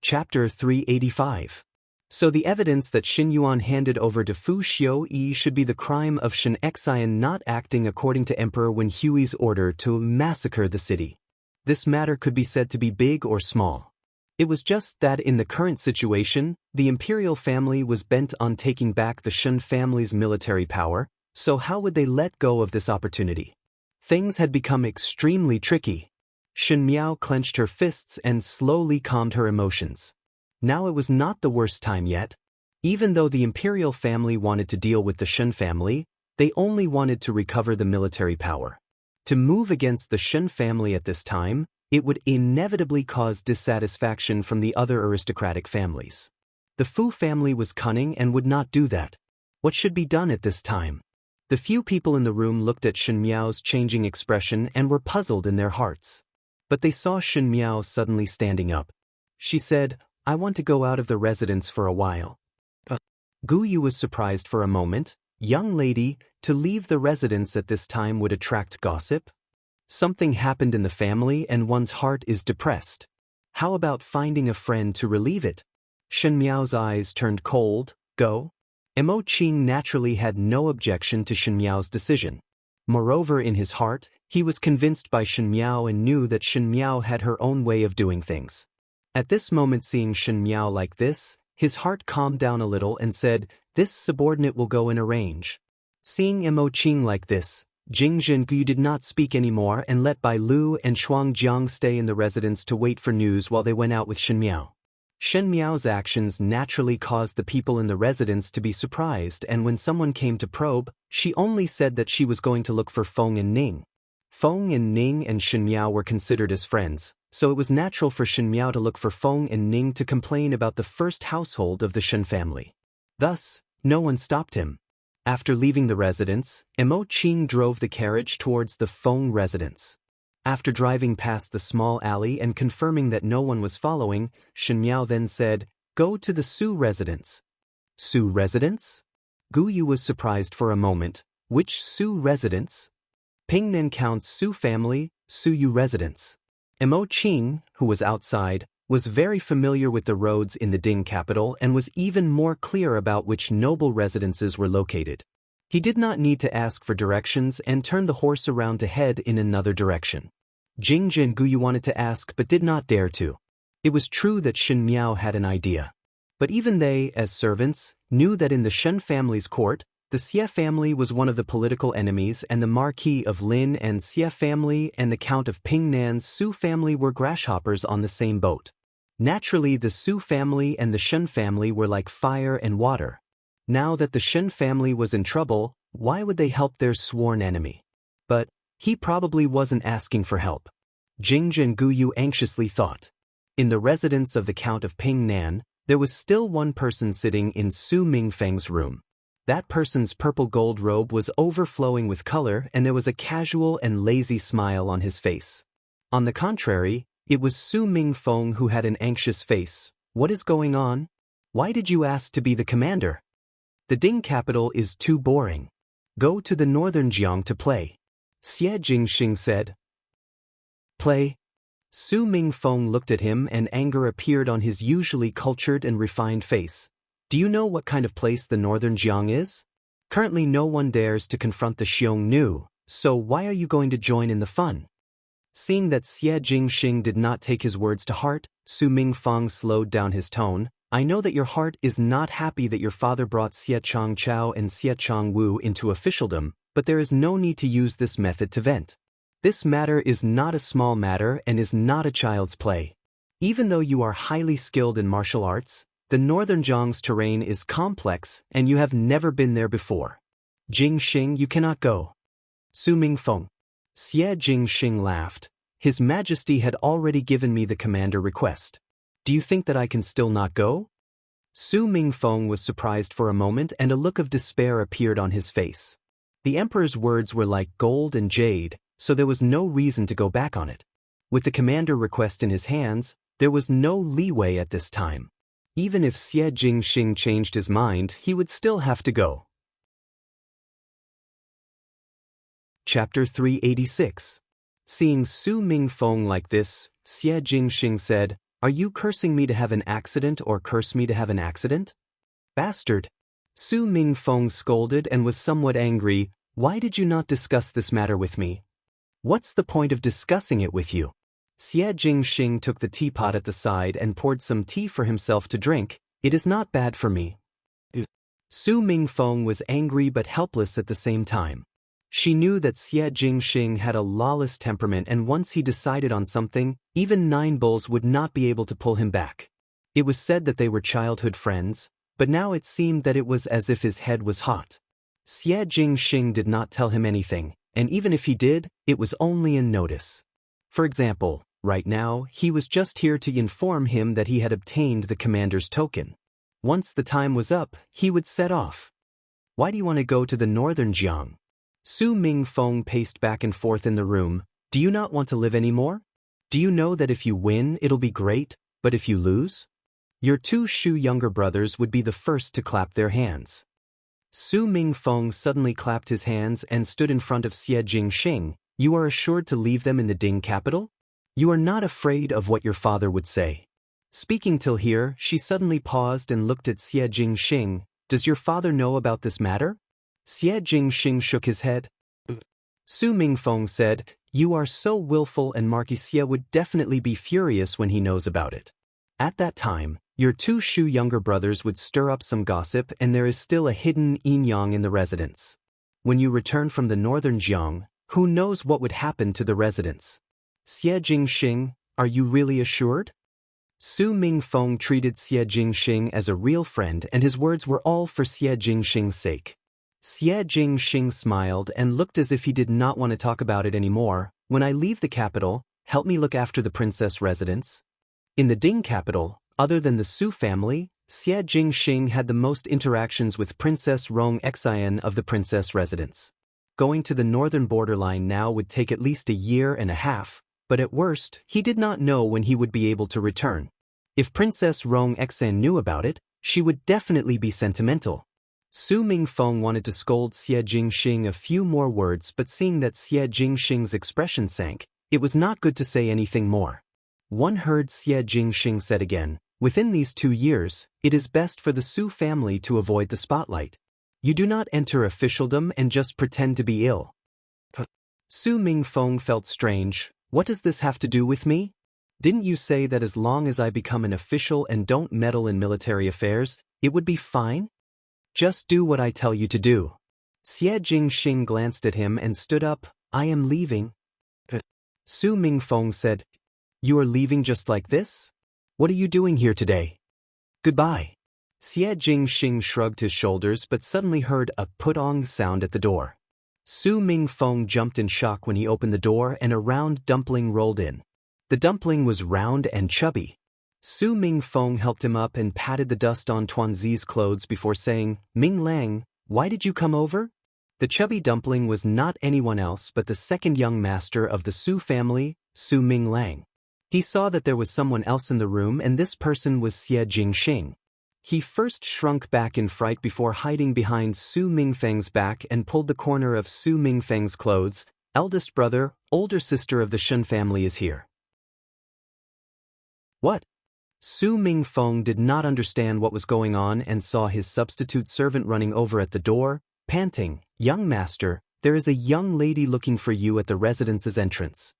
Chapter 385. So the evidence that Xin Yuan handed over to Fu Xiu-yi should be the crime of Shen Xian not acting according to Emperor Wen Hui's order to massacre the city. This matter could be said to be big or small. It was just that in the current situation, the imperial family was bent on taking back the Shen family's military power, so how would they let go of this opportunity? Things had become extremely tricky. Shen Miao clenched her fists and slowly calmed her emotions. Now it was not the worst time yet. Even though the imperial family wanted to deal with the Shen family, they only wanted to recover the military power. To move against the Shen family at this time, it would inevitably cause dissatisfaction from the other aristocratic families. The Fu family was cunning and would not do that. What should be done at this time? The few people in the room looked at Shen Miao's changing expression and were puzzled in their hearts. But they saw Shen Miao suddenly standing up. She said, "I want to go out of the residence for a while." Gu Yu was surprised for a moment. Young lady, to leave the residence at this time would attract gossip? Something happened in the family and one's heart is depressed. How about finding a friend to relieve it? Shen Miao's eyes turned cold. Go? Mo Qing naturally had no objection to Shen Miao's decision. Moreover, in his heart, he was convinced by Shen Miao and knew that Shen Miao had her own way of doing things. At this moment, seeing Shen Miao like this, his heart calmed down a little and said, "This subordinate will go and arrange." Seeing Mo Qing like this, Jing Zhengu did not speak anymore and let Bai Lu and Shuang Jiang stay in the residence to wait for news while they went out with Shen Miao. Shen Miao's actions naturally caused the people in the residence to be surprised, and when someone came to probe, she only said that she was going to look for Feng and Ning. Feng and Ning and Shen Miao were considered as friends, so it was natural for Shen Miao to look for Feng and Ning to complain about the first household of the Shen family. Thus, no one stopped him. After leaving the residence, Mo Qing drove the carriage towards the Feng residence. After driving past the small alley and confirming that no one was following, Shen Miao then said, "Go to the Su residence." Su residence? Gu Yu was surprised for a moment. Which Su residence? Pingnan Count's Su family, Su Yu residence. Mo Qing, who was outside, was very familiar with the roads in the Ding capital and was even more clear about which noble residences were located. He did not need to ask for directions and turned the horse around to head in another direction. Jing Zhengu wanted to ask but did not dare to. It was true that Shen Miao had an idea. But even they, as servants, knew that in the Shen family's court, the Xie family was one of the political enemies, and the Marquis of Lin and Xie family and the Count of Pingnan's Su family were grasshoppers on the same boat. Naturally, the Su family and the Shen family were like fire and water. Now that the Shen family was in trouble, why would they help their sworn enemy? But he probably wasn't asking for help. Jing Zhengu anxiously thought. In the residence of the Count of Pingnan, there was still one person sitting in Su Mingfeng's room. That person's purple gold robe was overflowing with color, and there was a casual and lazy smile on his face. On the contrary, it was Su Mingfeng who had an anxious face. "What is going on? Why did you ask to be the commander? The Ding capital is too boring. Go to the northern Jiang to play." Xie Jingxing said. "Play?" Su Mingfeng looked at him and anger appeared on his usually cultured and refined face. "Do you know what kind of place the northern Jiang is? Currently no one dares to confront the Xiongnu, so why are you going to join in the fun?" Seeing that Xie Jingxing did not take his words to heart, Su Mingfeng slowed down his tone. "I know that your heart is not happy that your father brought Xie Changchao and Xie Changwu into officialdom, but there is no need to use this method to vent. This matter is not a small matter and is not a child's play. Even though you are highly skilled in martial arts, the northern Jiang's terrain is complex and you have never been there before. Jingxing, you cannot go." Su Mingfeng. Xie Jingxing laughed. "His Majesty had already given me the commander request. Do you think that I can still not go?" Su Mingfeng was surprised for a moment and a look of despair appeared on his face. The emperor's words were like gold and jade, so there was no reason to go back on it. With the commander request in his hands, there was no leeway at this time. Even if Xie Jingxing changed his mind, he would still have to go. Chapter 386. Seeing Su Mingfeng like this, Xie Jingxing said, Are you cursing me to have an accident or curse me to have an accident? Bastard. Su Mingfeng scolded and was somewhat angry. Why did you not discuss this matter with me? What's the point of discussing it with you? Xie Jingxing took the teapot at the side and poured some tea for himself to drink. It is not bad for me. Su Mingfeng was angry but helpless at the same time. She knew that Xie Jingxing had a lawless temperament, and once he decided on something, even 9 bulls would not be able to pull him back. It was said that they were childhood friends, but now it seemed that it was as if his head was hot. Xie Jingxing did not tell him anything, and even if he did, it was only in notice. For example, right now, he was just here to inform him that he had obtained the commander's token. Once the time was up, he would set off. Why do you want to go to the northern Jiang? Su Mingfeng paced back and forth in the room. Do you not want to live anymore? Do you know that if you win, it'll be great, but if you lose? Your 2 Shu younger brothers would be the first to clap their hands. Su Mingfeng suddenly clapped his hands and stood in front of Xie Jingxing. You are assured to leave them in the Ding capital? You are not afraid of what your father would say. Speaking till here, she suddenly paused and looked at Xie Jingxing. Does your father know about this matter? Xie Jingxing shook his head. Su Mingfeng said, You are so willful, and Marquis Xie would definitely be furious when he knows about it. At that time, your 2 Shu younger brothers would stir up some gossip, and there is still a hidden yin-yang in the residence. When you return from the northern Jiang, who knows what would happen to the residence? Xie Jingxing, are you really assured? Su Mingfeng treated Xie Jingxing as a real friend, and his words were all for Xie Jingxing's sake. Xie Jingxing smiled and looked as if he did not want to talk about it anymore. When I leave the capital, help me look after the princess residence. In the Ding capital, other than the Su family, Xie Jingxing had the most interactions with Princess Rong Xian of the princess residence. Going to the northern borderline now would take at least 1.5 years, but at worst, he did not know when he would be able to return. If Princess Rong Xian knew about it, she would definitely be sentimental. Su Mingfeng wanted to scold Xie Jingxing a few more words, but seeing that Xie Jingxing's expression sank, it was not good to say anything more. One heard Xie Jingxing said again, within these 2 years, it is best for the Su family to avoid the spotlight. You do not enter officialdom and just pretend to be ill. Su Mingfeng felt strange. What does this have to do with me? Didn't you say that as long as I become an official and don't meddle in military affairs, it would be fine? Just do what I tell you to do. Xie Jingxing glanced at him and stood up. I am leaving. Su Mingfeng said, You are leaving just like this? What are you doing here today? Goodbye. Xie Jingxing shrugged his shoulders but suddenly heard a put-ong sound at the door. Su Mingfeng jumped in shock when he opened the door and a round dumpling rolled in. The dumpling was round and chubby. Su Mingfeng helped him up and patted the dust on Tuanzi's clothes before saying, Ming Lang, why did you come over? The chubby dumpling was not anyone else but the second young master of the Su family, Su Ming Lang. He saw that there was someone else in the room, and this person was Xie Jingxing. He first shrunk back in fright before hiding behind Su Mingfeng's back and pulled the corner of Su Mingfeng's clothes. Eldest brother, older sister of the Shun family is here. What? Su Mingfeng did not understand what was going on and saw his substitute servant running over at the door, panting, Young master, there is a young lady looking for you at the residence's entrance.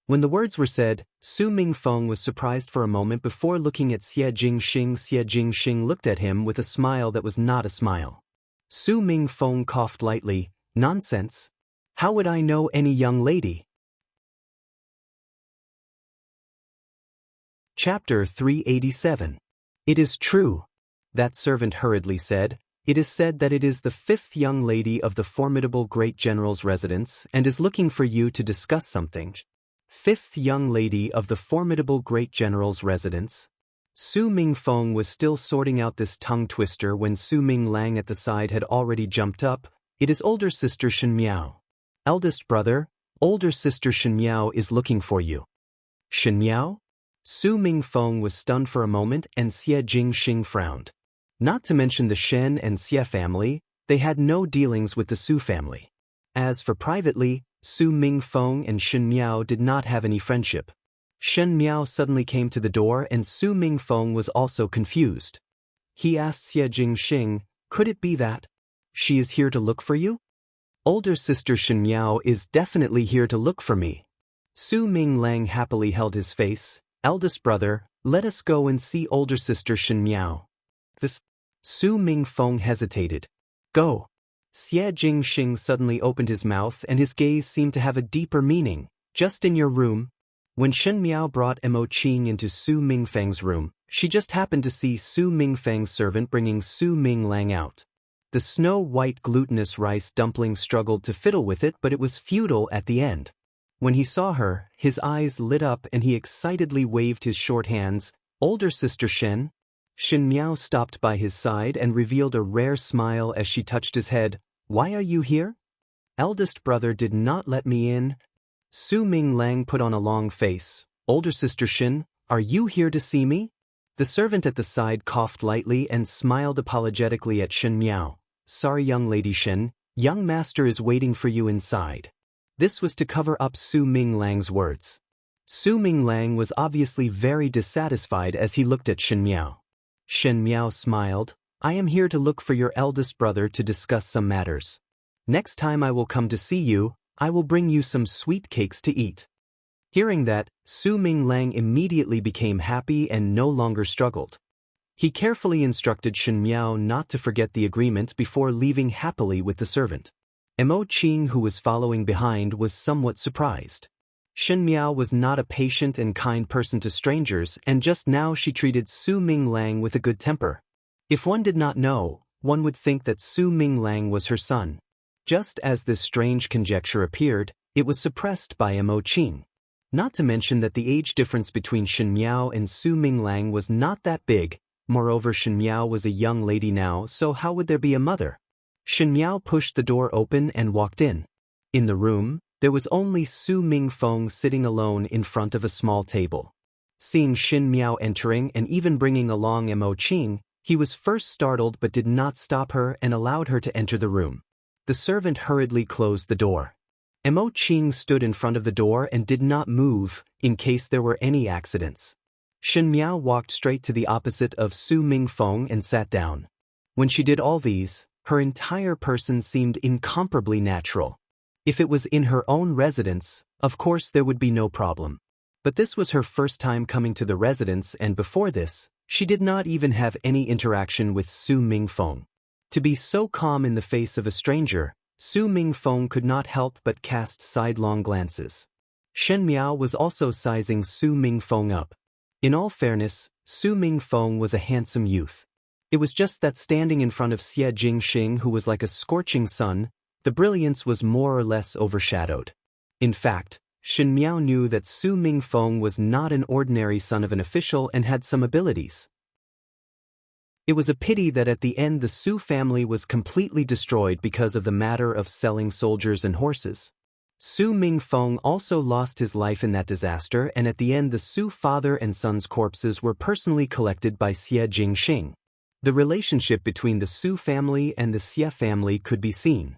When the words were said, Su Mingfeng was surprised for a moment before looking at Xie Jingxing. Xie Jingxing looked at him with a smile that was not a smile. Su Mingfeng coughed lightly. Nonsense. How would I know any young lady? Chapter 387. It is true. That servant hurriedly said. It is said that it is the fifth young lady of the formidable great general's residence and is looking for you to discuss something. Fifth young lady of the formidable great general's residence. Su Mingfeng was still sorting out this tongue twister when Su Ming Lang at the side had already jumped up. It is older sister Shen Miao. Eldest brother, older sister Shen Miao is looking for you. Shen Miao? Su Mingfeng was stunned for a moment and Xie Jingxing frowned. Not to mention the Shen and Xie family, they had no dealings with the Su family. As for privately, Su Mingfeng and Shen Miao did not have any friendship. Shen Miao suddenly came to the door and Su Mingfeng was also confused. He asked Xie Jingxing, could it be that she is here to look for you? Older sister Shen Miao is definitely here to look for me. Su Minglang happily held his face. Eldest brother, let us go and see older sister Shen Miao. This Su Mingfeng hesitated. Go. Xie Jingxing suddenly opened his mouth and his gaze seemed to have a deeper meaning. Just in your room. When Shen Miao brought Mo Qing into Su Mingfeng's room, she just happened to see Su Mingfeng's servant bringing Su Minglang out. The snow-white glutinous rice dumpling struggled to fiddle with it, but it was futile at the end. When he saw her, his eyes lit up and he excitedly waved his short hands. Older sister Shen? Shen Miao stopped by his side and revealed a rare smile as she touched his head. Why are you here? Eldest brother did not let me in. Su Minglang put on a long face. Older sister Shen, are you here to see me? The servant at the side coughed lightly and smiled apologetically at Shen Miao. Sorry young lady Shen, young master is waiting for you inside. This was to cover up Su Minglang's words. Su Minglang was obviously very dissatisfied as he looked at Shen Miao. Shen Miao smiled. I am here to look for your eldest brother to discuss some matters. Next time I will come to see you, I will bring you some sweet cakes to eat. Hearing that, Su Minglang immediately became happy and no longer struggled. He carefully instructed Shen Miao not to forget the agreement before leaving happily with the servant. Mo Qing, who was following behind, was somewhat surprised. Shen Miao was not a patient and kind person to strangers, and just now she treated Su Minglang with a good temper. If one did not know, one would think that Su Minglang was her son. Just as this strange conjecture appeared, it was suppressed by Mo Qing. Not to mention that the age difference between Shen Miao and Su Minglang was not that big. Moreover, Shen Miao was a young lady now, so how would there be a mother? Shen Miao pushed the door open and walked in. In the room, there was only Su Mingfeng sitting alone in front of a small table. Seeing Shen Miao entering and even bringing along Mo Qing, he was first startled but did not stop her and allowed her to enter the room. The servant hurriedly closed the door. Mo Qing stood in front of the door and did not move, in case there were any accidents. Shen Miao walked straight to the opposite of Su Mingfeng and sat down. When she did all these, her entire person seemed incomparably natural. If it was in her own residence, of course there would be no problem. But this was her first time coming to the residence, and before this, she did not even have any interaction with Su Mingfeng. To be so calm in the face of a stranger, Su Mingfeng could not help but cast sidelong glances. Shen Miao was also sizing Su Mingfeng up. In all fairness, Su Mingfeng was a handsome youth. It was just that standing in front of Xie Jingxing, who was like a scorching sun, the brilliance was more or less overshadowed. In fact, Shen Miao knew that Su Mingfeng was not an ordinary son of an official and had some abilities. It was a pity that at the end the Su family was completely destroyed because of the matter of selling soldiers and horses. Su Mingfeng also lost his life in that disaster, and at the end the Su father and son's corpses were personally collected by Xie Jingxing. The relationship between the Su family and the Xie family could be seen.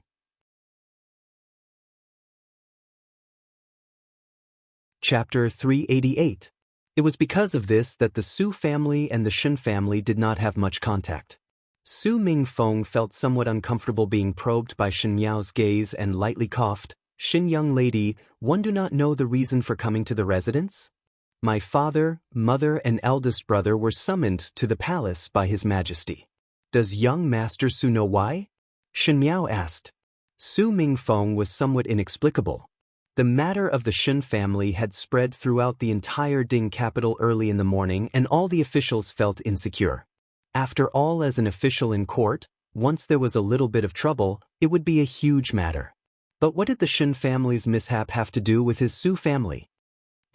Chapter 388. It was because of this that the Su family and the Shen family did not have much contact. Su Mingfeng felt somewhat uncomfortable being probed by Shen Miao's gaze and lightly coughed. Shen young lady, one do not know the reason for coming to the residence? My father, mother and eldest brother were summoned to the palace by His Majesty. Does young master Su know why? Shen Miao asked. Su Mingfeng was somewhat inexplicable. The matter of the Shen family had spread throughout the entire Ding capital early in the morning, and all the officials felt insecure. After all, as an official in court, once there was a little bit of trouble, it would be a huge matter. But what did the Shen family's mishap have to do with his Su family?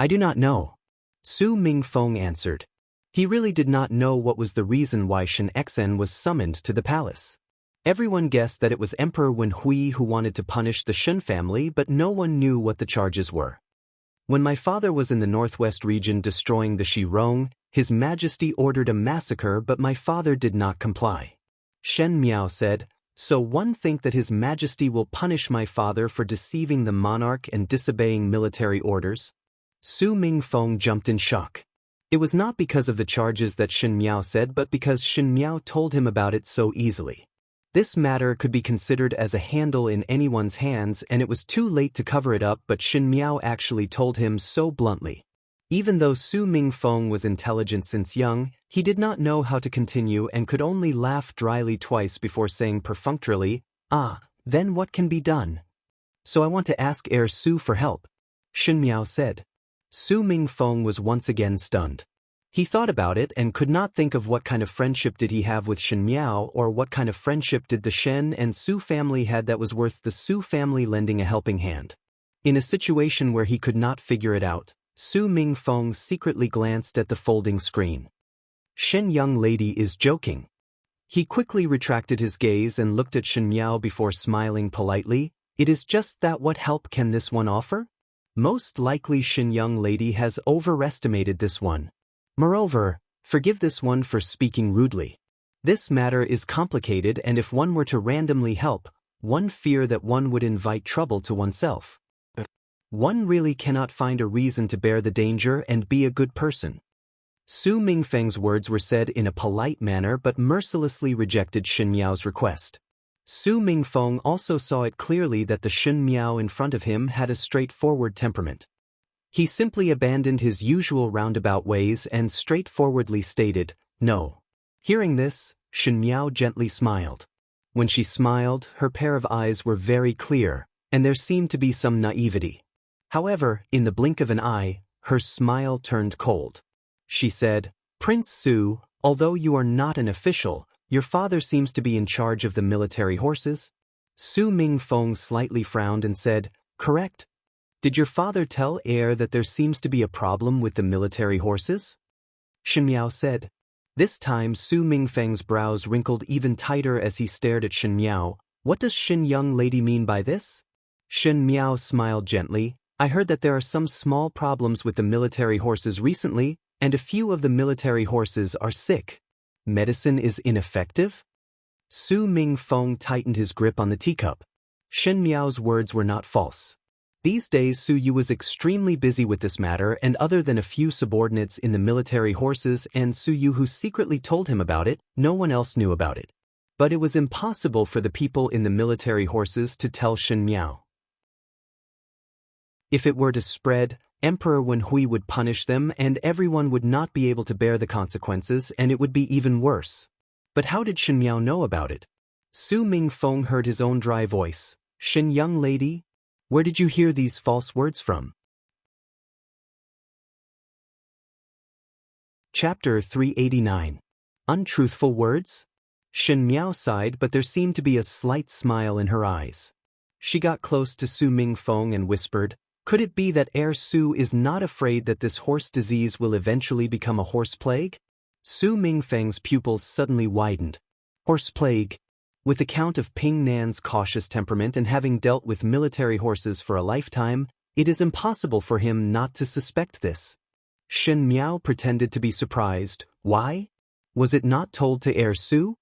I do not know. Su Mingfeng answered. He really did not know what was the reason why Shen Xen was summoned to the palace. Everyone guessed that it was Emperor Wen Hui who wanted to punish the Shen family, but no one knew what the charges were. When my father was in the northwest region destroying the Shirong, His Majesty ordered a massacre, but my father did not comply. Shen Miao said, so one think that His Majesty will punish my father for deceiving the monarch and disobeying military orders? Su Mingfeng jumped in shock. It was not because of the charges that Shen Miao said but because Shen Miao told him about it so easily. This matter could be considered as a handle in anyone's hands and it was too late to cover it up, but Shen Miao actually told him so bluntly. Even though Su Mingfeng was intelligent since young, he did not know how to continue and could only laugh dryly twice before saying perfunctorily, then what can be done? So I want to ask Heir Su for help, Shen Miao said. Su Mingfeng was once again stunned. He thought about it and could not think of what kind of friendship did he have with Shen Miao or what kind of friendship did the Shen and Su family had that was worth the Su family lending a helping hand. In a situation where he could not figure it out, Su Mingfeng secretly glanced at the folding screen. Shen young lady is joking. He quickly retracted his gaze and looked at Shen Miao before smiling politely. It is just that, what help can this one offer? Most likely Shen young lady has overestimated this one. Moreover, forgive this one for speaking rudely. This matter is complicated and if one were to randomly help, one fear that one would invite trouble to oneself. One really cannot find a reason to bear the danger and be a good person. Su Mingfeng's words were said in a polite manner but mercilessly rejected Shen Miao's request. Su Mingfeng also saw it clearly that the Shen Miao in front of him had a straightforward temperament. He simply abandoned his usual roundabout ways and straightforwardly stated, no. Hearing this, Shen Miao gently smiled. When she smiled, her pair of eyes were very clear, and there seemed to be some naivety. However, in the blink of an eye, her smile turned cold. She said, Prince Su, although you are not an official, your father seems to be in charge of the military horses? Su Mingfeng slightly frowned and said, correct. Did your father tell heir that there seems to be a problem with the military horses? Shen Miao said. This time Su Mingfeng's brows wrinkled even tighter as he stared at Shen Miao. What does Shen young lady mean by this? Shen Miao smiled gently. I heard that there are some small problems with the military horses recently, and a few of the military horses are sick. Medicine is ineffective? Su Mingfeng tightened his grip on the teacup. Shen Miao's words were not false. These days Su Yu was extremely busy with this matter, and other than a few subordinates in the military horses and Su Yu who secretly told him about it, no one else knew about it. But it was impossible for the people in the military horses to tell Shen Miao. If it were to spread, Emperor Wenhui would punish them and everyone would not be able to bear the consequences and it would be even worse. But how did Shen Miao know about it? Su Mingfeng heard his own dry voice. Shen young lady? Where did you hear these false words from? Chapter 389. Untruthful words? Shen Miao sighed, but there seemed to be a slight smile in her eyes. She got close to Su Mingfeng and whispered, could it be that Heir Su is not afraid that this horse disease will eventually become a horse plague? Su Mingfeng's pupils suddenly widened. Horse plague. With the count of Ping Nan's cautious temperament and having dealt with military horses for a lifetime, it is impossible for him not to suspect this. Shen Miao pretended to be surprised. Why? Was it not told to Heir Su?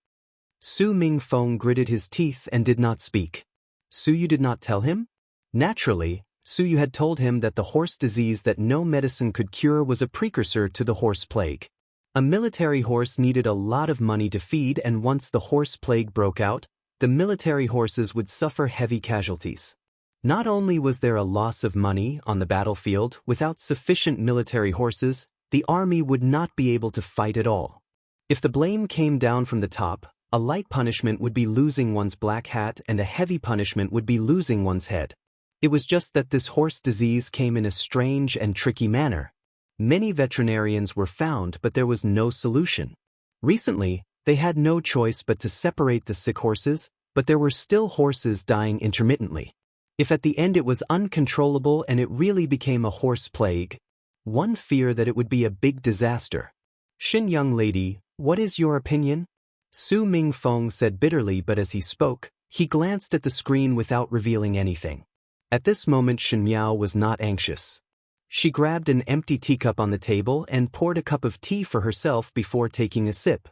Su Mingfeng gritted his teeth and did not speak. Su Yu did not tell him? Naturally, Su Yu had told him that the horse disease that no medicine could cure was a precursor to the horse plague. A military horse needed a lot of money to feed, and once the horse plague broke out, the military horses would suffer heavy casualties. Not only was there a loss of money on the battlefield, without sufficient military horses, the army would not be able to fight at all. If the blame came down from the top, a light punishment would be losing one's black hat and a heavy punishment would be losing one's head. It was just that this horse disease came in a strange and tricky manner. Many veterinarians were found, but there was no solution. Recently, they had no choice but to separate the sick horses, but there were still horses dying intermittently. If at the end it was uncontrollable and it really became a horse plague, one feared that it would be a big disaster. Shen young lady, what is your opinion? Su Mingfeng said bitterly, but as he spoke, he glanced at the screen without revealing anything. At this moment Shen Miao was not anxious. She grabbed an empty teacup on the table and poured a cup of tea for herself before taking a sip.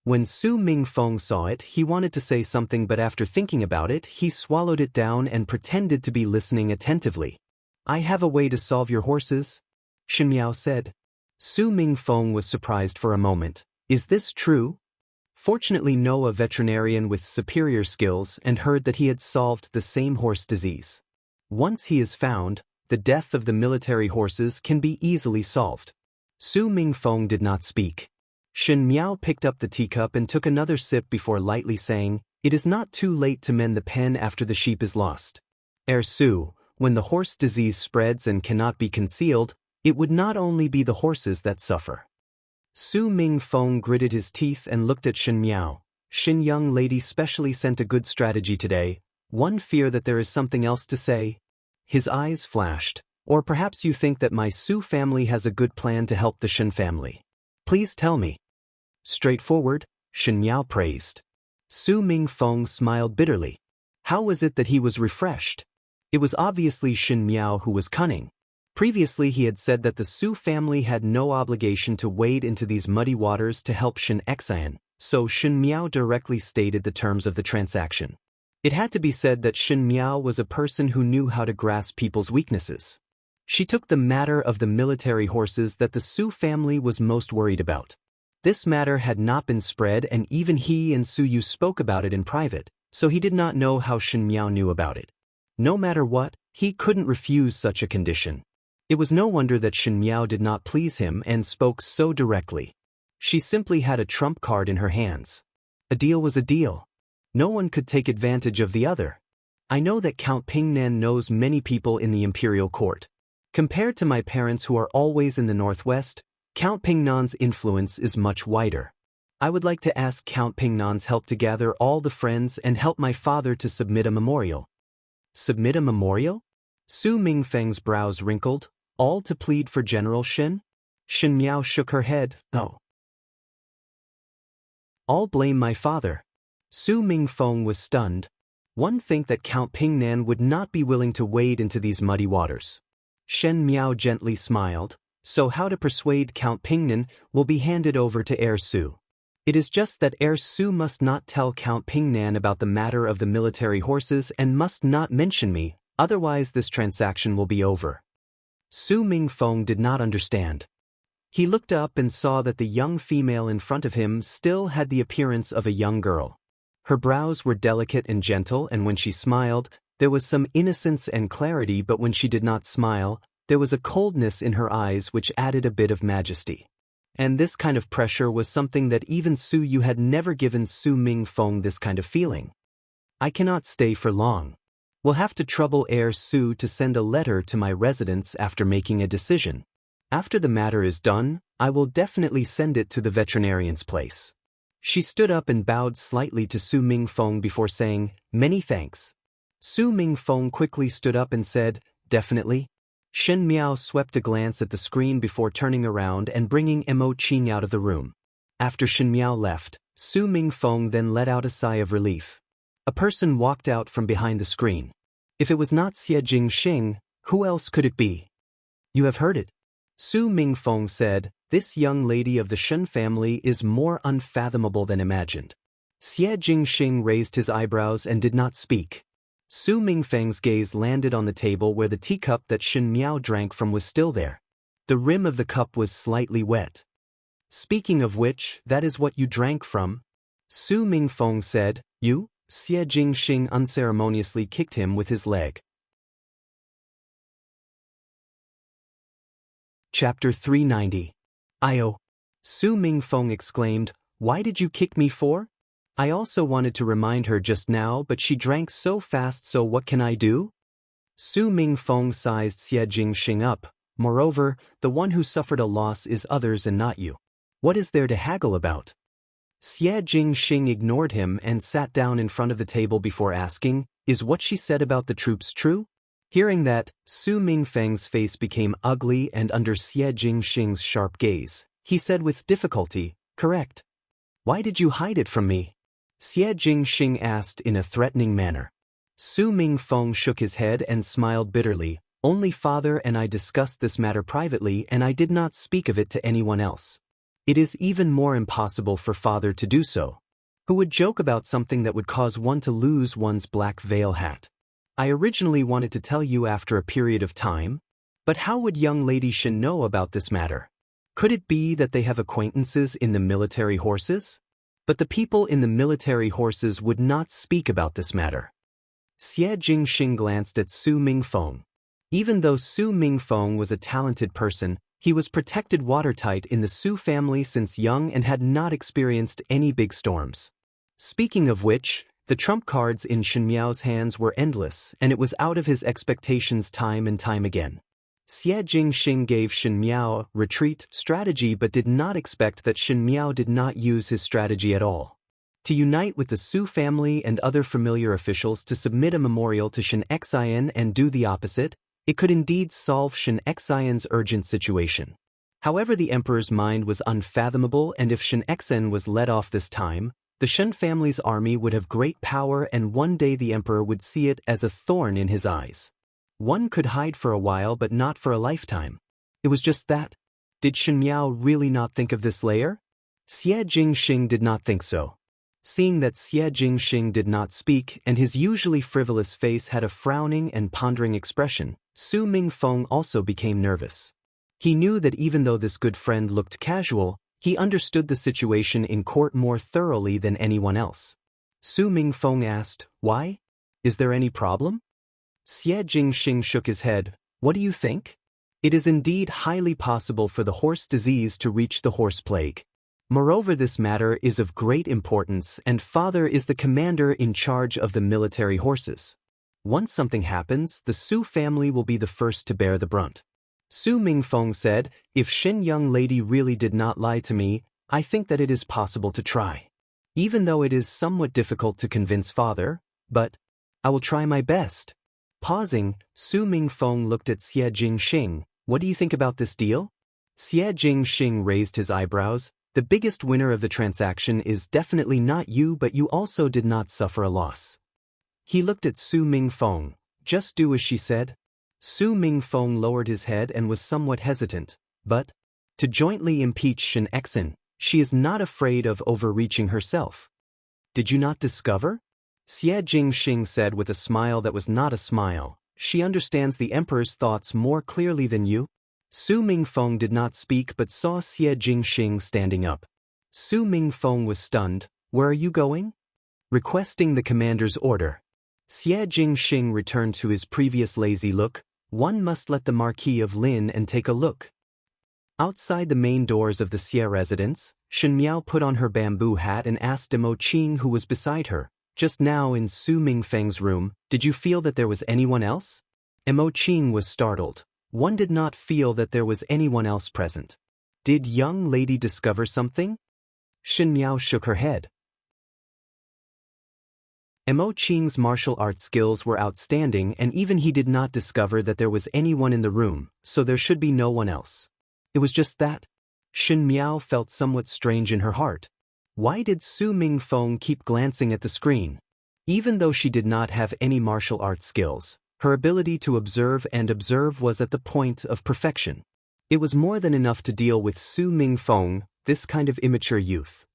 When Su Mingfeng saw it, he wanted to say something, but after thinking about it, he swallowed it down and pretended to be listening attentively. I have a way to solve your horses. Shen Miao said. Su Mingfeng was surprised for a moment. Is this true? Fortunately, a veterinarian with superior skills and heard that he had solved the same horse disease. Once he is found, the death of the military horses can be easily solved. Su Mingfeng did not speak. Shen Miao picked up the teacup and took another sip before lightly saying, "It is not too late to mend the pen after the sheep is lost. Su, when the horse disease spreads and cannot be concealed, it would not only be the horses that suffer." Su Mingfeng gritted his teeth and looked at Shen Miao. Shen young lady specially sent a good strategy today. One fear that there is something else to say. His eyes flashed. Or perhaps you think that my Su family has a good plan to help the Shen family. Please tell me. Straightforward, Shen Miao praised. Su Mingfeng smiled bitterly. How was it that he was refreshed? It was obviously Shen Miao who was cunning. Previously he had said that the Su family had no obligation to wade into these muddy waters to help Shen Xian, so Shen Miao directly stated the terms of the transaction. It had to be said that Shen Miao was a person who knew how to grasp people's weaknesses. She took the matter of the military horses that the Su family was most worried about. This matter had not been spread, and even he and Su Yu spoke about it in private, so he did not know how Shen Miao knew about it. No matter what, he couldn't refuse such a condition. It was no wonder that Shen Miao did not please him and spoke so directly. She simply had a trump card in her hands. A deal was a deal. No one could take advantage of the other. I know that Count Pingnan knows many people in the imperial court. Compared to my parents who are always in the northwest, Count Pingnan's influence is much wider. I would like to ask Count Pingnan's help to gather all the friends and help my father to submit a memorial. Submit a memorial? Su Mingfeng's brows wrinkled. All to plead for General Shen? Shen Miao shook her head. No. All blame my father. Su Mingfeng was stunned. One think that Count Pingnan would not be willing to wade into these muddy waters. Shen Miao gently smiled. So how to persuade Count Pingnan will be handed over to Su. It is just that Su must not tell Count Pingnan about the matter of the military horses and must not mention me, otherwise this transaction will be over. Su Mingfeng did not understand. He looked up and saw that the young female in front of him still had the appearance of a young girl. Her brows were delicate and gentle, and when she smiled, there was some innocence and clarity, but when she did not smile, there was a coldness in her eyes which added a bit of majesty. And this kind of pressure was something that even Su Yu had never given Su Mingfeng this kind of feeling. I cannot stay for long. We'll have to trouble Su to send a letter to my residence after making a decision. After the matter is done, I will definitely send it to the veterinarian's place. She stood up and bowed slightly to Su Mingfeng before saying, "Many thanks." Su Mingfeng quickly stood up and said, "Definitely." Shen Miao swept a glance at the screen before turning around and bringing Mo Qing out of the room. After Shen Miao left, Su Mingfeng then let out a sigh of relief. A person walked out from behind the screen. If it was not Xie Jingxing, who else could it be? You have heard it. Su Mingfeng said, "This young lady of the Shen family is more unfathomable than imagined." Xie Jingxing raised his eyebrows and did not speak. Su Mingfeng's gaze landed on the table where the teacup that Shen Miao drank from was still there. The rim of the cup was slightly wet. "Speaking of which, that is what you drank from?" Su Mingfeng said. "You?" Xie Jingxing unceremoniously kicked him with his leg. Chapter 390. "Io." Su Mingfeng exclaimed, "Why did you kick me for?" I also wanted to remind her just now, but she drank so fast, so what can I do? Su Mingfeng sized Xie Jingxing up. Moreover, the one who suffered a loss is others and not you. What is there to haggle about? Xie Jingxing ignored him and sat down in front of the table before asking, "Is what she said about the troops true?" Hearing that, Su Mingfeng's face became ugly, and under Xie Jingxing's sharp gaze, he said with difficulty, "Correct. Why did you hide it from me?" Xie Jingxing asked in a threatening manner. Su Mingfeng shook his head and smiled bitterly. "Only father and I discussed this matter privately, and I did not speak of it to anyone else. It is even more impossible for father to do so. Who would joke about something that would cause one to lose one's black veil hat? I originally wanted to tell you after a period of time." But how would young Lady Shin know about this matter? Could it be that they have acquaintances in the military horses? But the people in the military horses would not speak about this matter. Xie Jingxing glanced at Su Mingfeng. Even though Su Mingfeng was a talented person, he was protected watertight in the Su family since young and had not experienced any big storms. Speaking of which, the trump cards in Shen Miao's hands were endless, and it was out of his expectations time and time again. Xie Jingxing gave Shen Miao retreat strategy but did not expect that Shen Miao did not use his strategy at all. To unite with the Su family and other familiar officials to submit a memorial to Shen Xian and do the opposite, it could indeed solve Shen Xian's urgent situation. However, the emperor's mind was unfathomable, and if Shen Xian was let off this time, the Shen family's army would have great power, and one day the emperor would see it as a thorn in his eyes. One could hide for a while but not for a lifetime. It was just that. Did Shen Miao really not think of this layer? Xie Jingxing did not think so. Seeing that Xie Jingxing did not speak and his usually frivolous face had a frowning and pondering expression, Su Mingfeng also became nervous. He knew that even though this good friend looked casual, he understood the situation in court more thoroughly than anyone else. Su Mingfeng asked, "Why? Is there any problem?" Xie Jingxing shook his head. "What do you think? It is indeed highly possible for the horse disease to reach the horse plague. Moreover, this matter is of great importance, and father is the commander in charge of the military horses. Once something happens, the Su family will be the first to bear the brunt." Su Mingfeng said, "If Shen young lady really did not lie to me, I think that it is possible to try. Even though it is somewhat difficult to convince father, but I will try my best." Pausing, Su Mingfeng looked at Xie Jingxing. "What do you think about this deal?" Xie Jingxing raised his eyebrows. "The biggest winner of the transaction is definitely not you, but you also did not suffer a loss." He looked at Su Mingfeng. "Just do as she said." Su Mingfeng lowered his head and was somewhat hesitant. "But to jointly impeach Shen Xian, she is not afraid of overreaching herself. Did you not discover?" Xie Jingxing said with a smile that was not a smile. "She understands the emperor's thoughts more clearly than you." Su Mingfeng did not speak but saw Xie Jingxing standing up. Su Mingfeng was stunned. "Where are you going?" "Requesting the commander's order." Xie Jingxing returned to his previous lazy look. "One must let the Marquis of Lin and take a look." Outside the main doors of the Xie residence, Shen Miao put on her bamboo hat and asked Mo Qing, who was beside her, "Just now in Su Mingfeng's room, did you feel that there was anyone else?" Mo Qing was startled. One did not feel that there was anyone else present. "Did young lady discover something?" Shen Miao shook her head. Mo Qing's martial arts skills were outstanding, and even he did not discover that there was anyone in the room, so there should be no one else. It was just that. Shen Miao felt somewhat strange in her heart. Why did Su Mingfeng keep glancing at the screen? Even though she did not have any martial arts skills, her ability to observe was at the point of perfection. It was more than enough to deal with Su Mingfeng, this kind of immature youth.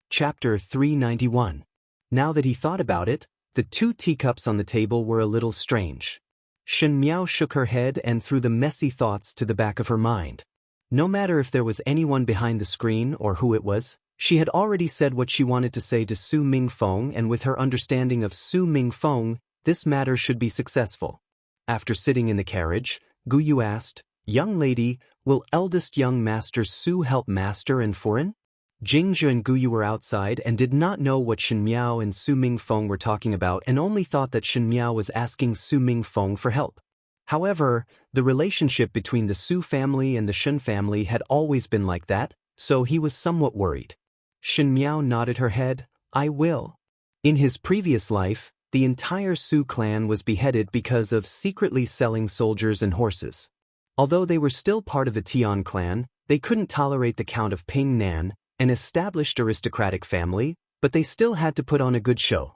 Chapter 391. Now that he thought about it, the two teacups on the table were a little strange. Shen Miao shook her head and threw the messy thoughts to the back of her mind. No matter if there was anyone behind the screen or who it was, she had already said what she wanted to say to Su Mingfeng, and with her understanding of Su Mingfeng, this matter should be successful. After sitting in the carriage, Guyu asked, "Young lady, will eldest young master Su help master and foreign?" Jingzhe and Guyu were outside and did not know what Shen Miao and Su Mingfeng were talking about, and only thought that Shen Miao was asking Su Mingfeng for help. However, the relationship between the Su family and the Shen family had always been like that, so he was somewhat worried. Shen Miao nodded her head. "I will." In his previous life, the entire Su clan was beheaded because of secretly selling soldiers and horses. Although they were still part of the Tian clan, they couldn't tolerate the Count of Ping Nan, an established aristocratic family, but they still had to put on a good show.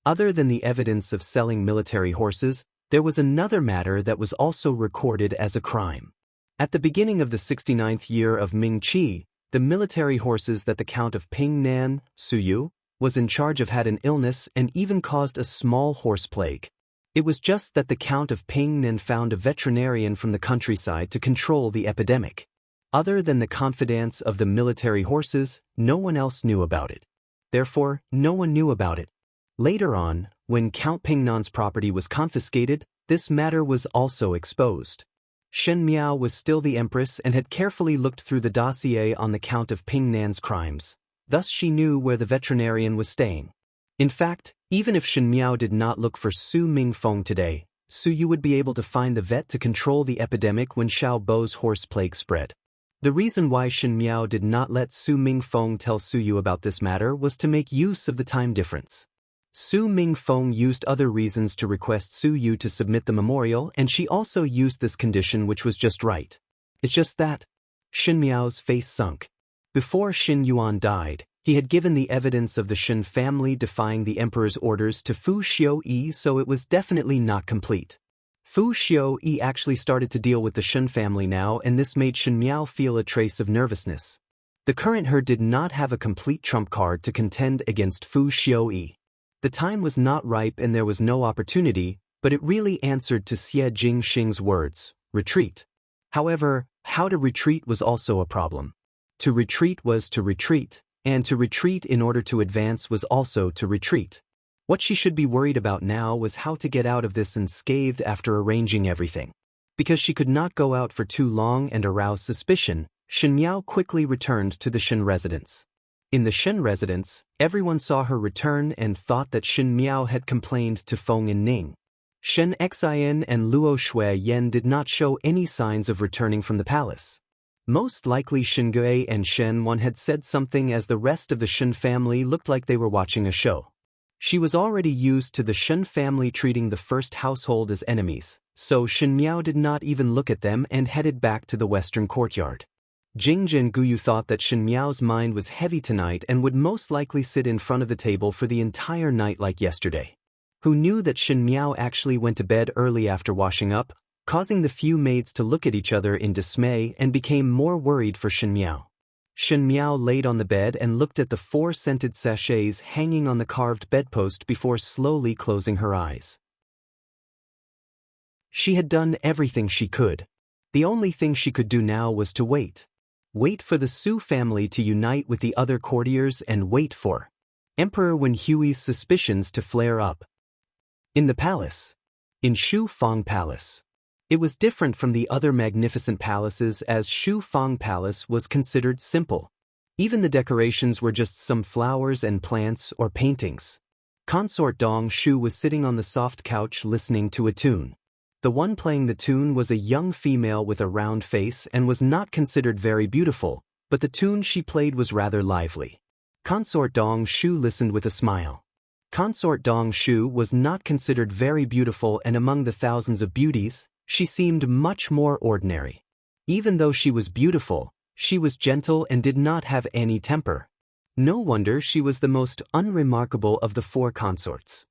Other than the evidence of selling military horses, there was another matter that was also recorded as a crime. At the beginning of the 69th year of Ming Qi, the military horses that the Count of Ping Nan, Su Yu, was in charge of had an illness and even caused a small horse plague. It was just that the Count of Pingnan found a veterinarian from the countryside to control the epidemic. Other than the confidants of the military horses, no one else knew about it. Therefore, no one knew about it. Later on, when Count Pingnan's property was confiscated, this matter was also exposed. Shen Miao was still the Empress and had carefully looked through the dossier on the Count of Pingnan's crimes. Thus she knew where the veterinarian was staying. In fact, even if Shen Miao did not look for Su Mingfeng today, Su Yu would be able to find the vet to control the epidemic when Xiao Bo's horse plague spread. The reason why Shen Miao did not let Su Mingfeng tell Su Yu about this matter was to make use of the time difference. Su Mingfeng used other reasons to request Su Yu to submit the memorial, and she also used this condition, which was just right. It's just that. Shen Miao's face sunk. Before Xin Yuan died, he had given the evidence of the Shen family defying the emperor's orders to Fu Xiuyi, so it was definitely not complete. Fu Xiuyi actually started to deal with the Shen family now, and this made Shen Miao feel a trace of nervousness. The current her did not have a complete trump card to contend against Fu Xiuyi. The time was not ripe and there was no opportunity, but it really answered to Xie Jingxing's words, retreat. However, how to retreat was also a problem. To retreat was to retreat, and to retreat in order to advance was also to retreat. What she should be worried about now was how to get out of this unscathed after arranging everything. Because she could not go out for too long and arouse suspicion, Shen Miao quickly returned to the Shen residence. In the Shen residence, everyone saw her return and thought that Shen Miao had complained to Feng and Ning. Shen Xian and Luo Shui Yen did not show any signs of returning from the palace. Most likely Shen Gui and Shen Wan had said something, as the rest of the Shen family looked like they were watching a show. She was already used to the Shen family treating the first household as enemies, so Shen Miao did not even look at them and headed back to the western courtyard. Jingzhen Guyu thought that Shen Miao's mind was heavy tonight and would most likely sit in front of the table for the entire night like yesterday. Who knew that Shen Miao actually went to bed early after washing up, causing the few maids to look at each other in dismay and became more worried for Shen Miao. Shen Miao laid on the bed and looked at the 4 scented sachets hanging on the carved bedpost before slowly closing her eyes. She had done everything she could. The only thing she could do now was to wait. Wait for the Su family to unite with the other courtiers and wait for Emperor Wen Hui's suspicions to flare up. In the palace. In Shu Fang Palace. It was different from the other magnificent palaces, as Shu Fang Palace was considered simple. Even the decorations were just some flowers and plants or paintings. Consort Dong Shu was sitting on the soft couch listening to a tune. The one playing the tune was a young female with a round face and was not considered very beautiful, but the tune she played was rather lively. Consort Dong Shu listened with a smile. Consort Dong Shu was not considered very beautiful, and among the thousands of beauties, she seemed much more ordinary. Even though she was beautiful, she was gentle and did not have any temper. No wonder she was the most unremarkable of the 4 consorts.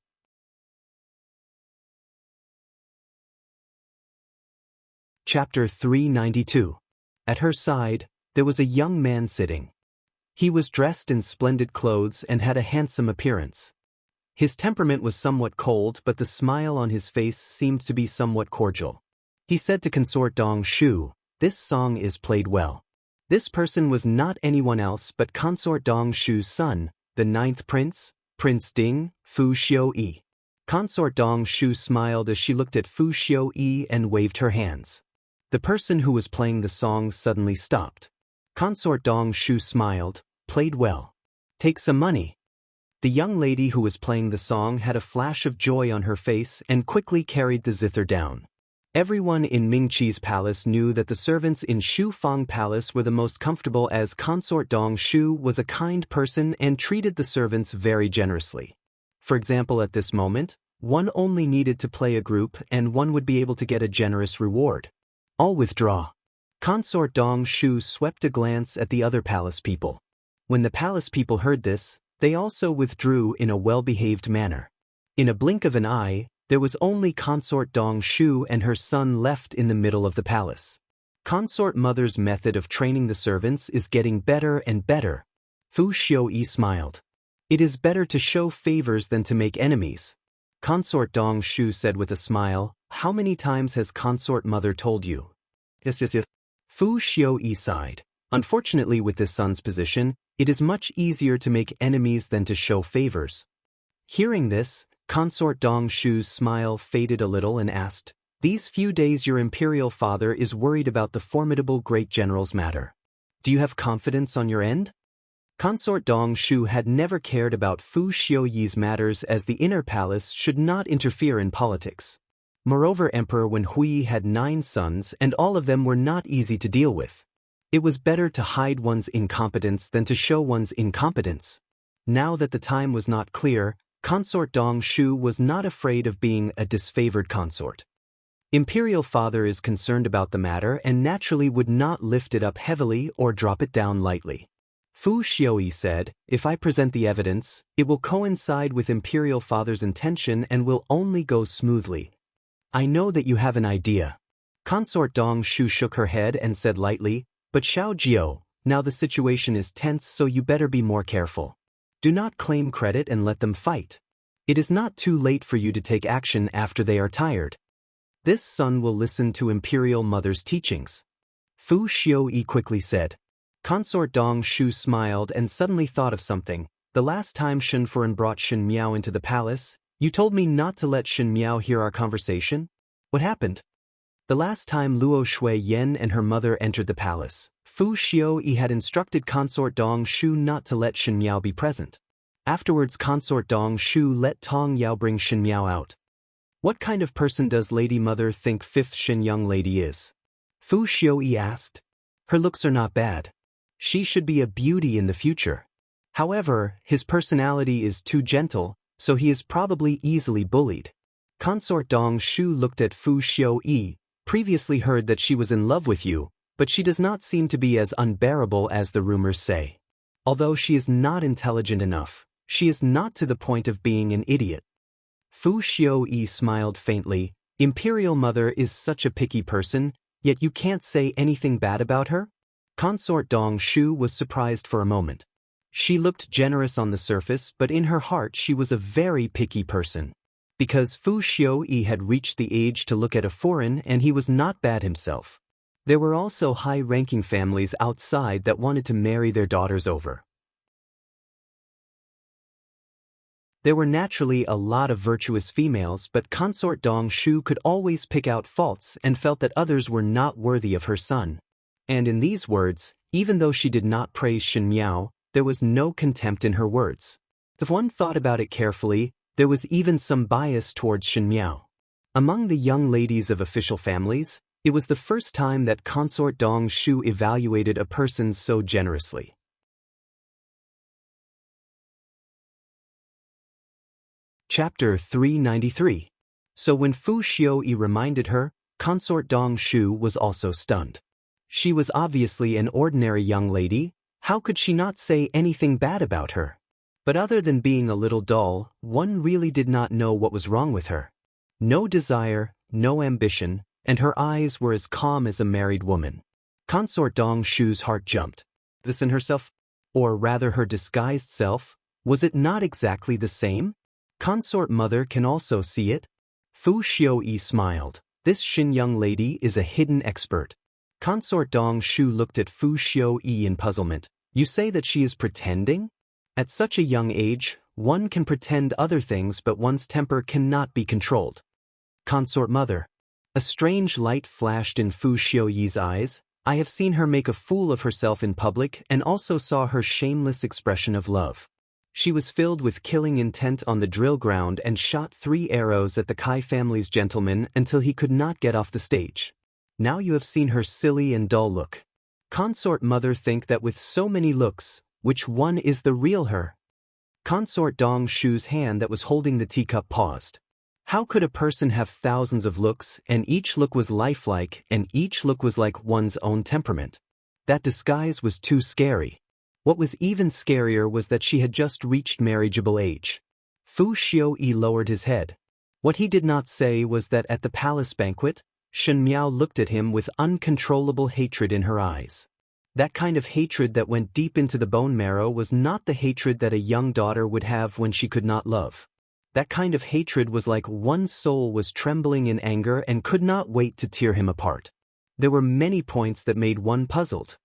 Chapter 392. At her side, there was a young man sitting. He was dressed in splendid clothes and had a handsome appearance. His temperament was somewhat cold, but the smile on his face seemed to be somewhat cordial. He said to Consort Dong Shu, "This song is played well." This person was not anyone else but Consort Dong Shu's son, the 9th prince, Prince Ding, Fu Xiuyi. Consort Dong Shu smiled as she looked at Fu Xiuyi and waved her hands. The person who was playing the song suddenly stopped. Consort Dong Shu smiled, "Played well. Take some money." The young lady who was playing the song had a flash of joy on her face and quickly carried the zither down. Everyone in Mingqi's palace knew that the servants in Shu Fang Palace were the most comfortable, as Consort Dong Shu was a kind person and treated the servants very generously. For example, at this moment, one only needed to play a group and one would be able to get a generous reward. "I'll withdraw." Consort Dong Shu swept a glance at the other palace people. When the palace people heard this, they also withdrew in a well-behaved manner. In a blink of an eye, there was only Consort Dong Shu and her son left in the middle of the palace. Consort Mother's method of training the servants is getting better and better. Fu Xiuyi smiled. It is better to show favors than to make enemies. Consort Dong Shu said with a smile, "How many times has consort mother told you?" Yes. Fu Xiuyi sighed. Unfortunately, with this son's position, it is much easier to make enemies than to show favors. Hearing this, Consort Dong Shu's smile faded a little and asked, "These few days your imperial father is worried about the formidable great general's matter. Do you have confidence on your end?" Consort Dong Shu had never cared about Fu Xiuyi's matters, as the inner palace should not interfere in politics. Moreover, Emperor Wen Hui had 9 sons and all of them were not easy to deal with. It was better to hide one's incompetence than to show one's incompetence. Now that the time was not clear, Consort Dong Shu was not afraid of being a disfavored consort. Imperial father is concerned about the matter and naturally would not lift it up heavily or drop it down lightly. Fu Xiuyi said, "If I present the evidence, it will coincide with imperial father's intention and will only go smoothly. I know that you have an idea." Consort Dong Shu shook her head and said lightly, "But Xiao Jiao, now the situation is tense, so you better be more careful. Do not claim credit and let them fight. It is not too late for you to take action after they are tired. This son will listen to imperial mother's teachings." Fu Xiuyi quickly said. Consort Dong Shu smiled and suddenly thought of something. "The last time Shen Furen brought Shen Miao into the palace, you told me not to let Shen Miao hear our conversation. What happened?" The last time Luo Shui Yen and her mother entered the palace, Fu Xiuyi had instructed Consort Dong Shu not to let Shen Miao be present. Afterwards, Consort Dong Shu let Tong Yao bring Shen Miao out. "What kind of person does Lady Mother think 5th Shen young lady is?" Fu Xiuyi asked. "Her looks are not bad. She should be a beauty in the future. However, his personality is too gentle, so he is probably easily bullied." Consort Dong Shu looked at Fu Xiuyi. "Previously heard that she was in love with you, but she does not seem to be as unbearable as the rumors say. Although she is not intelligent enough, she is not to the point of being an idiot." Fu Xiuyi smiled faintly. "Imperial mother is such a picky person, yet you can't say anything bad about her?" Consort Dong Shu was surprised for a moment. She looked generous on the surface, but in her heart she was a very picky person. Because Fu Xiuyi had reached the age to look at a foreign and he was not bad himself. There were also high-ranking families outside that wanted to marry their daughters over. There were naturally a lot of virtuous females, but Consort Dong Shu could always pick out faults and felt that others were not worthy of her son. And in these words, even though she did not praise Shen Miao, there was no contempt in her words. If one thought about it carefully, there was even some bias towards Shen Miao. Among the young ladies of official families, it was the first time that Consort Dong Shu evaluated a person so generously. Chapter 393. So when Fu Xiuyi reminded her, Consort Dong Shu was also stunned. She was obviously an ordinary young lady. How could she not say anything bad about her? But other than being a little dull, one really did not know what was wrong with her. No desire, no ambition, and her eyes were as calm as a married woman. Consort Dong Shu's heart jumped. This in herself? Or rather her disguised self? Was it not exactly the same? Consort mother can also see it? Fu Xiuyi smiled. This Shen young lady is a hidden expert. Consort Dong Shu looked at Fu Xiuyi in puzzlement. You say that she is pretending? At such a young age, one can pretend other things, but one's temper cannot be controlled. Consort mother. A strange light flashed in Fu Xiuyi's eyes. I have seen her make a fool of herself in public and also saw her shameless expression of love. She was filled with killing intent on the drill ground and shot 3 arrows at the Kai family's gentleman until he could not get off the stage. Now you have seen her silly and dull look. Consort mother think that with so many looks, which one is the real her? Consort Dong Shu's hand that was holding the teacup paused. How could a person have thousands of looks and each look was lifelike and each look was like one's own temperament? That disguise was too scary. What was even scarier was that she had just reached marriageable age. Fu Xiuyi lowered his head. What he did not say was that at the palace banquet, Shen Miao looked at him with uncontrollable hatred in her eyes. That kind of hatred that went deep into the bone marrow was not the hatred that a young daughter would have when she could not love. That kind of hatred was like one's soul was trembling in anger and could not wait to tear him apart. There were many points that made one puzzled.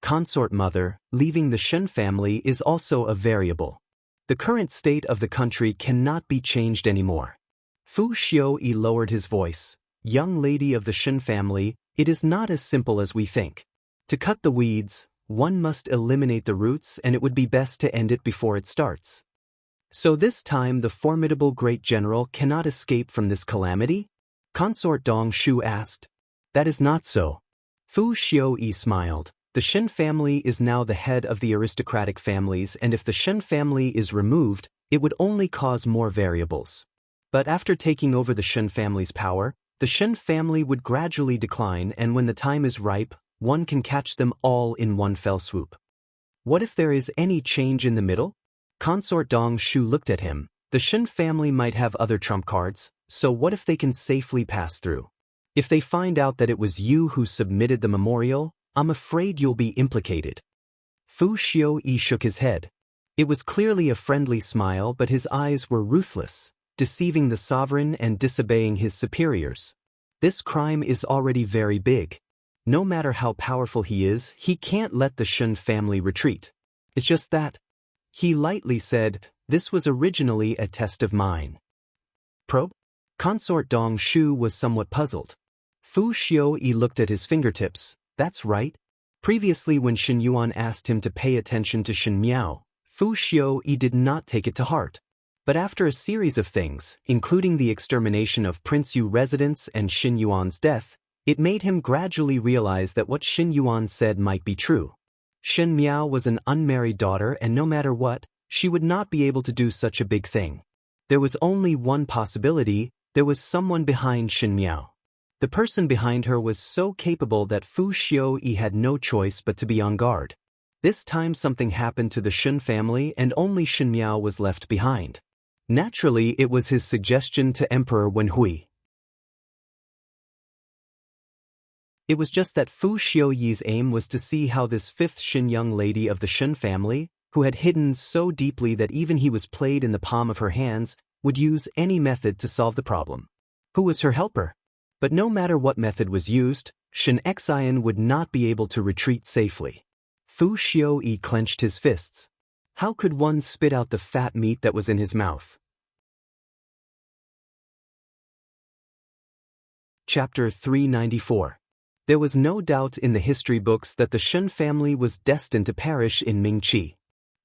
Consort mother, leaving the Shen family is also a variable. The current state of the country cannot be changed anymore. Fu Xiaoyi lowered his voice. Young lady of the Shen family, it is not as simple as we think. To cut the weeds, one must eliminate the roots, and it would be best to end it before it starts. So this time the formidable great general cannot escape from this calamity? Consort Dong Shu asked. That is not so. Fu Xiaoyi smiled. The Shen family is now the head of the aristocratic families, and if the Shen family is removed, it would only cause more variables. But after taking over the Shen family's power, the Shen family would gradually decline, and when the time is ripe, one can catch them all in one fell swoop. What if there is any change in the middle? Consort Dong Shu looked at him. The Shen family might have other trump cards, so what if they can safely pass through? If they find out that it was you who submitted the memorial, I'm afraid you'll be implicated. Fu Xiaoyi shook his head. It was clearly a friendly smile, but his eyes were ruthless, deceiving the sovereign and disobeying his superiors. This crime is already very big. No matter how powerful he is, he can't let the Shen family retreat. It's just that. He lightly said, this was originally a test of mine. Probe? Consort Dong Shu was somewhat puzzled. Fu Xiaoyi looked at his fingertips. That's right. Previously when Shen Yuan asked him to pay attention to Shen Miao, Fu Xiaoyi did not take it to heart. But after a series of things, including the extermination of Prince Yu residents and Shen Yuan's death, it made him gradually realize that what Shen Yuan said might be true. Shen Miao was an unmarried daughter, and no matter what, she would not be able to do such a big thing. There was only one possibility: there was someone behind Shen Miao. The person behind her was so capable that Fu Xiaoyi had no choice but to be on guard. This time something happened to the Shen family and only Shen Miao was left behind. Naturally, it was his suggestion to Emperor Wenhui. It was just that Fu Xiaoyi's aim was to see how this fifth Shen young lady of the Shen family, who had hidden so deeply that even he was played in the palm of her hands, would use any method to solve the problem. Who was her helper? But no matter what method was used, Shen Xian would not be able to retreat safely. Fu Xiaoyi clenched his fists. How could one spit out the fat meat that was in his mouth? Chapter 394. There was no doubt in the history books that the Shen family was destined to perish in Mingqi.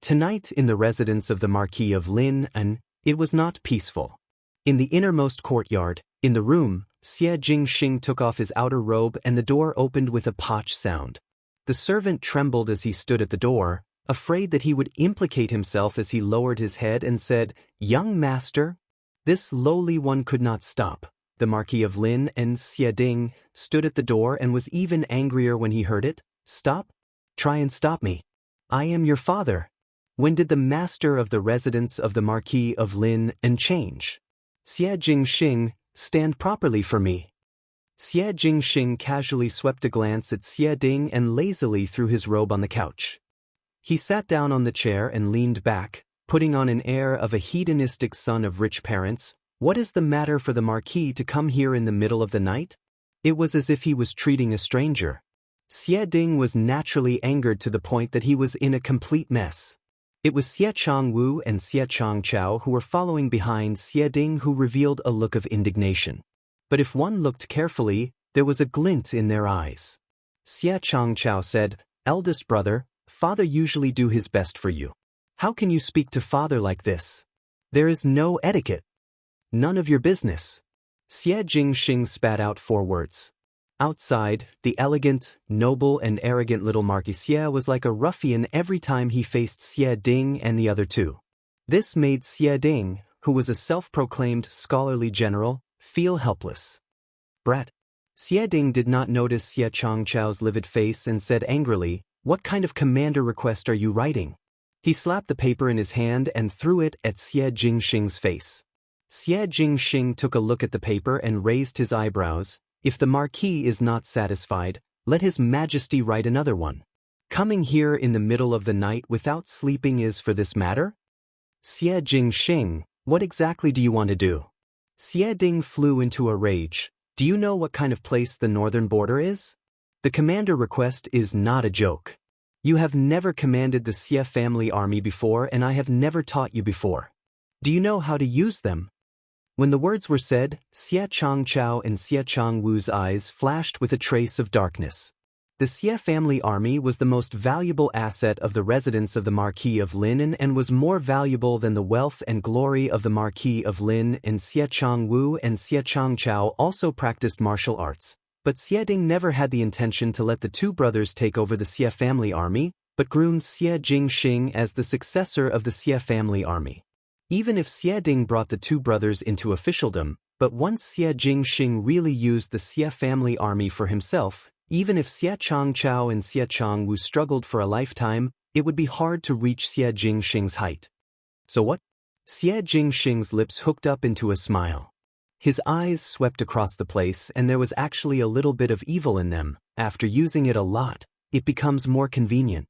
Tonight in the residence of the Marquis of Lineage, it was not peaceful. In the innermost courtyard, in the room, Xie Jingxing took off his outer robe and the door opened with a potch sound. The servant trembled as he stood at the door, afraid that he would implicate himself as he lowered his head and said, "Young master?" This lowly one could not stop. The Marquis of Lin and Xie Ding stood at the door and was even angrier when he heard it. "Stop? Try and stop me. I am your father." When did the master of the residence of the Marquis of Lin and change? Xie Jingxing, stand properly for me. Xie Jingxing casually swept a glance at Xie Ding and lazily threw his robe on the couch. He sat down on the chair and leaned back, putting on an air of a hedonistic son of rich parents. What is the matter for the Marquis to come here in the middle of the night? It was as if he was treating a stranger. Xie Ding was naturally angered to the point that he was in a complete mess. It was Xie Changwu and Xie Changchao who were following behind Xie Ding, who revealed a look of indignation. But if one looked carefully, there was a glint in their eyes. Xie Changchao said, "Eldest brother, father usually do his best for you. How can you speak to father like this? There is no etiquette." "None of your business." Xie Jingxing spat out 4 words. Outside, the elegant, noble and arrogant little Marquis Xie was like a ruffian every time he faced Xie Ding and the other two. This made Xie Ding, who was a self-proclaimed scholarly general, feel helpless. "Brat." Xie Ding did not notice Xie Changchao's livid face and said angrily, "What kind of commander request are you writing?" He slapped the paper in his hand and threw it at Xie Jingxing's face. Xie Jingxing took a look at the paper and raised his eyebrows. "If the Marquis is not satisfied, let His Majesty write another one. Coming here in the middle of the night without sleeping is for this matter?" Xie Jingxing, What exactly do you want to do? Xie Ding flew into a rage. Do you know what kind of place the northern border is? The commander request is not a joke. You have never commanded the Xie family army before, and I have never taught you before. Do you know how to use them? When the words were said, Xie Changchao and Xie Changwu's eyes flashed with a trace of darkness. The Xie family army was the most valuable asset of the residents of the Marquis of Lin and was more valuable than the wealth and glory of the Marquis of Lin, and Xie Changwu and Xie Changchao also practiced martial arts. But Xie Ding never had the intention to let the two brothers take over the Xie family army, but groomed Xie Jingxing as the successor of the Xie family army. Even if Xie Ding brought the two brothers into officialdom, but once Xie Jingxing really used the Xie family army for himself, even if Xie Changchao and Xie Changwu struggled for a lifetime, it would be hard to reach Xie Jingxing's height. So what? Xie Jingxing's lips hooked up into a smile. His eyes swept across the place, and there was actually a little bit of evil in them. After using it a lot, it becomes more convenient.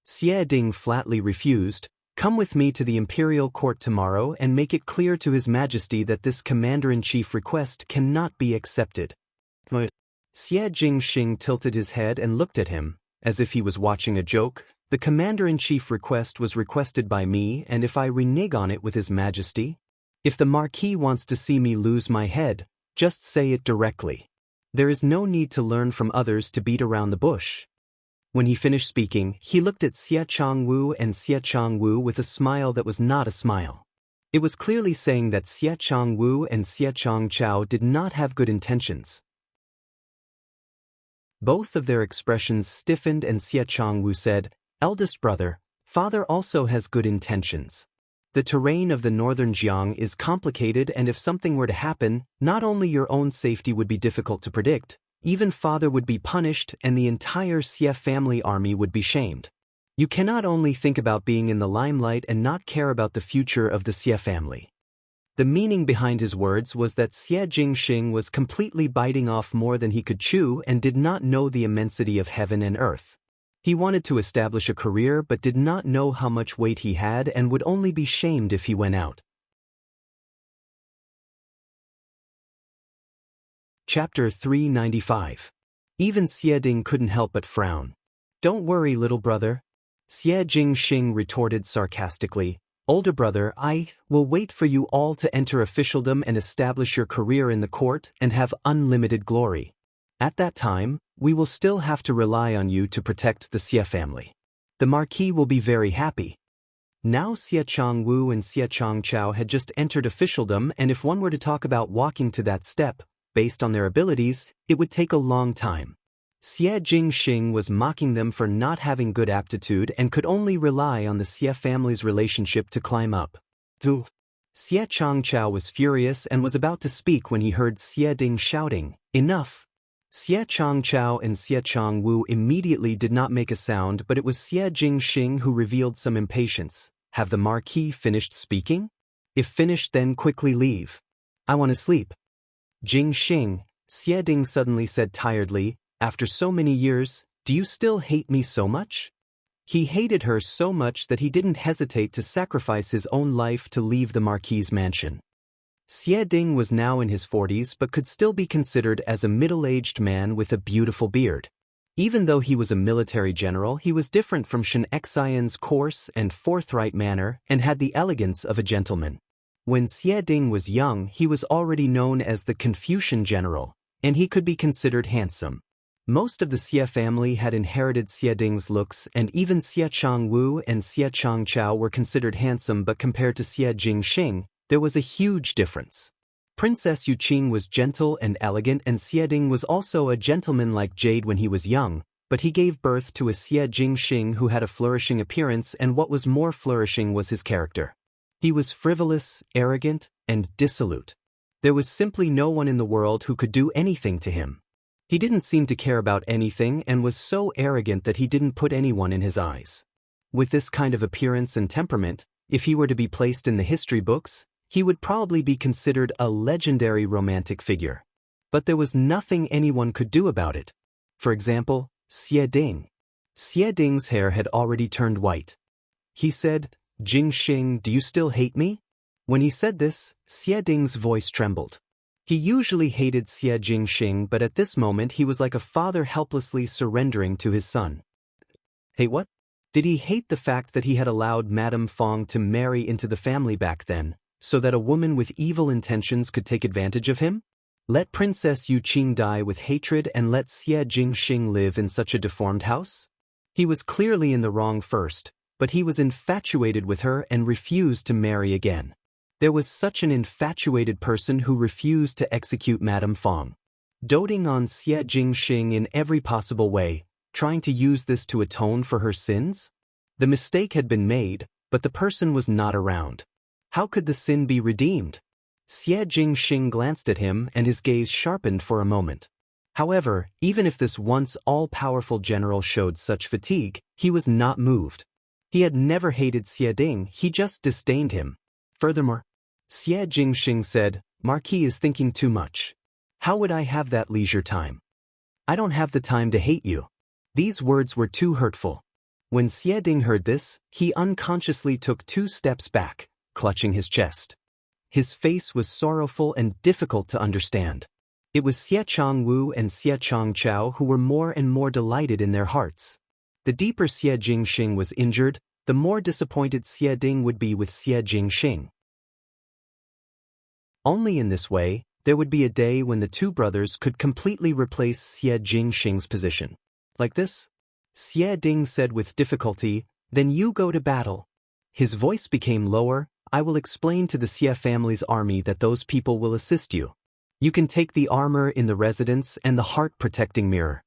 Xie Ding flatly refused. Come with me to the imperial court tomorrow and make it clear to His Majesty that this commander-in-chief request cannot be accepted. Xie Jingxing tilted his head and looked at him, as if he was watching a joke. The commander-in-chief request was requested by me, and if I renege on it with His Majesty? If the Marquis wants to see me lose my head, just say it directly. There is no need to learn from others to beat around the bush. When he finished speaking, he looked at Xie Changwu and Xie Changwu with a smile that was not a smile. It was clearly saying that Xie Changwu and Xie Changchao did not have good intentions. Both of their expressions stiffened, and Xie Changwu said, "Eldest brother, father also has good intentions. The terrain of the northern Jiang is complicated, and if something were to happen, not only your own safety would be difficult to predict, even father would be punished and the entire Xie family army would be shamed. You cannot only think about being in the limelight and not care about the future of the Xie family." The meaning behind his words was that Xie Jingxing was completely biting off more than he could chew and did not know the immensity of heaven and earth. He wanted to establish a career but did not know how much weight he had and would only be shamed if he went out. Chapter 395. Even Xie Ding couldn't help but frown. "Don't worry, little brother," Xie Jingxing retorted sarcastically. "Older brother, I will wait for you all to enter officialdom and establish your career in the court and have unlimited glory. At that time, we will still have to rely on you to protect the Xie family. The Marquis will be very happy." Now Xie Changwu and Xie Changchao had just entered officialdom, and if one were to talk about walking to that step, based on their abilities, it would take a long time. Xie Jingxing was mocking them for not having good aptitude and could only rely on the Xie family's relationship to climb up. Xie Changchao was furious and was about to speak when he heard Xie Ding shouting, "Enough!" Xie Changchao and Xie Changwu immediately did not make a sound, but it was Xie Jingxing who revealed some impatience. "Have the Marquis finished speaking? If finished, then quickly leave. I want to sleep." "Jingxing," Xie Ding suddenly said tiredly, "after so many years, do you still hate me so much?" He hated her so much that he didn't hesitate to sacrifice his own life to leave the Marquis's mansion. Xie Ding was now in his 40s but could still be considered as a middle-aged man with a beautiful beard. Even though he was a military general, he was different from Shen Xian's coarse and forthright manner and had the elegance of a gentleman. When Xie Ding was young, he was already known as the Confucian general, and he could be considered handsome. Most of the Xie family had inherited Xie Ding's looks, and even Xie Changwu and Xie Changchao were considered handsome, but compared to Xie Jingxing, there was a huge difference. Princess Yuqing was gentle and elegant, and Xie Ding was also a gentleman like Jade when he was young, but he gave birth to a Xie Jingxing who had a flourishing appearance, and what was more flourishing was his character. He was frivolous, arrogant, and dissolute. There was simply no one in the world who could do anything to him. He didn't seem to care about anything and was so arrogant that he didn't put anyone in his eyes. With this kind of appearance and temperament, if he were to be placed in the history books, he would probably be considered a legendary romantic figure. But there was nothing anyone could do about it. For example, Xie Ding. Xie Ding's hair had already turned white. He said, "Jingxing, do you still hate me?" When he said this, Xie Ding's voice trembled. He usually hated Xie Jingxing, but at this moment he was like a father helplessly surrendering to his son. Hey, what? Did he hate the fact that he had allowed Madame Fong to marry into the family back then, so that a woman with evil intentions could take advantage of him? Let Princess Yu Qing die with hatred and let Xie Jingxing live in such a deformed house? He was clearly in the wrong first, but he was infatuated with her and refused to marry again. There was such an infatuated person who refused to execute Madame Fong. Doting on Xie Jingxing in every possible way, trying to use this to atone for her sins? The mistake had been made, but the person was not around. How could the sin be redeemed? Xie Jingxing glanced at him and his gaze sharpened for a moment. However, even if this once all-powerful general showed such fatigue, he was not moved. He had never hated Xie Ding, he just disdained him. Furthermore, Xie Jingxing said, "Marquis is thinking too much. How would I have that leisure time? I don't have the time to hate you." These words were too hurtful. When Xie Ding heard this, he unconsciously took 2 steps back, clutching his chest. His face was sorrowful and difficult to understand. It was Xie Changwu and Xie Changchao who were more and more delighted in their hearts. The deeper Xie Jingxing was injured, the more disappointed Xie Ding would be with Xie Jingxing. Only in this way, there would be a day when the 2 brothers could completely replace Xie Jingxing's position. Like this? Xie Ding said with difficulty, "Then you go to battle." His voice became lower. "I will explain to the Xie family's army that those people will assist you. You can take the armor in the residence and the heart-protecting mirror."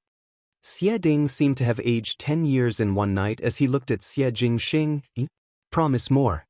Xie Ding seemed to have aged 10 years in one night as he looked at Xie Jingxing. "Promise more."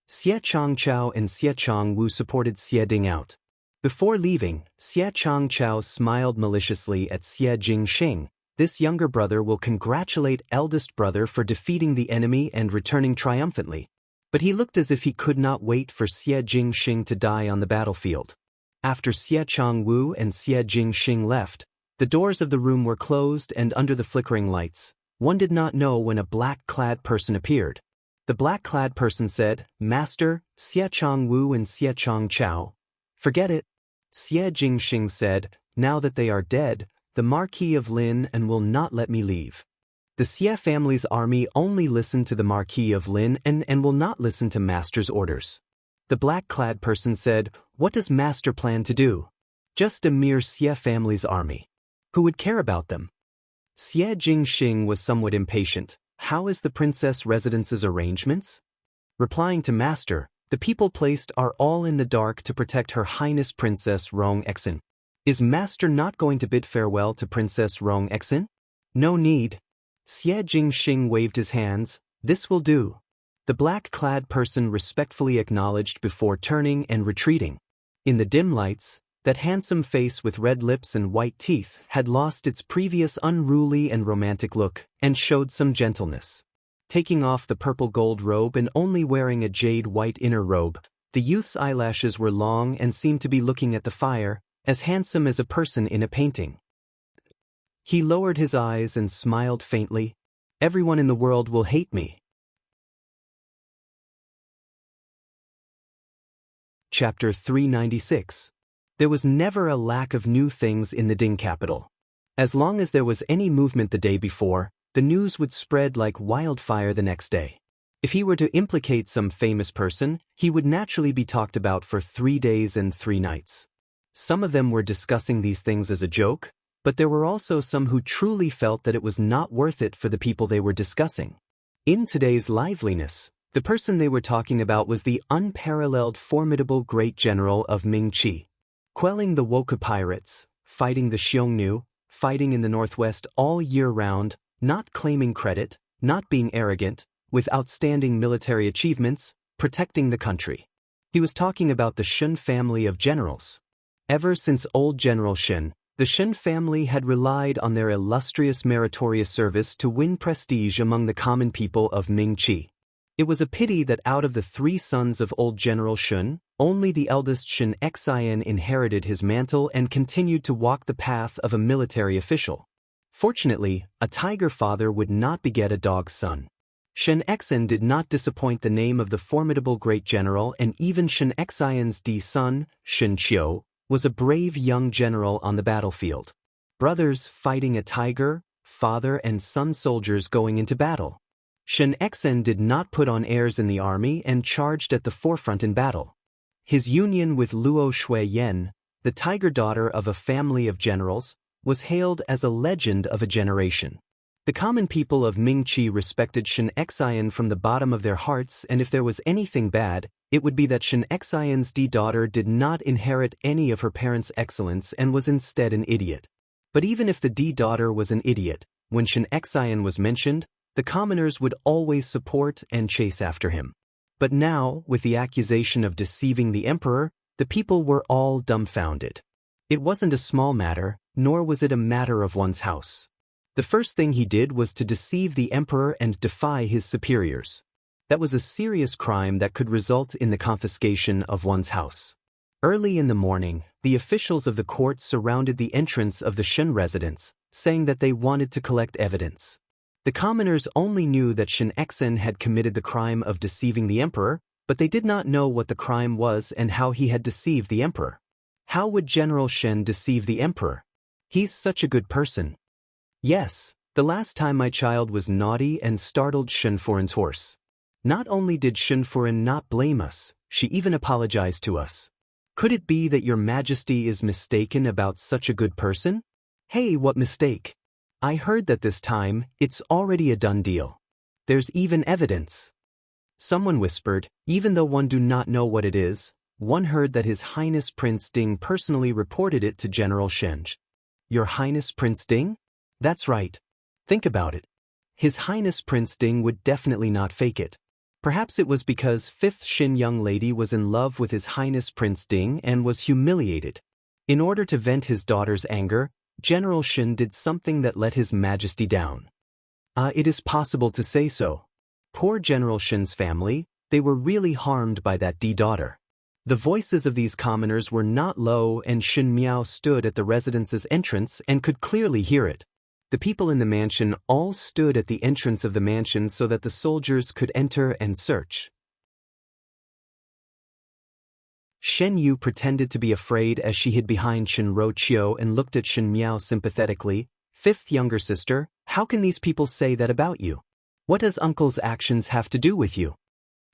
Xie Changchao and Xie Changwu supported Xie Ding out. Before leaving, Xie Changchao smiled maliciously at Xie Jingxing. This younger brother will congratulate eldest brother for defeating the enemy and returning triumphantly. But he looked as if he could not wait for Xie Jingxing to die on the battlefield. After Xie Changwu and Xie Jingxing left, the doors of the room were closed and under the flickering lights, one did not know when a black-clad person appeared. The black-clad person said, "Master, Xie Changwu and Xie Changchao." "Forget it." Xie Jingxing said, "Now that they are dead, the Marquis of Lin and will not let me leave." The Xie family's army only listened to the Marquis of Lin and will not listen to Master's orders. The black-clad person said, "What does Master plan to do?" "Just a mere Xie family's army. Who would care about them?" Xie Jingxing was somewhat impatient. "How is the princess residence's arrangements?" Replying to Master, "The people placed are all in the dark to protect Her Highness Princess Rong Exin." "Is Master not going to bid farewell to Princess Rong Exin?" "No need." Xie Jingxing waved his hands. "This will do." The black-clad person respectfully acknowledged before turning and retreating. In the dim lights, that handsome face with red lips and white teeth had lost its previous unruly and romantic look and showed some gentleness. Taking off the purple gold robe and only wearing a jade white inner robe, the youth's eyelashes were long and seemed to be looking at the fire, as handsome as a person in a painting. He lowered his eyes and smiled faintly. "Everyone in the world will hate me." Chapter 396. There was never a lack of new things in the Ding capital. As long as there was any movement the day before, the news would spread like wildfire the next day. If he were to implicate some famous person, he would naturally be talked about for 3 days and 3 nights. Some of them were discussing these things as a joke, but there were also some who truly felt that it was not worth it for the people they were discussing. In today's liveliness, the person they were talking about was the unparalleled formidable great general of Mingqi. Quelling the Woku pirates, fighting the Xiongnu, fighting in the northwest all year round, not claiming credit, not being arrogant, with outstanding military achievements, protecting the country. He was talking about the Shun family of generals. Ever since old General Shen, the Shen family had relied on their illustrious meritorious service to win prestige among the common people of Mingqi. It was a pity that out of the 3 sons of old General Shun, only the eldest Shen Xian inherited his mantle and continued to walk the path of a military official. Fortunately, a tiger father would not beget a dog son. Shen Exen did not disappoint the name of the formidable great general, and even Shen Xian's son, Shen Qiu, was a brave young general on the battlefield. Brothers fighting a tiger, father and son soldiers going into battle. Shen Exen did not put on airs in the army and charged at the forefront in battle. His union with Luo Shuiyan, the tiger daughter of a family of generals, was hailed as a legend of a generation. The common people of Mingqi respected Shen Xian from the bottom of their hearts, and if there was anything bad, it would be that Shen Xian's daughter did not inherit any of her parents' excellence and was instead an idiot. But even if the daughter was an idiot, when Shen Xian was mentioned, the commoners would always support and chase after him. But now, with the accusation of deceiving the emperor, the people were all dumbfounded. It wasn't a small matter, nor was it a matter of one's house. The first thing he did was to deceive the emperor and defy his superiors. That was a serious crime that could result in the confiscation of one's house. Early in the morning, the officials of the court surrounded the entrance of the Shen residence, saying that they wanted to collect evidence. The commoners only knew that Shen Exen had committed the crime of deceiving the emperor, but they did not know what the crime was and how he had deceived the emperor. How would General Shen deceive the emperor? He's such a good person. Yes, the last time my child was naughty and startled Shenfuren's horse. Not only did Shenfuren not blame us, she even apologized to us. Could it be that your majesty is mistaken about such a good person? Hey, what mistake? I heard that this time, it's already a done deal. There's even evidence. Someone whispered, even though one do not know what it is, one heard that His Highness Prince Ding personally reported it to General Shen. Your Highness Prince Ding? That's right. Think about it. His Highness Prince Ding would definitely not fake it. Perhaps it was because 5th Shin young lady was in love with His Highness Prince Ding and was humiliated. In order to vent his daughter's anger, General Shen did something that let His Majesty down. It is possible to say so. Poor General Shen's family, they were really harmed by that daughter. The voices of these commoners were not low, and Shen Miao stood at the residence's entrance and could clearly hear it. The people in the mansion all stood at the entrance of the mansion so that the soldiers could enter and search. Shen Yu pretended to be afraid as she hid behind Shen Roqiu and looked at Shen Miao sympathetically. 5th younger sister, how can these people say that about you? What does uncle's actions have to do with you?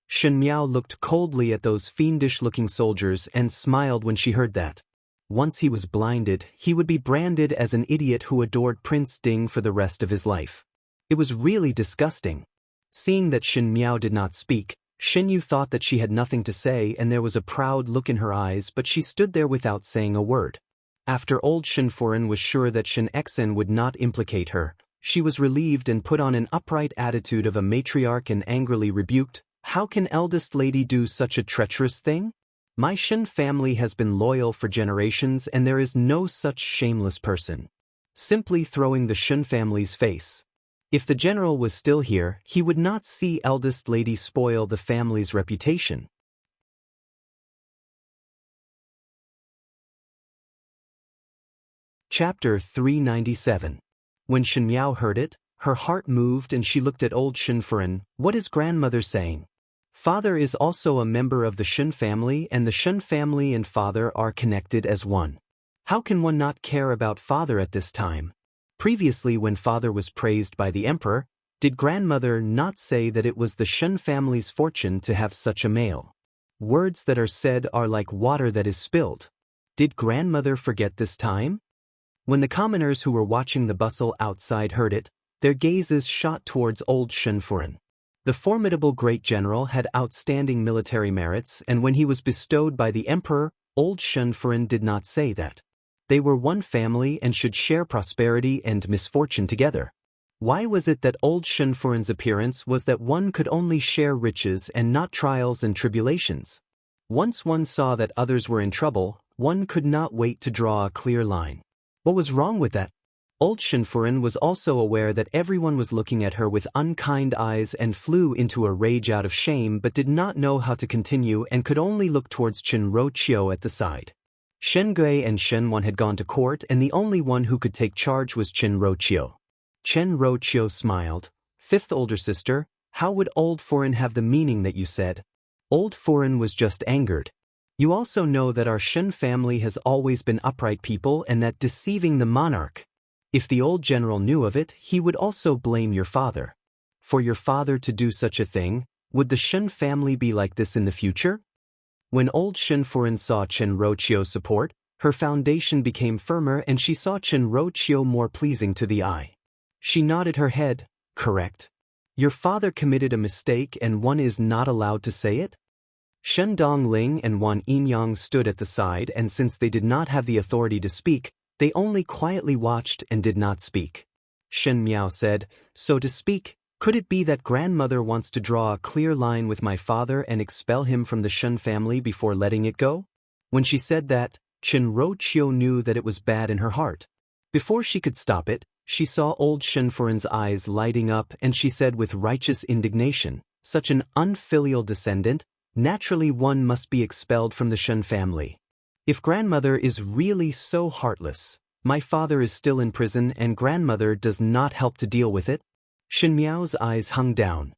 Shen Miao looked coldly at those fiendish-looking soldiers and smiled when she heard that. Once he was blinded, he would be branded as an idiot who adored Prince Ding for the rest of his life. It was really disgusting. Seeing that Shen Miao did not speak, Shen Yu thought that she had nothing to say and there was a proud look in her eyes, but she stood there without saying a word. After old Shenfuren was sure that Shen Exen would not implicate her, she was relieved and put on an upright attitude of a matriarch and angrily rebuked, "How can eldest lady do such a treacherous thing? My Shen family has been loyal for generations and there is no such shameless person." Simply throwing the Shen family's face. If the general was still here, he would not see eldest lady spoil the family's reputation. Chapter 397. When Shen Miao heard it, her heart moved and she looked at old Shenfuren. What is grandmother saying? Father is also a member of the Shen family and the Shen family and father are connected as one. How can one not care about father at this time? Previously when father was praised by the emperor, did grandmother not say that it was the Shen family's fortune to have such a male? Words that are said are like water that is spilled. Did grandmother forget this time? When the commoners who were watching the bustle outside heard it, their gazes shot towards old Shenfuren. The formidable great general had outstanding military merits, and when he was bestowed by the emperor, old Shenfuren did not say that. They were one family and should share prosperity and misfortune together. Why was it that old Shenfuren's appearance was that one could only share riches and not trials and tribulations? Once one saw that others were in trouble, one could not wait to draw a clear line. What was wrong with that? Old Shenfuren was also aware that everyone was looking at her with unkind eyes and flew into a rage out of shame but did not know how to continue and could only look towards Chen Roqiu at the side. Shen Gui and Shen Wan had gone to court and the only one who could take charge was Chen Roqiu. Chen Roqiu smiled. "Fifth older sister, How would Old Foreign have the meaning that you said? Old Foreign was just angered. You also know that our Shen family has always been upright people and that deceiving the monarch. If the old general knew of it, he would also blame your father. For your father to do such a thing, would the Shen family be like this in the future? When old Shen Foreign saw Chen Rochio's support, her foundation became firmer and she saw Chen Rochio more pleasing to the eye. She nodded her head. Correct. Your father committed a mistake and one is not allowed to say it? Shen Dongling and Wan Yinyang stood at the side, and since they did not have the authority to speak, they only quietly watched and did not speak. Shen Miao said, so to speak, could it be that grandmother wants to draw a clear line with my father and expel him from the Shen family before letting it go? When she said that, Chen Rochio knew that it was bad in her heart. Before she could stop it, she saw old Shen Foreign's eyes lighting up and she said with righteous indignation, such an unfilial descendant, naturally one must be expelled from the Shen family. If grandmother is really so heartless, my father is still in prison and grandmother does not help to deal with it. Shen Miao's eyes hung down.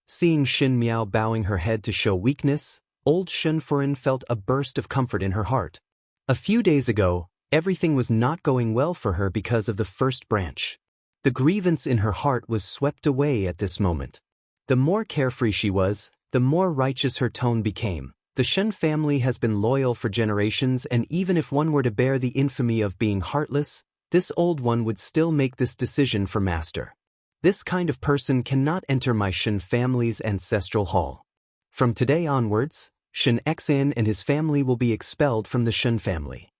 Seeing Shen Miao bowing her head to show weakness, old Shen Foreign felt a burst of comfort in her heart. A few days ago, everything was not going well for her because of the first branch. The grievance in her heart was swept away at this moment. The more carefree she was, the more righteous her tone became. The Shen family has been loyal for generations, and even if one were to bear the infamy of being heartless, this old one would still make this decision for master. This kind of person cannot enter my Shen family's ancestral hall. From today onwards, Shen Xan and his family will be expelled from the Shen family.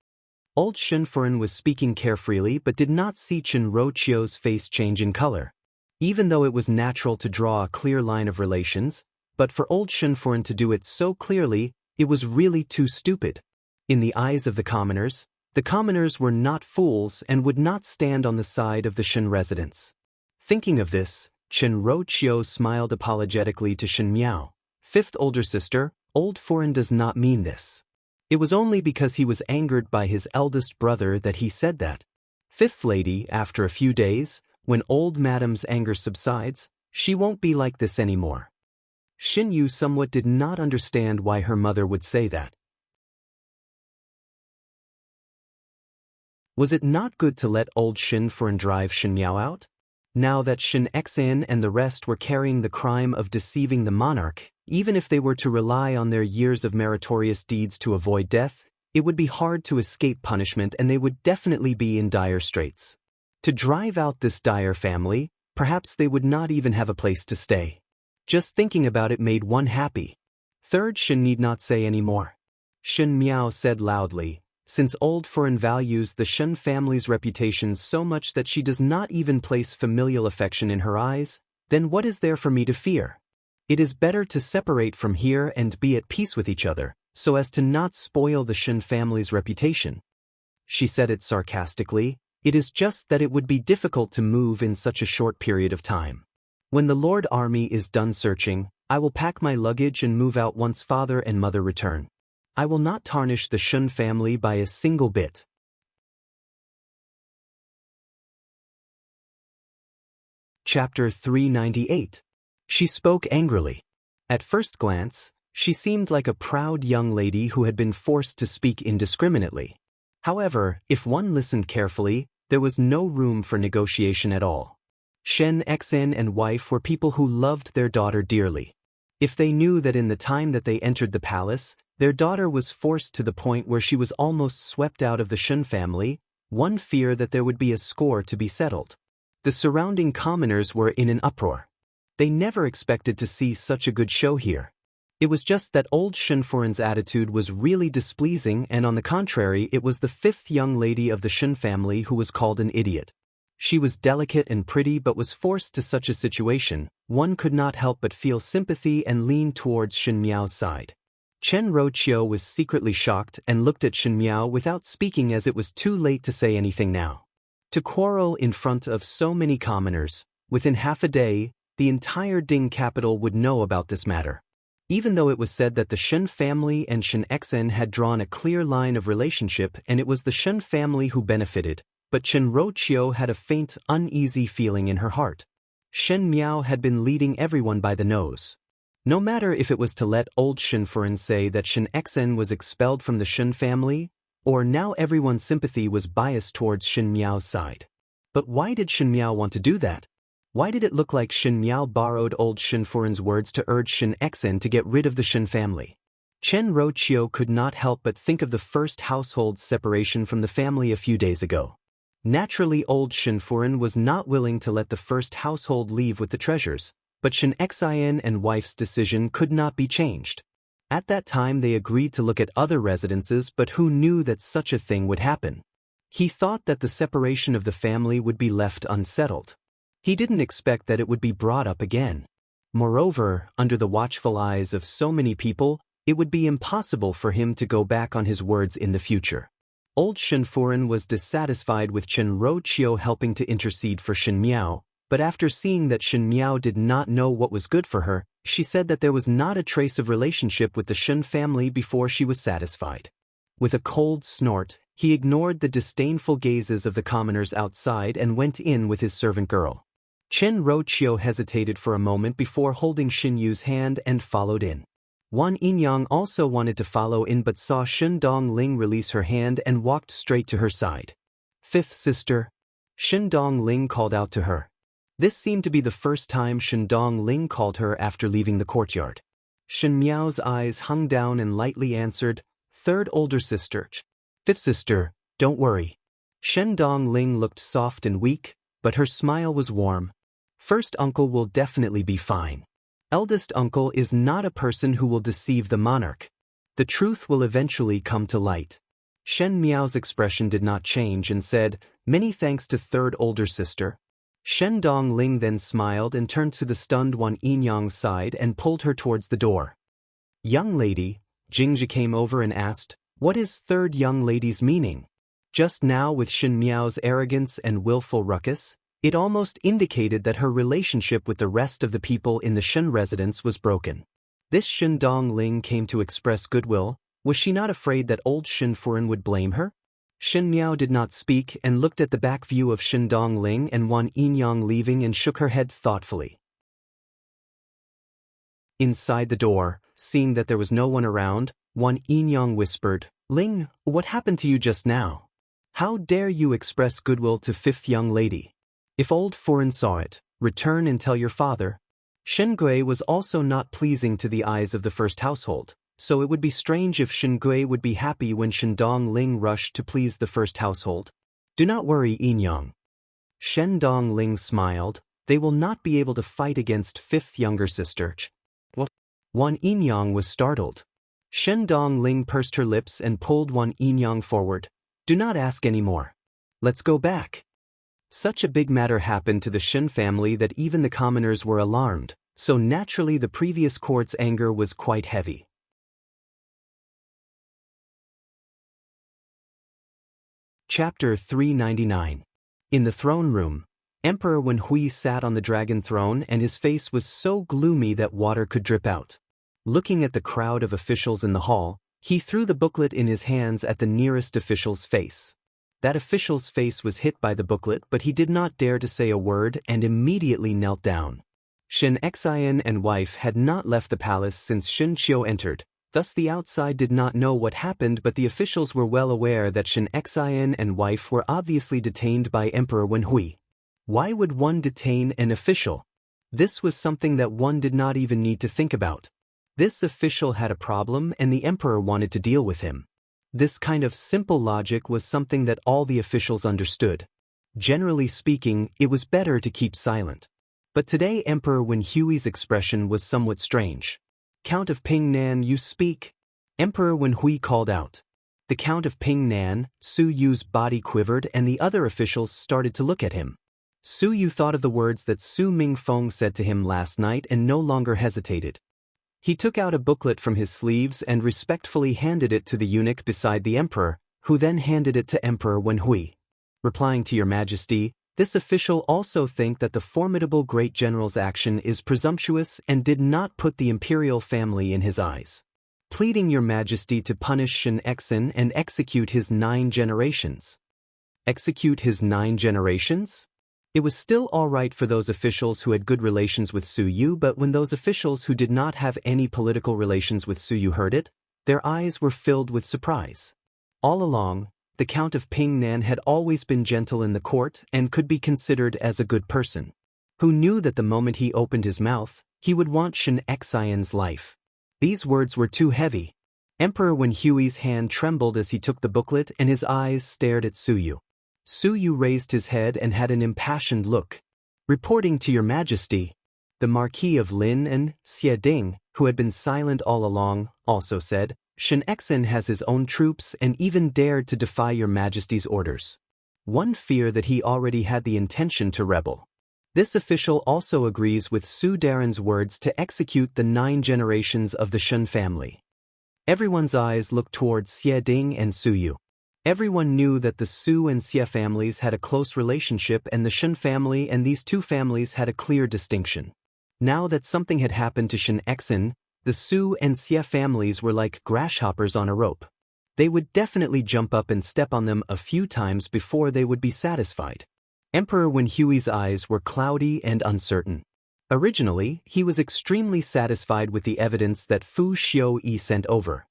Old Shen Foreign was speaking carefreely but did not see Chen Rochio's face change in color. Even though it was natural to draw a clear line of relations, but for old Shen Foreign to do it so clearly, it was really too stupid. In the eyes of the commoners were not fools and would not stand on the side of the Shen residents. Thinking of this, Chen Rochio smiled apologetically to Shen Miao. Fifth older sister, Old Foreign does not mean this. It was only because he was angered by his eldest brother that he said that. Fifth lady, after a few days, when old madam's anger subsides, she won't be like this anymore. Xin Yu somewhat did not understand why her mother would say that. Was it not good to let old Shen Foreign drive Shen Miao out? Now that Shen Xan and the rest were carrying the crime of deceiving the monarch, even if they were to rely on their years of meritorious deeds to avoid death, it would be hard to escape punishment and they would definitely be in dire straits. To drive out this dire family, perhaps they would not even have a place to stay. Just thinking about it made one happy. Third Shen need not say any more. Shen Miao said loudly, since Old Foreign values the Shen family's reputation so much that she does not even place familial affection in her eyes, then what is there for me to fear? It is better to separate from here and be at peace with each other, so as to not spoil the Shen family's reputation. She said it sarcastically, it is just that it would be difficult to move in such a short period of time. When the Lord Army is done searching, I will pack my luggage and move out once father and mother return. I will not tarnish the Shen family by a single bit. Chapter 398. She spoke angrily. At first glance, she seemed like a proud young lady who had been forced to speak indiscriminately. However, if one listened carefully, there was no room for negotiation at all. Shen Xan and wife were people who loved their daughter dearly. If they knew that in the time that they entered the palace, their daughter was forced to the point where she was almost swept out of the Shen family, one feared that there would be a score to be settled. The surrounding commoners were in an uproar. They never expected to see such a good show here. It was just that old Shen Foreign's attitude was really displeasing, and on the contrary, it was the fifth young lady of the Shen family who was called an idiot. She was delicate and pretty but was forced to such a situation, one could not help but feel sympathy and lean towards Shen Miao's side. Chen Rochio was secretly shocked and looked at Shen Miao without speaking as it was too late to say anything now. To quarrel in front of so many commoners, within half a day, the entire Ding capital would know about this matter. Even though it was said that the Shen family and Shen Xan had drawn a clear line of relationship and it was the Shen family who benefited, but Chen Rochio had a faint, uneasy feeling in her heart. Shen Miao had been leading everyone by the nose. No matter if it was to let old Shen Furen say that Shen Xen was expelled from the Shen family, or now everyone's sympathy was biased towards Shen Miao's side. But why did Shen Miao want to do that? Why did it look like Shen Miao borrowed old Shen Furen's words to urge Shen Xen to get rid of the Shen family? Chen Roqiu could not help but think of the first household's separation from the family a few days ago. Naturally, old Shen Furen was not willing to let the first household leave with the treasures, but Shen Xen and wife's decision could not be changed. At that time they agreed to look at other residences, but who knew that such a thing would happen? He thought that the separation of the family would be left unsettled. He didn't expect that it would be brought up again. Moreover, under the watchful eyes of so many people, it would be impossible for him to go back on his words in the future. Old Shen Furen was dissatisfied with Chen Roqiu helping to intercede for Shen Miao, but after seeing that Shen Miao did not know what was good for her, she said that there was not a trace of relationship with the Shen family before she was satisfied. With a cold snort, he ignored the disdainful gazes of the commoners outside and went in with his servant girl. Chen Roqiu hesitated for a moment before holding Xin Yu's hand and followed in. Wan Yinyang also wanted to follow in but saw Shen Dongling release her hand and walked straight to her side. "Fifth sister." Shen Dongling called out to her. This seemed to be the first time Shen Dongling called her after leaving the courtyard. Shen Miao's eyes hung down and lightly answered, "Third older sister." "Fifth sister, don't worry." Shen Dongling looked soft and weak, but her smile was warm. "First uncle will definitely be fine. Eldest uncle is not a person who will deceive the monarch. The truth will eventually come to light." Shen Miao's expression did not change and said, "Many thanks to third older sister." Shen Dongling then smiled and turned to the stunned Wan Yinyang's side and pulled her towards the door. "Young lady," Jingzhi came over and asked, "What is third young lady's meaning?" Just now with Shen Miao's arrogance and willful ruckus, it almost indicated that her relationship with the rest of the people in the Shen residence was broken. This Shen Dongling came to express goodwill. Was she not afraid that old Shen Furen would blame her? Shen Miao did not speak and looked at the back view of Shen Dongling and Wan Yinyang leaving and shook her head thoughtfully. Inside the door, seeing that there was no one around, Wan Yinyang whispered, "Ling, what happened to you just now? How dare you express goodwill to fifth young lady? If old Furen saw it, return and tell your father." Shen Gui was also not pleasing to the eyes of the first household, so it would be strange if Shen Gui would be happy when Shen Dongling rushed to please the first household. "Do not worry, Yinyang." Shen Dongling smiled, "They will not be able to fight against fifth younger sister." What? Wan Yinyang was startled. Shen Dongling pursed her lips and pulled Wan Yinyang forward. "Do not ask any more. Let's go back." Such a big matter happened to the Shen family that even the commoners were alarmed, so naturally the previous court's anger was quite heavy. Chapter 399. In the throne room, Emperor Wenhui sat on the dragon throne and his face was so gloomy that water could drip out. Looking at the crowd of officials in the hall, he threw the booklet in his hands at the nearest official's face. That official's face was hit by the booklet, but he did not dare to say a word and immediately knelt down. Shen Xian and wife had not left the palace since Shen Qiu entered, thus the outside did not know what happened, but the officials were well aware that Shen Xian and wife were obviously detained by Emperor Wenhui. Why would one detain an official? This was something that one did not even need to think about. This official had a problem and the emperor wanted to deal with him. This kind of simple logic was something that all the officials understood. Generally speaking, it was better to keep silent. But today Emperor Wenhui's expression was somewhat strange. "Count of Pingnan, you speak?" Emperor Wenhui called out. The Count of Pingnan, Su Yu's body quivered and the other officials started to look at him. Su Yu thought of the words that Su Mingfeng said to him last night and no longer hesitated. He took out a booklet from his sleeves and respectfully handed it to the eunuch beside the emperor, who then handed it to Emperor Wenhui. Replying to your majesty, this official also think that the formidable great general's action is presumptuous and did not put the imperial family in his eyes. Pleading your majesty to punish Shen Xen and execute his 9 generations. Execute his 9 generations? It was still alright for those officials who had good relations with Su Yu, but when those officials who did not have any political relations with Su Yu heard it, their eyes were filled with surprise. All along, the Count of Pingnan had always been gentle in the court and could be considered as a good person. Who knew that the moment he opened his mouth, he would want Shen Xian's life. These words were too heavy. Emperor Wen Hui's hand trembled as he took the booklet and his eyes stared at Su Yu. Su Yu raised his head and had an impassioned look. "Reporting to your majesty." The Marquis of Lin and Xie Ding, who had been silent all along, also said, "Shen Xian has his own troops and even dared to defy your majesty's orders. One fear that he already had the intention to rebel." This official also agrees with Su Daren's words to execute the 9 generations of the Shen family. Everyone's eyes looked towards Xie Ding and Su Yu. Everyone knew that the Su and Xie families had a close relationship and the Shen family and these two families had a clear distinction. Now that something had happened to Shen Xian, the Su and Xie families were like grasshoppers on a rope. They would definitely jump up and step on them a few times before they would be satisfied. Emperor Wen Hui's eyes were cloudy and uncertain. Originally, he was extremely satisfied with the evidence that Fu Xiuyi sent over.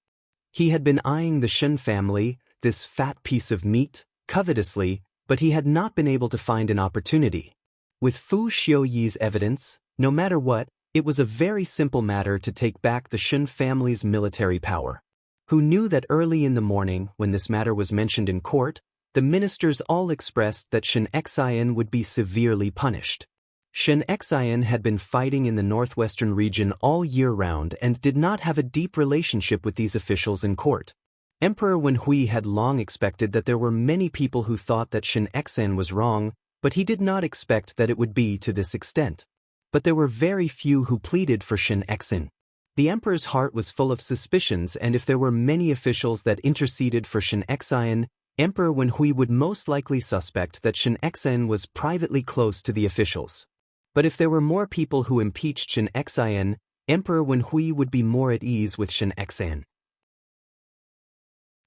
He had been eyeing the Shen family, this fat piece of meat, covetously, but he had not been able to find an opportunity. With Fu Xiuyi's evidence, no matter what, it was a very simple matter to take back the Shen family's military power. Who knew that early in the morning, when this matter was mentioned in court, the ministers all expressed that Shen Xian would be severely punished. Shen Xian had been fighting in the northwestern region all year round and did not have a deep relationship with these officials in court. Emperor Wen Hui had long expected that there were many people who thought that Shen Xian was wrong, but he did not expect that it would be to this extent. But there were very few who pleaded for Shen Xian. The emperor's heart was full of suspicions, and if there were many officials that interceded for Shen Xian, Emperor Wen Hui would most likely suspect that Shen Xian was privately close to the officials. But if there were more people who impeached Shen Xian, Emperor Wen Hui would be more at ease with Shen Xian.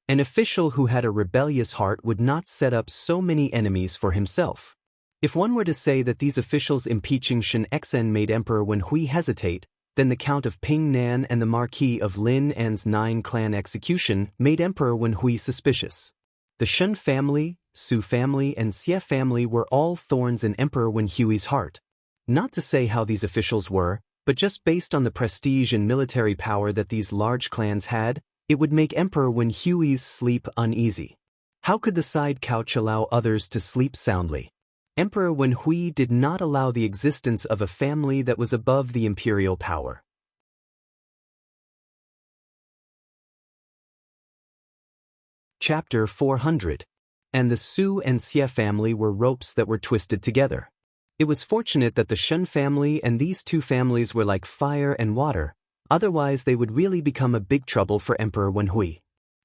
An official who had a rebellious heart would not set up so many enemies for himself. If one were to say that these officials impeaching Shen Xian made Emperor Wen Hui hesitate, then the Count of Pingnan and the Marquis of Lin An's 9-clan execution made Emperor Wen Hui suspicious. The Shen family, Su family and Xie family were all thorns in Emperor Wen Hui's heart. Not to say how these officials were, but just based on the prestige and military power that these large clans had, it would make Emperor Wen Hui's sleep uneasy. How could the side couch allow others to sleep soundly? Emperor Wen Hui did not allow the existence of a family that was above the imperial power. Chapter 400. And the Su and Xie family were ropes that were twisted together. It was fortunate that the Shen family and these two families were like fire and water, otherwise they would really become a big trouble for Emperor Wen Hui.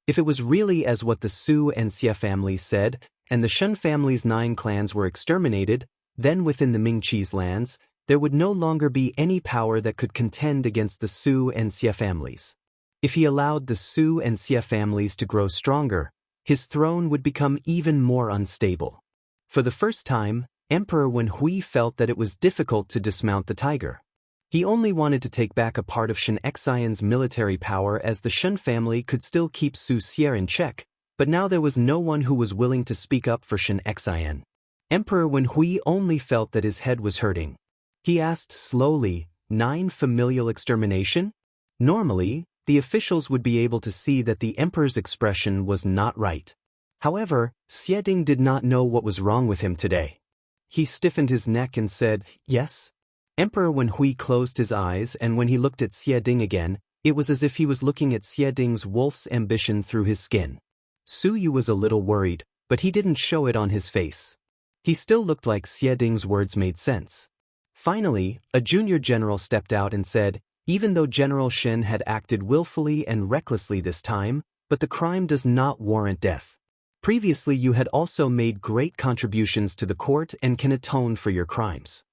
If it was really as what the Su and Xie families said, and the Shen family's 9 clans were exterminated, then within the Mingqi's lands, there would no longer be any power that could contend against the Su and Xie families. If he allowed the Su and Xie families to grow stronger, his throne would become even more unstable. For the first time, Emperor Wen Hui felt that it was difficult to dismount the tiger. He only wanted to take back a part of Shen Xian's military power, as the Shen family could still keep Su Xier in check, but now there was no one who was willing to speak up for Shen Xian. Emperor Wen Hui only felt that his head was hurting. He asked slowly, 9 familial extermination? Normally, the officials would be able to see that the emperor's expression was not right. However, Xie Ding did not know what was wrong with him today. He stiffened his neck and said, "Yes?" Emperor Wen Hui closed his eyes, and when he looked at Xie Ding again, it was as if he was looking at Xie Ding's wolf's ambition through his skin. Su Yu was a little worried, but he didn't show it on his face. He still looked like Xie Ding's words made sense. Finally, a junior general stepped out and said, "Even though General Shen had acted willfully and recklessly this time, but the crime does not warrant death. Previously you had also made great contributions to the court and can atone for your crimes.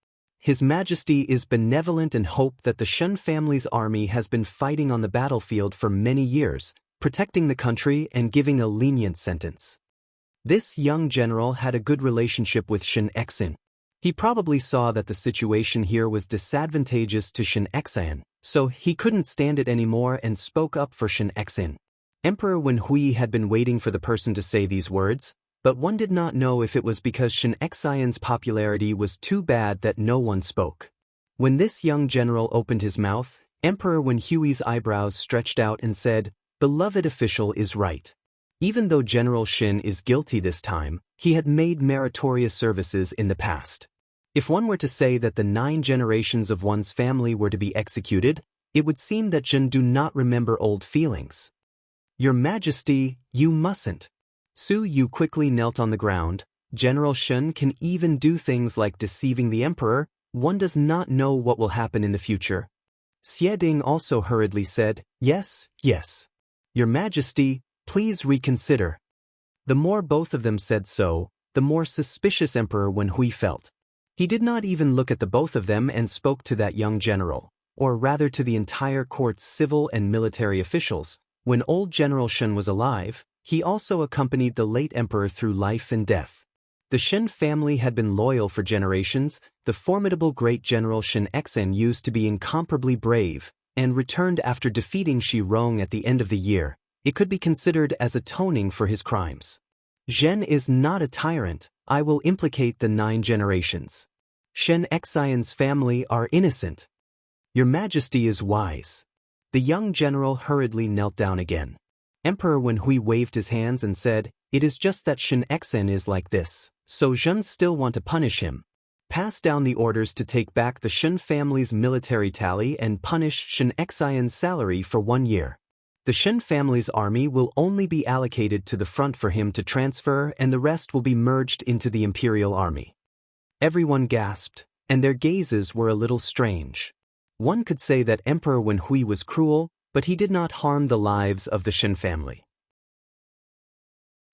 His Majesty is benevolent and hope that the Shen family's army has been fighting on the battlefield for many years, protecting the country and giving a lenient sentence." This young general had a good relationship with Shen Xian. He probably saw that the situation here was disadvantageous to Shin Xian, so he couldn't stand it anymore and spoke up for Shin Xian. Emperor Wenhui had been waiting for the person to say these words, but one did not know if it was because Shin Xian's popularity was too bad that no one spoke. When this young general opened his mouth, Emperor Wenhui's eyebrows stretched out and said, "Beloved official is right. Even though General Shin is guilty this time, he had made meritorious services in the past. If one were to say that the 9 generations of one's family were to be executed, it would seem that Jin do not remember old feelings. Your Majesty, you mustn't." Su Yu quickly knelt on the ground. General Shin can even do things like deceiving the emperor. One does not know what will happen in the future. Xie Ding also hurriedly said, "Yes, yes. Your Majesty, please reconsider." The more both of them said so, the more suspicious Emperor Wenhui felt. He did not even look at the both of them and spoke to that young general, or rather to the entire court's civil and military officials. When old General Shin was alive, he also accompanied the late emperor through life and death. The Shin family had been loyal for generations. The formidable great general Shin Xian used to be incomparably brave, and returned after defeating Shi Rong at the end of the year. It could be considered as atoning for his crimes. Zhen is not a tyrant. I will implicate the 9 generations. Shin Xian's family are innocent. Your Majesty is wise. The young general hurriedly knelt down again. Emperor Wenhui waved his hands and said, "It is just that Shin Xian is like this, so Zhen still want to punish him. Pass down the orders to take back the Shin family's military tally and punish Shin Xian's salary for 1 year. The Shin family's army will only be allocated to the front for him to transfer, and the rest will be merged into the imperial army." Everyone gasped, and their gazes were a little strange. One could say that Emperor Wenhui was cruel, but he did not harm the lives of the Shin family.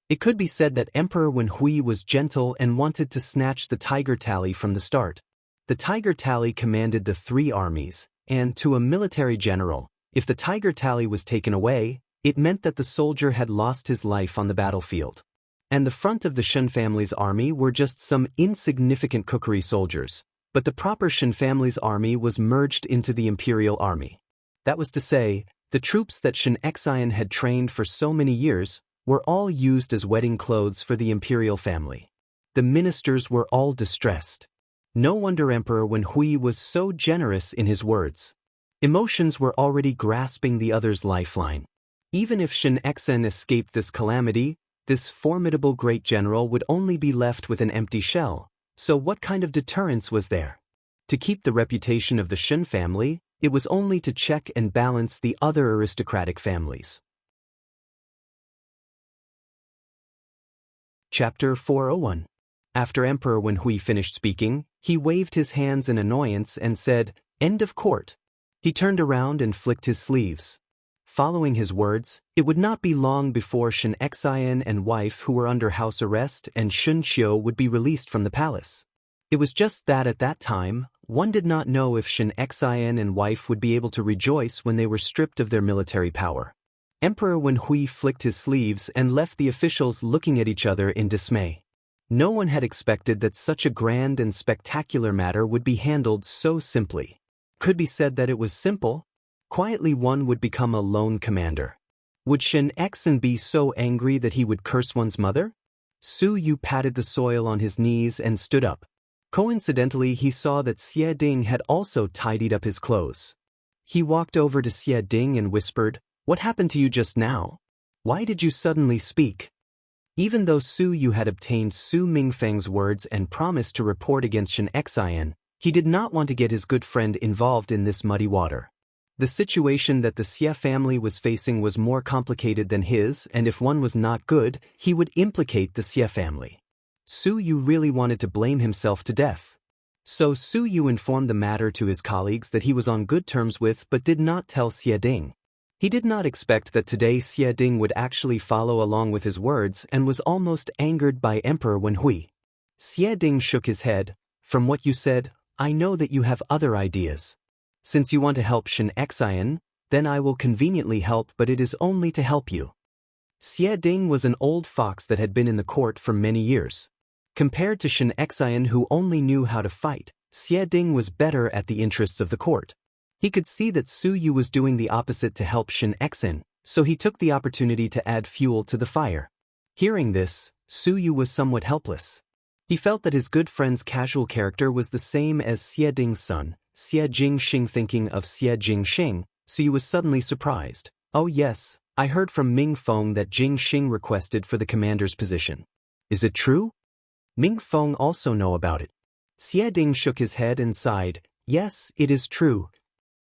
It could be said that Emperor Wenhui was gentle and wanted to snatch the Tiger Tally from the start. The Tiger Tally commanded the 3 armies, and to a military general, if the Tiger Tally was taken away, it meant that the soldier had lost his life on the battlefield. And the front of the Shin family's army were just some insignificant cookery soldiers, but the proper Shin family's army was merged into the imperial army. That was to say, the troops that Shin Xian had trained for so many years were all used as wedding clothes for the imperial family. The ministers were all distressed. No wonder Emperor Wenhui was so generous in his words. Emotions were already grasping the other's lifeline. Even if Shin Xian escaped this calamity, this formidable great general would only be left with an empty shell. So what kind of deterrence was there? To keep the reputation of the Shin family, it was only to check and balance the other aristocratic families. Chapter 401. After Emperor Wenhui finished speaking, he waved his hands in annoyance and said, "End of court." He turned around and flicked his sleeves. Following his words, it would not be long before Shin Xian and wife who were under house arrest and Shun Qiu would be released from the palace. It was just that at that time, one did not know if Shin Xian and wife would be able to rejoice when they were stripped of their military power. Emperor Wenhui flicked his sleeves and left the officials looking at each other in dismay. No one had expected that such a grand and spectacular matter would be handled so simply. Could be said that it was simple. Quietly one would become a lone commander. Would Shin Xian be so angry that he would curse one's mother? Su Yu patted the soil on his knees and stood up. Coincidentally, he saw that Xie Ding had also tidied up his clothes. He walked over to Xie Ding and whispered, "What happened to you just now? Why did you suddenly speak?" Even though Su Yu had obtained Su Mingfeng's words and promised to report against Shin Xian, he did not want to get his good friend involved in this muddy water. The situation that the Xie family was facing was more complicated than his, and if one was not good, he would implicate the Xie family. Su Yu really wanted to blame himself to death. So Su Yu informed the matter to his colleagues that he was on good terms with but did not tell Xie Ding. He did not expect that today Xie Ding would actually follow along with his words and was almost angered by Emperor Wenhui. Xie Ding shook his head. "From what you said, I know that you have other ideas. Since you want to help Shin Xian, then I will conveniently help, but it is only to help you." Xie Ding was an old fox that had been in the court for many years. Compared to Shen Xian, who only knew how to fight, Xie Ding was better at the interests of the court. He could see that Su Yu was doing the opposite to help Shen Xian, so he took the opportunity to add fuel to the fire. Hearing this, Su Yu was somewhat helpless. He felt that his good friend's casual character was the same as Xie Ding's son, Xie Jingxing. Thinking of Xie Jingxing, Su Yu was suddenly surprised. Oh yes, I heard from Ming Feng that Jingxing requested for the commander's position. Is it true? Ming Feng also know about it. Xie Ding shook his head and sighed. Yes, it is true.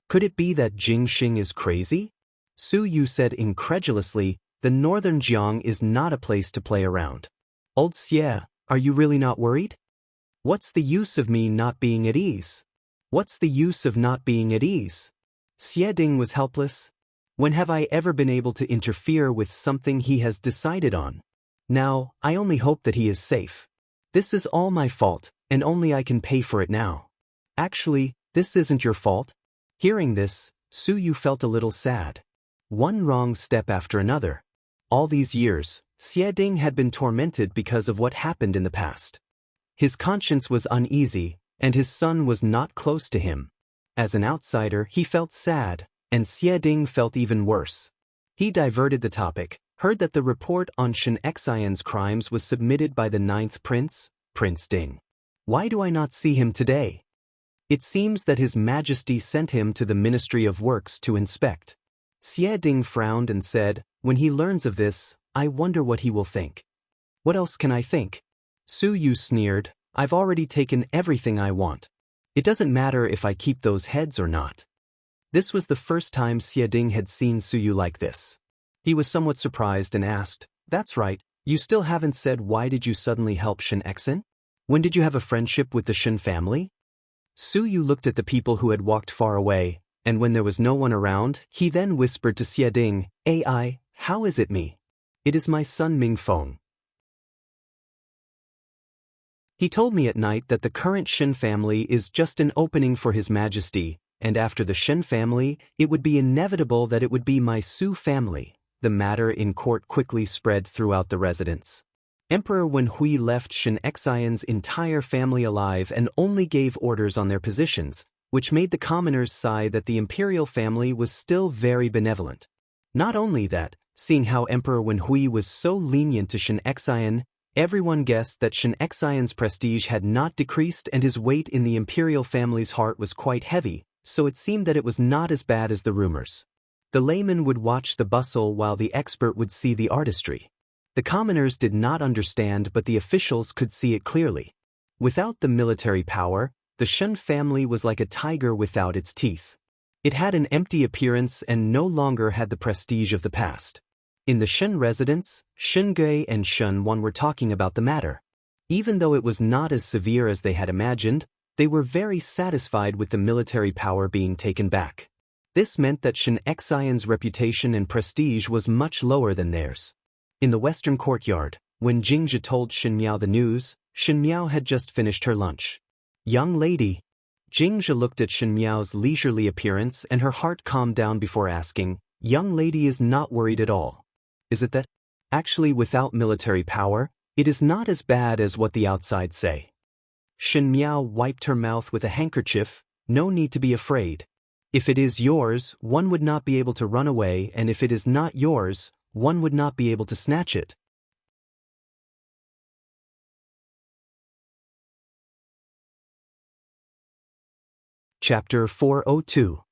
Could it be that Jingxing is crazy? Su Yu said incredulously, the northern Jiang is not a place to play around. Old Xie, are you really not worried? What's the use of me not being at ease? What's the use of not being at ease? Xie Ding was helpless. When have I ever been able to interfere with something he has decided on? Now, I only hope that he is safe. This is all my fault, and only I can pay for it now. Actually, this isn't your fault. Hearing this, Su Yu felt a little sad. One wrong step after another. All these years, Xie Ding had been tormented because of what happened in the past. His conscience was uneasy, and his son was not close to him. As an outsider, he felt sad, and Xie Ding felt even worse. He diverted the topic, heard that the report on Shen Xian's crimes was submitted by the 9th Prince, Prince Ding. Why do I not see him today? It seems that His Majesty sent him to the Ministry of Works to inspect. Xie Ding frowned and said, when he learns of this, I wonder what he will think. What else can I think? Su Yu sneered, I've already taken everything I want. It doesn't matter if I keep those heads or not. This was the first time Xie Ding had seen Su Yu like this. He was somewhat surprised and asked, that's right, you still haven't said why did you suddenly help Shen Xian? When did you have a friendship with the Shen family? Su Yu looked at the people who had walked far away, and when there was no one around, he then whispered to Xie Ding, AI, how is it me? It is my son Ming Feng. He told me at night that the current Shen family is just an opening for His Majesty, and after the Shen family, it would be inevitable that it would be my Su family. The matter in court quickly spread throughout the residence. Emperor Wen Hui left Shen Xian's entire family alive and only gave orders on their positions, which made the commoners sigh that the imperial family was still very benevolent. Not only that, seeing how Emperor Wen Hui was so lenient to Shen Xian, everyone guessed that Shen Xian's prestige had not decreased and his weight in the imperial family's heart was quite heavy, so it seemed that it was not as bad as the rumors. The layman would watch the bustle while the expert would see the artistry. The commoners did not understand, but the officials could see it clearly. Without the military power, the Shen family was like a tiger without its teeth. It had an empty appearance and no longer had the prestige of the past. In the Shen residence, Shen Gui and Shen Wan were talking about the matter. Even though it was not as severe as they had imagined, they were very satisfied with the military power being taken back. This meant that Shen Xian's reputation and prestige was much lower than theirs. In the western courtyard, when Jingzhi told Shen Miao the news, Shen Miao had just finished her lunch. Young lady. Jingzhi looked at Shen Miao's leisurely appearance and her heart calmed down before asking, young lady is not worried at all. Is it that? Actually, without military power, it is not as bad as what the outside say. Shen Miao wiped her mouth with a handkerchief, no need to be afraid. If it is yours, one would not be able to run away, and if it is not yours, one would not be able to snatch it. Chapter 402.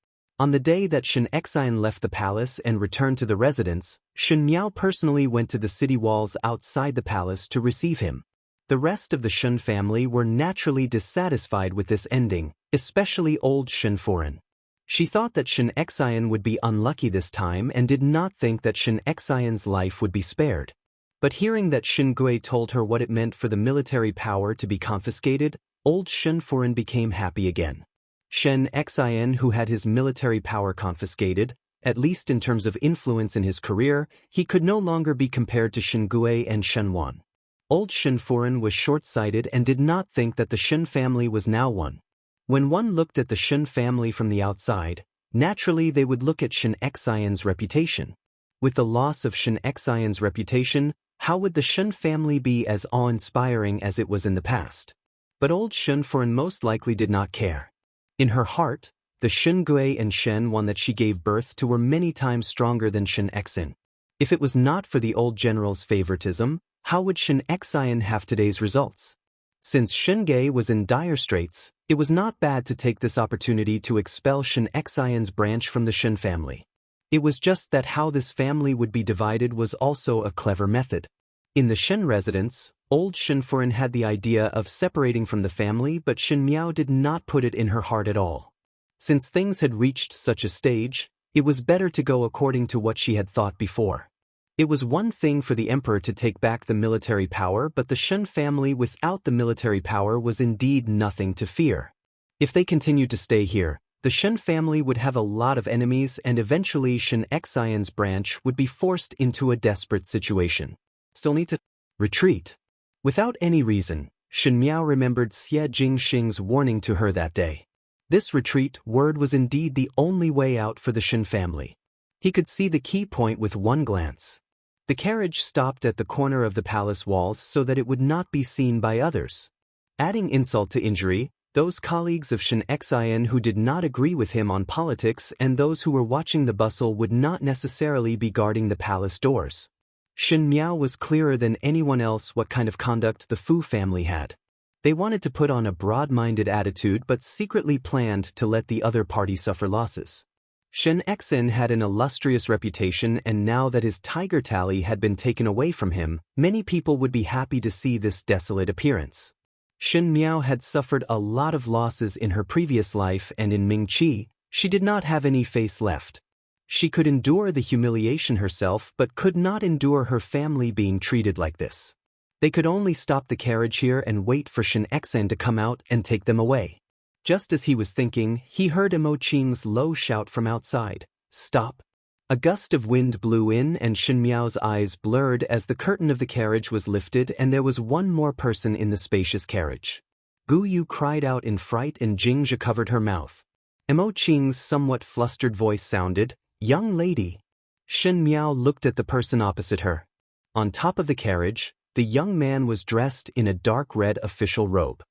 On the day that Shen Xian left the palace and returned to the residence, Shen Miao personally went to the city walls outside the palace to receive him. The rest of the Shen family were naturally dissatisfied with this ending, especially old Shen Foreign. She thought that Shen Xian would be unlucky this time and did not think that Shen Xian's life would be spared. But hearing that Shen Gui told her what it meant for the military power to be confiscated, old Shen Foreign became happy again. Shen Xian, who had his military power confiscated, at least in terms of influence in his career, he could no longer be compared to Shen Gui and Shen Wan. Old Shen Foreign was short-sighted and did not think that the Shen family was now one. When one looked at the Shen family from the outside, naturally they would look at Shen Xian's reputation. With the loss of Shen Xian's reputation, How would the Shun family be as awe-inspiring as it was in the past? But old Shun Furen most likely did not care. In her heart, the Shun Gui and Shen one that she gave birth to were many times stronger than Shen Exin. If it was not for the old general's favoritism, how would Shen Exin have today's results? Since Shen Gui was in dire straits, it was not bad to take this opportunity to expel Shen Exin's branch from the Shen family. It was just that how this family would be divided was also a clever method. In the Shen residence, old Shen Furen had the idea of separating from the family, but Shen Miao did not put it in her heart at all. Since things had reached such a stage, it was better to go according to what she had thought before. It was one thing for the emperor to take back the military power, but the Shen family without the military power was indeed nothing to fear. If they continued to stay here, the Shen family would have a lot of enemies, and eventually Shen Exin's branch would be forced into a desperate situation. Still need to retreat. Without any reason, Shen Miao remembered Xie Jingxing's warning to her that day. This retreat word was indeed the only way out for the Shen family. He could see the key point with one glance. The carriage stopped at the corner of the palace walls so that it would not be seen by others. Adding insult to injury, those colleagues of Shen Exin who did not agree with him on politics and those who were watching the bustle would not necessarily be guarding the palace doors. Shen Miao was clearer than anyone else what kind of conduct the Fu family had. They wanted to put on a broad-minded attitude but secretly planned to let the other party suffer losses. Shen Exin had an illustrious reputation, and now that his tiger tally had been taken away from him, many people would be happy to see this desolate appearance. Shen Miao had suffered a lot of losses in her previous life, and in Mingqi, she did not have any face left. She could endure the humiliation herself but could not endure her family being treated like this. They could only stop the carriage here and wait for Shen Exin to come out and take them away. Just as he was thinking, he heard Emo Qing's low shout from outside, "Stop!" A gust of wind blew in and Shen Miao's eyes blurred as the curtain of the carriage was lifted and there was one more person in the spacious carriage. Gu Yu cried out in fright and Jingzhe covered her mouth. Emo Qing's somewhat flustered voice sounded, "Young lady." Shen Miao looked at the person opposite her. On top of the carriage, the young man was dressed in a dark red official robe.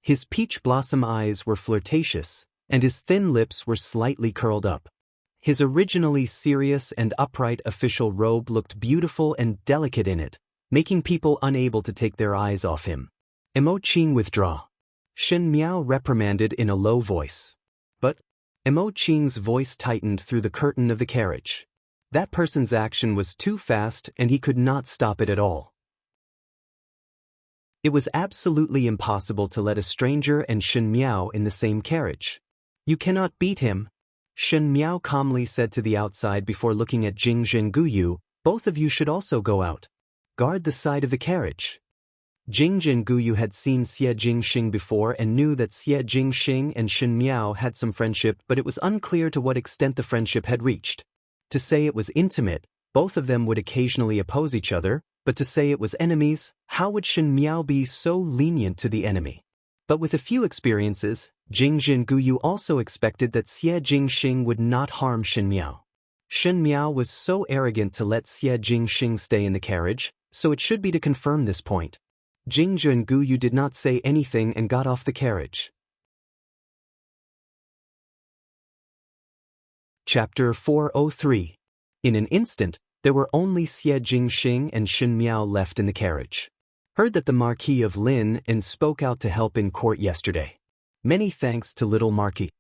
His peach blossom eyes were flirtatious, and his thin lips were slightly curled up. His originally serious and upright official robe looked beautiful and delicate in it, making people unable to take their eyes off him. Emo Qing withdraw. Shen Miao reprimanded in a low voice. But Emo Qing's voice tightened through the curtain of the carriage. That person's action was too fast and he could not stop it at all. It was absolutely impossible to let a stranger and Shen Miao in the same carriage. "You cannot beat him," Shen Miao calmly said to the outside before looking at Jingzhe and Gu Yu. "Both of you should also go out. Guard the side of the carriage." Jingzhe and Gu Yu had seen Xie Jingxing before and knew that Xie Jingxing and Shen Miao had some friendship, but it was unclear to what extent the friendship had reached. To say it was intimate, both of them would occasionally oppose each other, but to say it was enemies, how would Shen Miao be so lenient to the enemy? But with a few experiences, Jingzhe and Gu Yu also expected that Xie Jingxing would not harm Shen Miao. Shen Miao was so arrogant to let Xie Jingxing stay in the carriage, so it should be to confirm this point. Jingzhe and Gu Yu did not say anything and got off the carriage. Chapter 403. In an instant, there were only Xie Jingxing and Shen Miao left in the carriage. Heard that the Marquis of Lin and spoke out to help in court yesterday. Many thanks to little Marquis.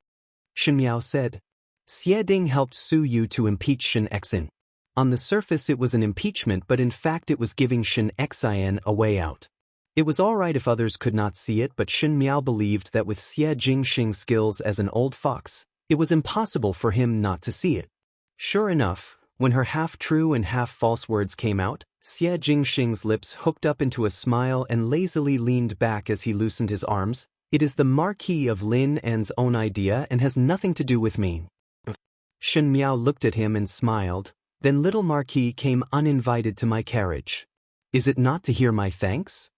Shen Miao said. Xie Ding helped Su Yu to impeach Shen Exin. On the surface it was an impeachment, but in fact it was giving Shen Exin a way out. It was alright if others could not see it, but Shen Miao believed that with Xie Jingxing's skills as an old fox, it was impossible for him not to see it. Sure enough, when her half-true and half-false words came out, Xie Jingxing's lips hooked up into a smile and lazily leaned back as he loosened his arms. "It is the Marquis of Lin An's own idea and has nothing to do with me." Shen Miao looked at him and smiled. "Then little Marquis came uninvited to my carriage. Is it not to hear my thanks?"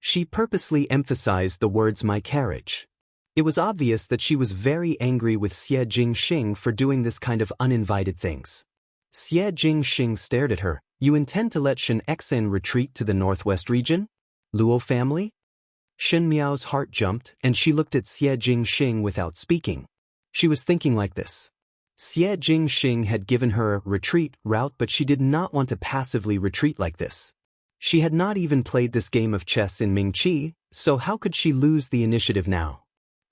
She purposely emphasized the words "my carriage." It was obvious that she was very angry with Xie Jingxing for doing this kind of uninvited things. Xie Jingxing stared at her, You intend to let Shen Xen retreat to the northwest region? Luo family? Shen Miao's heart jumped, and she looked at Xie Jingxing without speaking. She was thinking like this. Xie Jingxing had given her a retreat route, but she did not want to passively retreat like this. She had not even played this game of chess in Mingqi, so how could she lose the initiative now?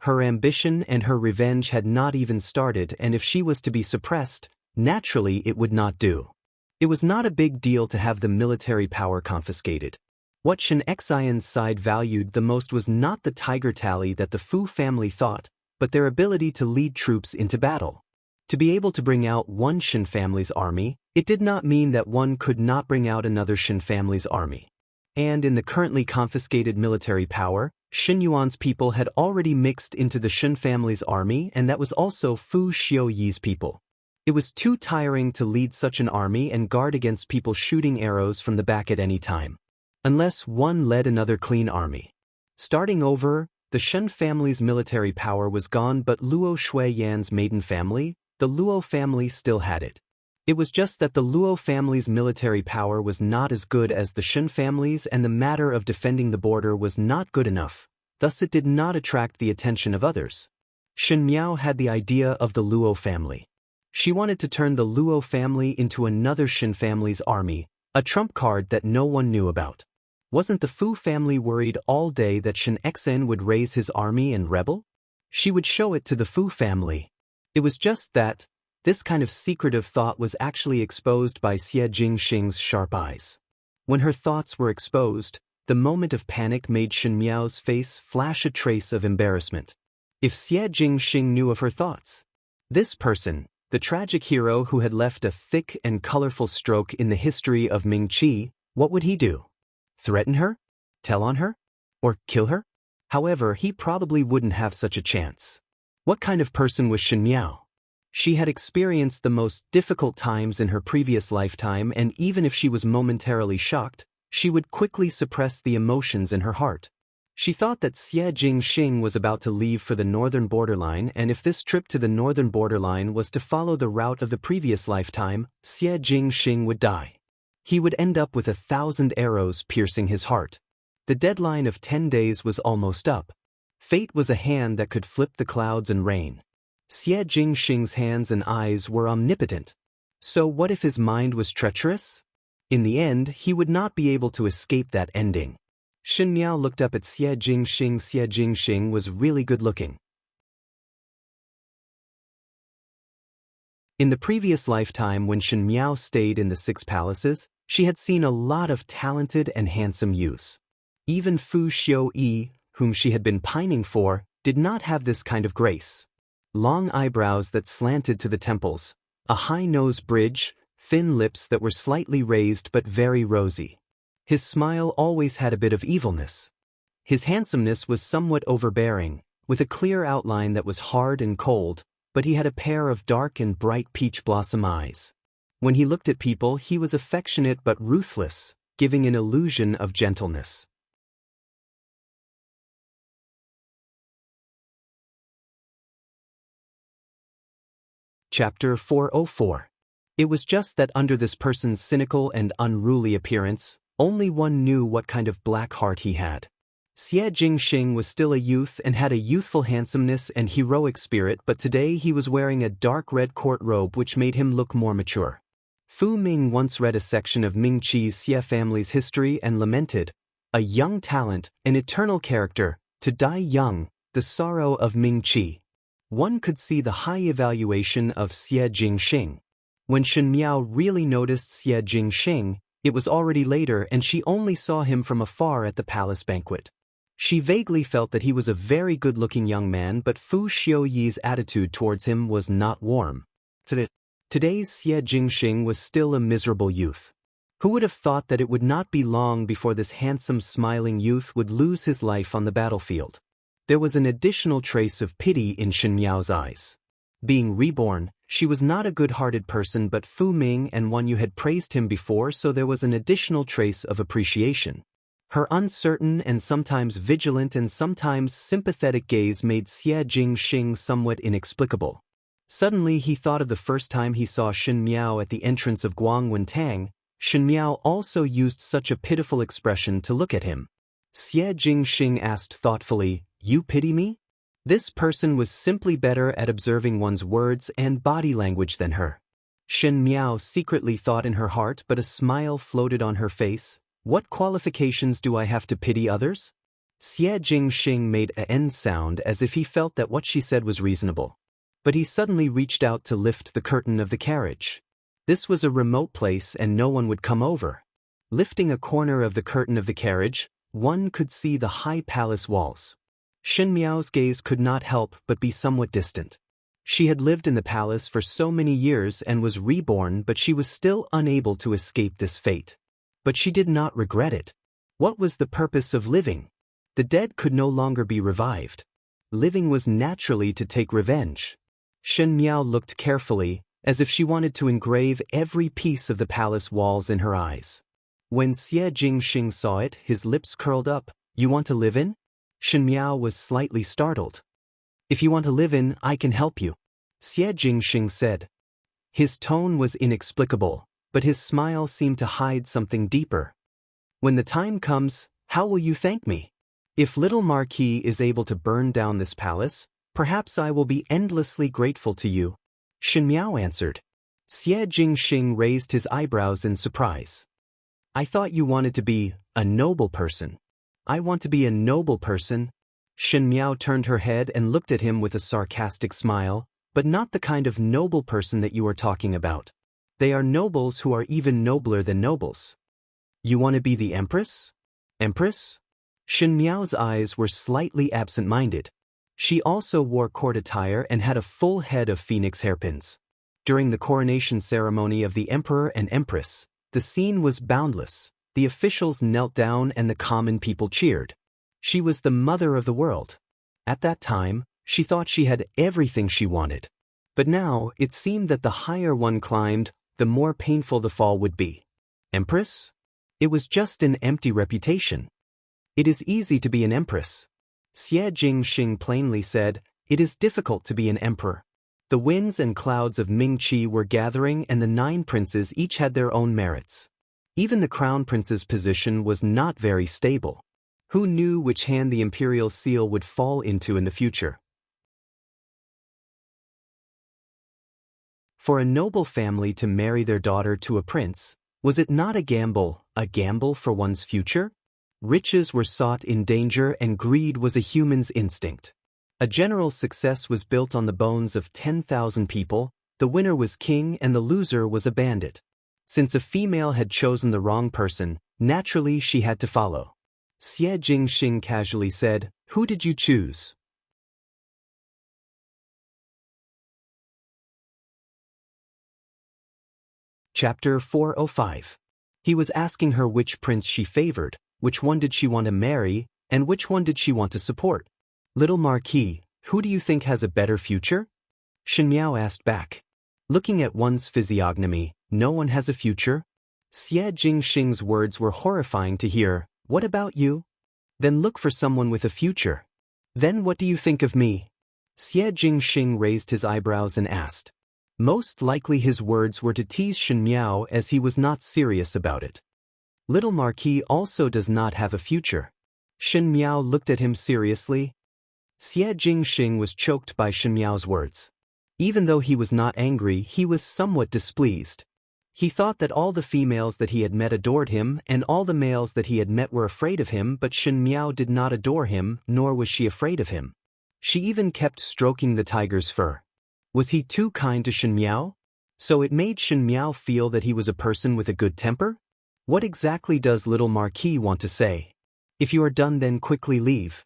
Her ambition and her revenge had not even started, and if she was to be suppressed, naturally it would not do. It was not a big deal to have the military power confiscated. What Shen Xian's side valued the most was not the tiger tally that the Fu family thought, but their ability to lead troops into battle. To be able to bring out one Shen family's army, it did not mean that one could not bring out another Shen family's army. And in the currently confiscated military power, Shen Yuan's people had already mixed into the Shen family's army, and that was also Fu Xiuyi's people. It was too tiring to lead such an army and guard against people shooting arrows from the back at any time. Unless one led another clean army. Starting over, the Shen family's military power was gone, but Luo Shuiyan's maiden family, the Luo family, still had it. It was just that the Luo family's military power was not as good as the Shen family's, and the matter of defending the border was not good enough, thus it did not attract the attention of others. Shen Miao had the idea of the Luo family. She wanted to turn the Luo family into another Shen family's army, a trump card that no one knew about. Wasn't the Fu family worried all day that Shen Xen would raise his army and rebel? She would show it to the Fu family. It was just that, this kind of secretive thought was actually exposed by Xie Jingxing's sharp eyes. When her thoughts were exposed, the moment of panic made Shen Miao's face flash a trace of embarrassment. If Xie Jingxing knew of her thoughts, this person, the tragic hero who had left a thick and colorful stroke in the history of Mingqi, what would he do? Threaten her? Tell on her? Or kill her? However, he probably wouldn't have such a chance. What kind of person was Shen Miao? She had experienced the most difficult times in her previous lifetime, and even if she was momentarily shocked, she would quickly suppress the emotions in her heart. She thought that Xie Jingxing was about to leave for the northern borderline, and if this trip to the northern borderline was to follow the route of the previous lifetime, Xie Jingxing would die. He would end up with 1,000 arrows piercing his heart. The deadline of 10 days was almost up. Fate was a hand that could flip the clouds and rain. Xie Jingxing's hands and eyes were omnipotent. So what if his mind was treacherous? In the end, he would not be able to escape that ending. Shen Miao looked up at Xie Jingxing. Xie Jingxing was really good looking. In the previous lifetime, when Shen Miao stayed in the 6 palaces, she had seen a lot of talented and handsome youths. Even Fu Xiuyi, whom she had been pining for, did not have this kind of grace. Long eyebrows that slanted to the temples, a high nose bridge, thin lips that were slightly raised but very rosy. His smile always had a bit of evilness. His handsomeness was somewhat overbearing, with a clear outline that was hard and cold, but he had a pair of dark and bright peach blossom eyes. When he looked at people, he was affectionate but ruthless, giving an illusion of gentleness. Chapter 404. It was just that under this person's cynical and unruly appearance, only one knew what kind of black heart he had. Xie Jingxing was still a youth and had a youthful handsomeness and heroic spirit, but today he was wearing a dark red court robe which made him look more mature. Fu Ming once read a section of Mingqi's Xie family's history and lamented, "A young talent, an eternal character, to die young, the sorrow of Mingqi." One could see the high evaluation of Xie Jingxing. When Shen Miao really noticed Xie Jingxing, it was already later and she only saw him from afar at the palace banquet. She vaguely felt that he was a very good-looking young man, but Fu Xiuyi's attitude towards him was not warm. Today's Xie Jingxing was still a miserable youth. Who would have thought that it would not be long before this handsome smiling youth would lose his life on the battlefield? There was an additional trace of pity in Shen Miao's eyes. Being reborn, she was not a good-hearted person, but Fu Ming and Wan Yu had praised him before, so there was an additional trace of appreciation. Her uncertain and sometimes vigilant and sometimes sympathetic gaze made Xie Jingxing somewhat inexplicable. Suddenly he thought of the first time he saw Shen Miao at the entrance of Guangwen Tang, Shen Miao also used such a pitiful expression to look at him. Xie Jingxing asked thoughtfully, "You pity me?" This person was simply better at observing one's words and body language than her. Shen Miao secretly thought in her heart, but a smile floated on her face. What qualifications do I have to pity others? Xie Jingxing made a N sound as if he felt that what she said was reasonable. But he suddenly reached out to lift the curtain of the carriage. This was a remote place and no one would come over. Lifting a corner of the curtain of the carriage, one could see the high palace walls. Shen Miao's gaze could not help but be somewhat distant. She had lived in the palace for so many years and was reborn, but she was still unable to escape this fate. But she did not regret it. What was the purpose of living? The dead could no longer be revived. Living was naturally to take revenge. Shen Miao looked carefully, as if she wanted to engrave every piece of the palace walls in her eyes. When Xie Jingxing saw it, his lips curled up. "You want to live in?" Shen Miao was slightly startled. "If you want to live in, I can help you," Xie Jingxing said. His tone was inexplicable, but his smile seemed to hide something deeper. "When the time comes, how will you thank me? If little Marquis is able to burn down this palace, perhaps I will be endlessly grateful to you," Shen Miao answered. Xie Jingxing raised his eyebrows in surprise. "I thought you wanted to be a noble person." "I want to be a noble person." Shen Miao turned her head and looked at him with a sarcastic smile, "but not the kind of noble person that you are talking about. They are nobles who are even nobler than nobles." "You want to be the Empress?" "Empress?" Shen Miao's eyes were slightly absent-minded. She also wore court attire and had a full head of phoenix hairpins. During the coronation ceremony of the Emperor and Empress, the scene was boundless. The officials knelt down and the common people cheered. She was the mother of the world. At that time, she thought she had everything she wanted. But now, it seemed that the higher one climbed, the more painful the fall would be. Empress? It was just an empty reputation. "It is easy to be an empress." Xie Jingxing plainly said, "It is difficult to be an emperor." The winds and clouds of Mingqi were gathering and the 9 princes each had their own merits. Even the crown prince's position was not very stable. Who knew which hand the imperial seal would fall into in the future? For a noble family to marry their daughter to a prince, was it not a gamble for one's future? Riches were sought in danger and greed was a human's instinct. A general success was built on the bones of 10,000 people, the winner was king and the loser was a bandit. Since a female had chosen the wrong person, naturally she had to follow. Xie Jingxing casually said, "Who did you choose?" Chapter 405. He was asking her which prince she favored, which one did she want to marry, and which one did she want to support. "Little Marquis, who do you think has a better future?" Shen Miao asked back. Looking at one's physiognomy, no one has a future. Xie Jingxing's words were horrifying to hear. "What about you?" "Then look for someone with a future." "Then what do you think of me?" Xie Jingxing raised his eyebrows and asked. Most likely his words were to tease Shen Miao as he was not serious about it. "Little Marquis also does not have a future." Shen Miao looked at him seriously. Xie Jingxing was choked by Shen Miao's words. Even though he was not angry, he was somewhat displeased. He thought that all the females that he had met adored him and all the males that he had met were afraid of him, but Shen Miao did not adore him, nor was she afraid of him. She even kept stroking the tiger's fur. Was he too kind to Shen Miao? So it made Shen Miao feel that he was a person with a good temper? What exactly does little Marquis want to say? "If you are done, then quickly leave."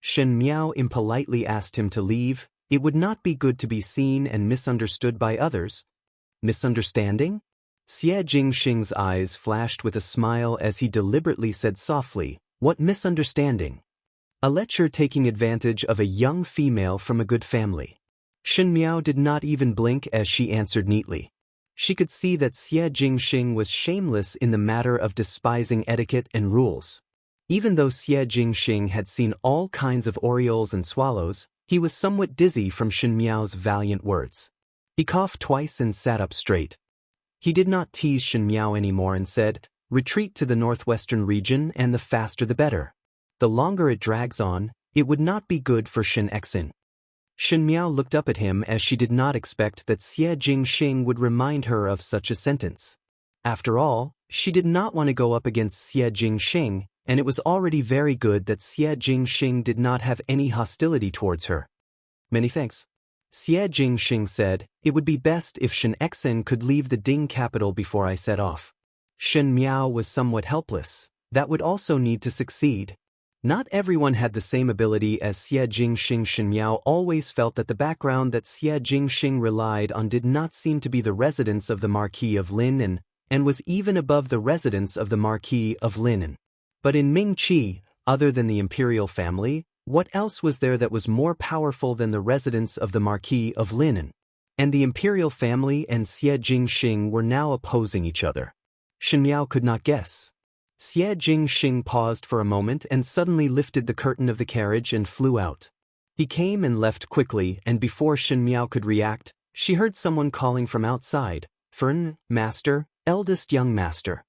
Shen Miao impolitely asked him to leave. It would not be good to be seen and misunderstood by others. Misunderstanding? Xie Jingxing's eyes flashed with a smile as he deliberately said softly, "What misunderstanding?" "A lecher taking advantage of a young female from a good family." Shen Miao did not even blink as she answered neatly. She could see that Xie Jingxing was shameless in the matter of despising etiquette and rules. Even though Xie Jingxing had seen all kinds of orioles and swallows, he was somewhat dizzy from Shen Miao's valiant words. He coughed twice and sat up straight. He did not tease Shen Miao anymore and said, "Retreat to the northwestern region and the faster the better. The longer it drags on, it would not be good for Shen Exin." Shen Miao looked up at him as she did not expect that Xie Jingxing would remind her of such a sentence. After all, she did not want to go up against Xie Jingxing, and it was already very good that Xie Jingxing did not have any hostility towards her. "Many thanks." Xie Jingxing said, "It would be best if Shen Exin could leave the Ding capital before I set off." Shen Miao was somewhat helpless. That would also need to succeed. Not everyone had the same ability as Xie Jingxing. Shen Miao always felt that the background that Xie Jingxing relied on did not seem to be the residence of the Marquis of Linan, and was even above the residence of the Marquis of Linan. But in Mingqi, other than the imperial family, what else was there that was more powerful than the residence of the Marquis of Linan? And the imperial family and Xie Jingxing were now opposing each other. Shen Miao could not guess. Xie Jingxing paused for a moment and suddenly lifted the curtain of the carriage and flew out. He came and left quickly, and before Shen Miao could react, she heard someone calling from outside, "Fern, master, eldest young master."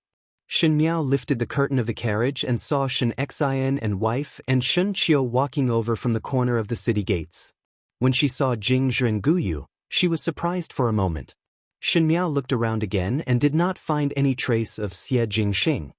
Shen Miao lifted the curtain of the carriage and saw Shen Xian and wife and Shen Qiu walking over from the corner of the city gates. When she saw Jing Zhi and Guyu, she was surprised for a moment. Shen Miao looked around again and did not find any trace of Xie Jingxing.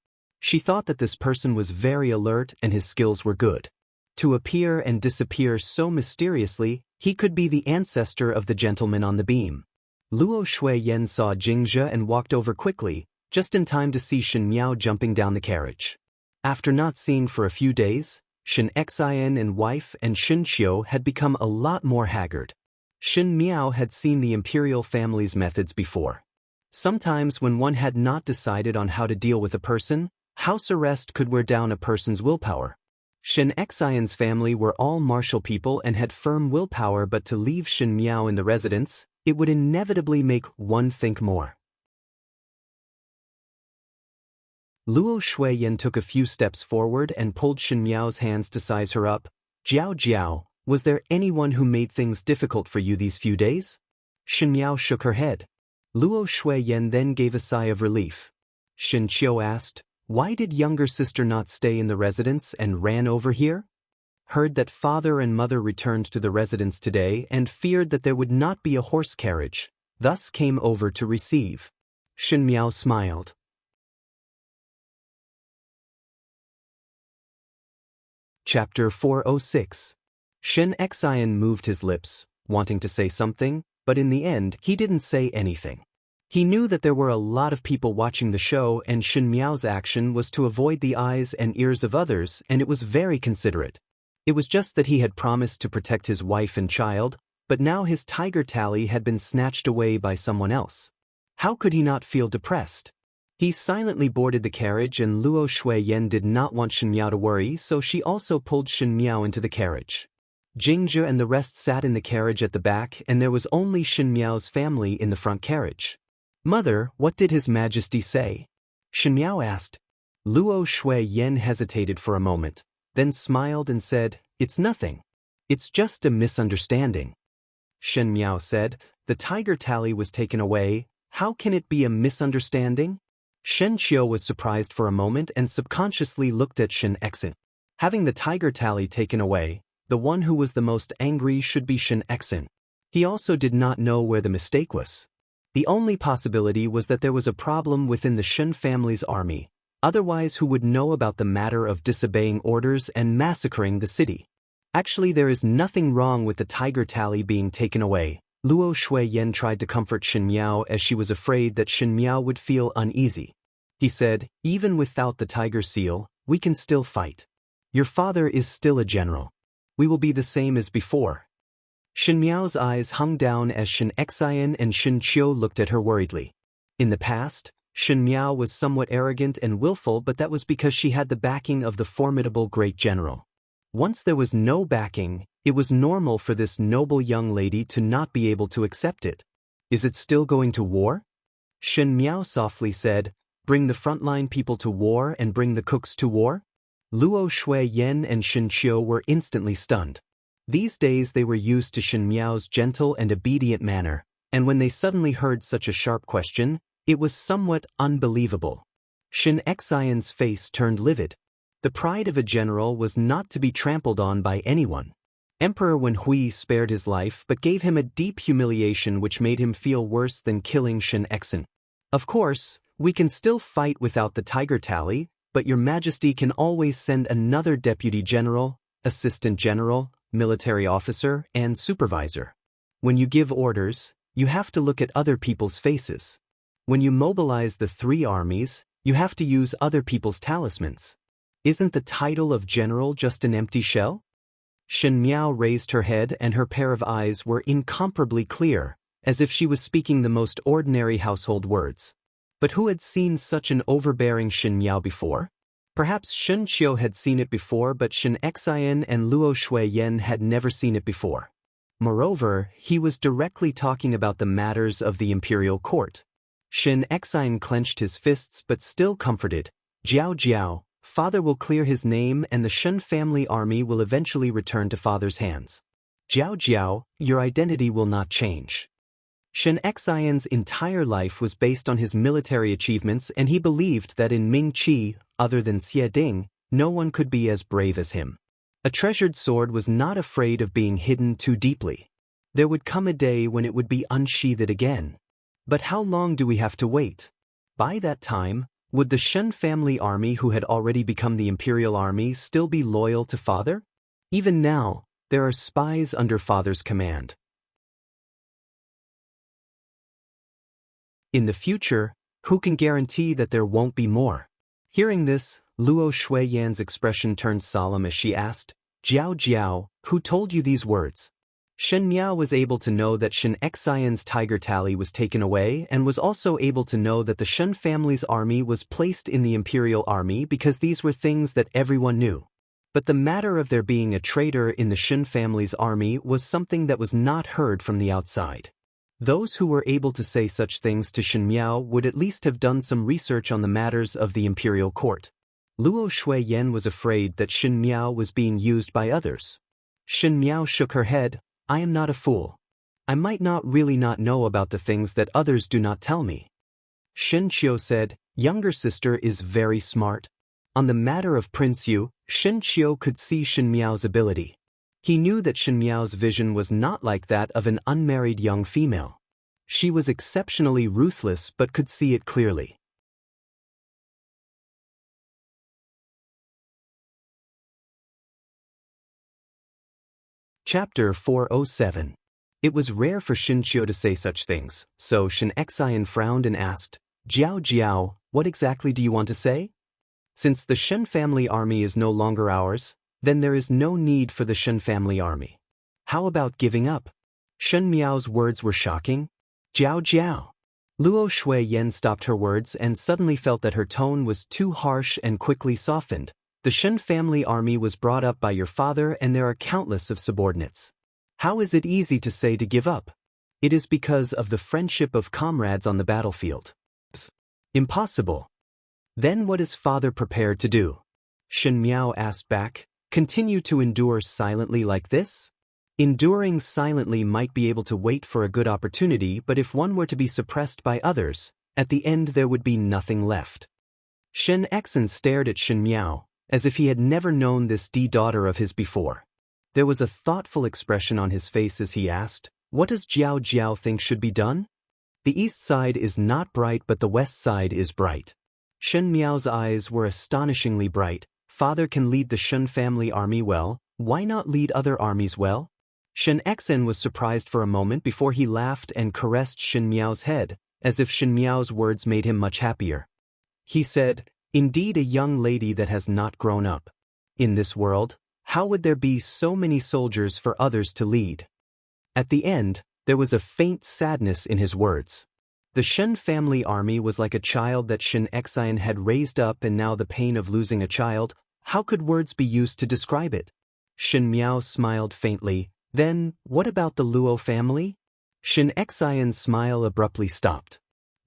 She thought that this person was very alert and his skills were good. To appear and disappear so mysteriously, he could be the ancestor of the gentleman on the beam. Luo Shuiyan saw Jingzhe and walked over quickly, just in time to see Shen Miao jumping down the carriage. After not seeing for a few days, Shen Xian and wife and Shen Qiu had become a lot more haggard. Shen Miao had seen the imperial family's methods before. Sometimes when one had not decided on how to deal with a person, house arrest could wear down a person's willpower. Shen Xian's family were all martial people and had firm willpower, but to leave Shen Miao in the residence, it would inevitably make one think more. Luo Shuiyan took a few steps forward and pulled Shen Miao's hands to size her up. "Jiao Jiao, was there anyone who made things difficult for you these few days?" Shen Miao shook her head. Luo Shuiyan then gave a sigh of relief. Shen Qiu asked, "Why did younger sister not stay in the residence and ran over here?" "Heard that father and mother returned to the residence today and feared that there would not be a horse carriage, thus came over to receive." Shen Miao smiled. Chapter 406. Shen Xian moved his lips, wanting to say something, but in the end he didn't say anything. He knew that there were a lot of people watching the show, and Shen Miao's action was to avoid the eyes and ears of others, and it was very considerate. It was just that he had promised to protect his wife and child, but now his tiger tally had been snatched away by someone else. How could he not feel depressed? He silently boarded the carriage, and Luo Shuiyan did not want Shen Miao to worry, so she also pulled Shen Miao into the carriage. Jingzhe and the rest sat in the carriage at the back, and there was only Shen Miao's family in the front carriage. "Mother, what did His Majesty say?" Shen Miao asked. Luo Shuiyan hesitated for a moment, then smiled and said, "It's nothing. It's just a misunderstanding." Shen Miao said, "The tiger tally was taken away. How can it be a misunderstanding?" Shen Qiu was surprised for a moment and subconsciously looked at Shen Exin. Having the tiger tally taken away, the one who was the most angry should be Shen Exin. He also did not know where the mistake was. The only possibility was that there was a problem within the Shen family's army, otherwise who would know about the matter of disobeying orders and massacring the city? Actually, there is nothing wrong with the tiger tally being taken away. Luo Shuiyan tried to comfort Shen Miao as she was afraid that Shen Miao would feel uneasy. He said, "Even without the tiger seal, we can still fight. Your father is still a general. We will be the same as before." Shen Miao's eyes hung down as Shen Xian and Shen Qiu looked at her worriedly. In the past, Shen Miao was somewhat arrogant and willful, but that was because she had the backing of the formidable great general. Once there was no backing, it was normal for this noble young lady to not be able to accept it. "Is it still going to war?" Shen Miao softly said, "Bring the frontline people to war and bring the cooks to war?" Luo Shuiyan and Shen Qiu were instantly stunned. These days they were used to Shen Miao's gentle and obedient manner, and when they suddenly heard such a sharp question, It was somewhat unbelievable. Shin Xian's face turned livid. The pride of a general was not to be trampled on by anyone. Emperor Wen Hui spared his life but gave him a deep humiliation which made him feel worse than killing Shin Xian. Of course, we can still fight without the tiger tally, but your majesty can always send another deputy general, assistant general, military officer, and supervisor. When you give orders, you have to look at other people's faces. When you mobilize the 3 armies, you have to use other people's talismans. Isn't the title of general just an empty shell? Shen Miao raised her head and her pair of eyes were incomparably clear, as if she was speaking the most ordinary household words. But who had seen such an overbearing Shen Miao before? Perhaps Shen Qiu had seen it before, but Shen Xian and Luo Shuiyan had never seen it before. Moreover, he was directly talking about the matters of the imperial court. Shen Xian clenched his fists but still comforted. Jiao Jiao, father will clear his name and the Shen family army will eventually return to father's hands. Jiao Jiao, your identity will not change. Shen Xian's entire life was based on his military achievements and he believed that in Ming Qi, other than Xie Ding, no one could be as brave as him. A treasured sword was not afraid of being hidden too deeply. There would come a day when it would be unsheathed again. But how long do we have to wait? By that time, would the Shen family army who had already become the imperial army still be loyal to father? Even now, there are spies under father's command. In the future, who can guarantee that there won't be more? Hearing this, Luo Shuiyan's expression turned solemn as she asked, Jiao Jiao, who told you these words? Shen Miao was able to know that Shen Xian's tiger tally was taken away and was also able to know that the Shen family's army was placed in the imperial army because these were things that everyone knew. But the matter of there being a traitor in the Shen family's army was something that was not heard from the outside. Those who were able to say such things to Shen Miao would at least have done some research on the matters of the imperial court. Luo Shuiyan was afraid that Shen Miao was being used by others. Shen Miao shook her head. I am not a fool. I might not really not know about the things that others do not tell me. Shen Qiu said, younger sister is very smart. On the matter of Prince Yu, Shen Qiu could see Shen Miao's ability. He knew that Shen Miao's vision was not like that of an unmarried young female. She was exceptionally ruthless but could see it clearly. Chapter 407. It was rare for Shen Qiu to say such things, so Shen Xian frowned and asked, Jiao Jiao, what exactly do you want to say? Since the Shen family army is no longer ours, then there is no need for the Shen family army. How about giving up? Shen Miao's words were shocking. Jiao Jiao. Luo Shuiyan stopped her words and suddenly felt that her tone was too harsh and quickly softened. The Shen family army was brought up by your father and there are countless of subordinates. How is it easy to say to give up? It is because of the friendship of comrades on the battlefield. Impossible. Then what is father prepared to do? Shen Miao asked back. Continue to endure silently like this? Enduring silently might be able to wait for a good opportunity, but if one were to be suppressed by others, at the end there would be nothing left. Shen Xian stared at Shen Miao, as if he had never known this daughter of his before. There was a thoughtful expression on his face as he asked, what does Jiao Jiao think should be done? The east side is not bright but the west side is bright. Shen Miao's eyes were astonishingly bright. Father can lead the Shen family army well, why not lead other armies well? Shen Xian was surprised for a moment before he laughed and caressed Shen Miao's head, as if Shen Miao's words made him much happier. He said, indeed a young lady that has not grown up. In this world, how would there be so many soldiers for others to lead? At the end, there was a faint sadness in his words. The Shen family army was like a child that Shen Xian had raised up and now the pain of losing a child, how could words be used to describe it? Shen Miao smiled faintly, then, what about the Luo family? Shen Xian's smile abruptly stopped.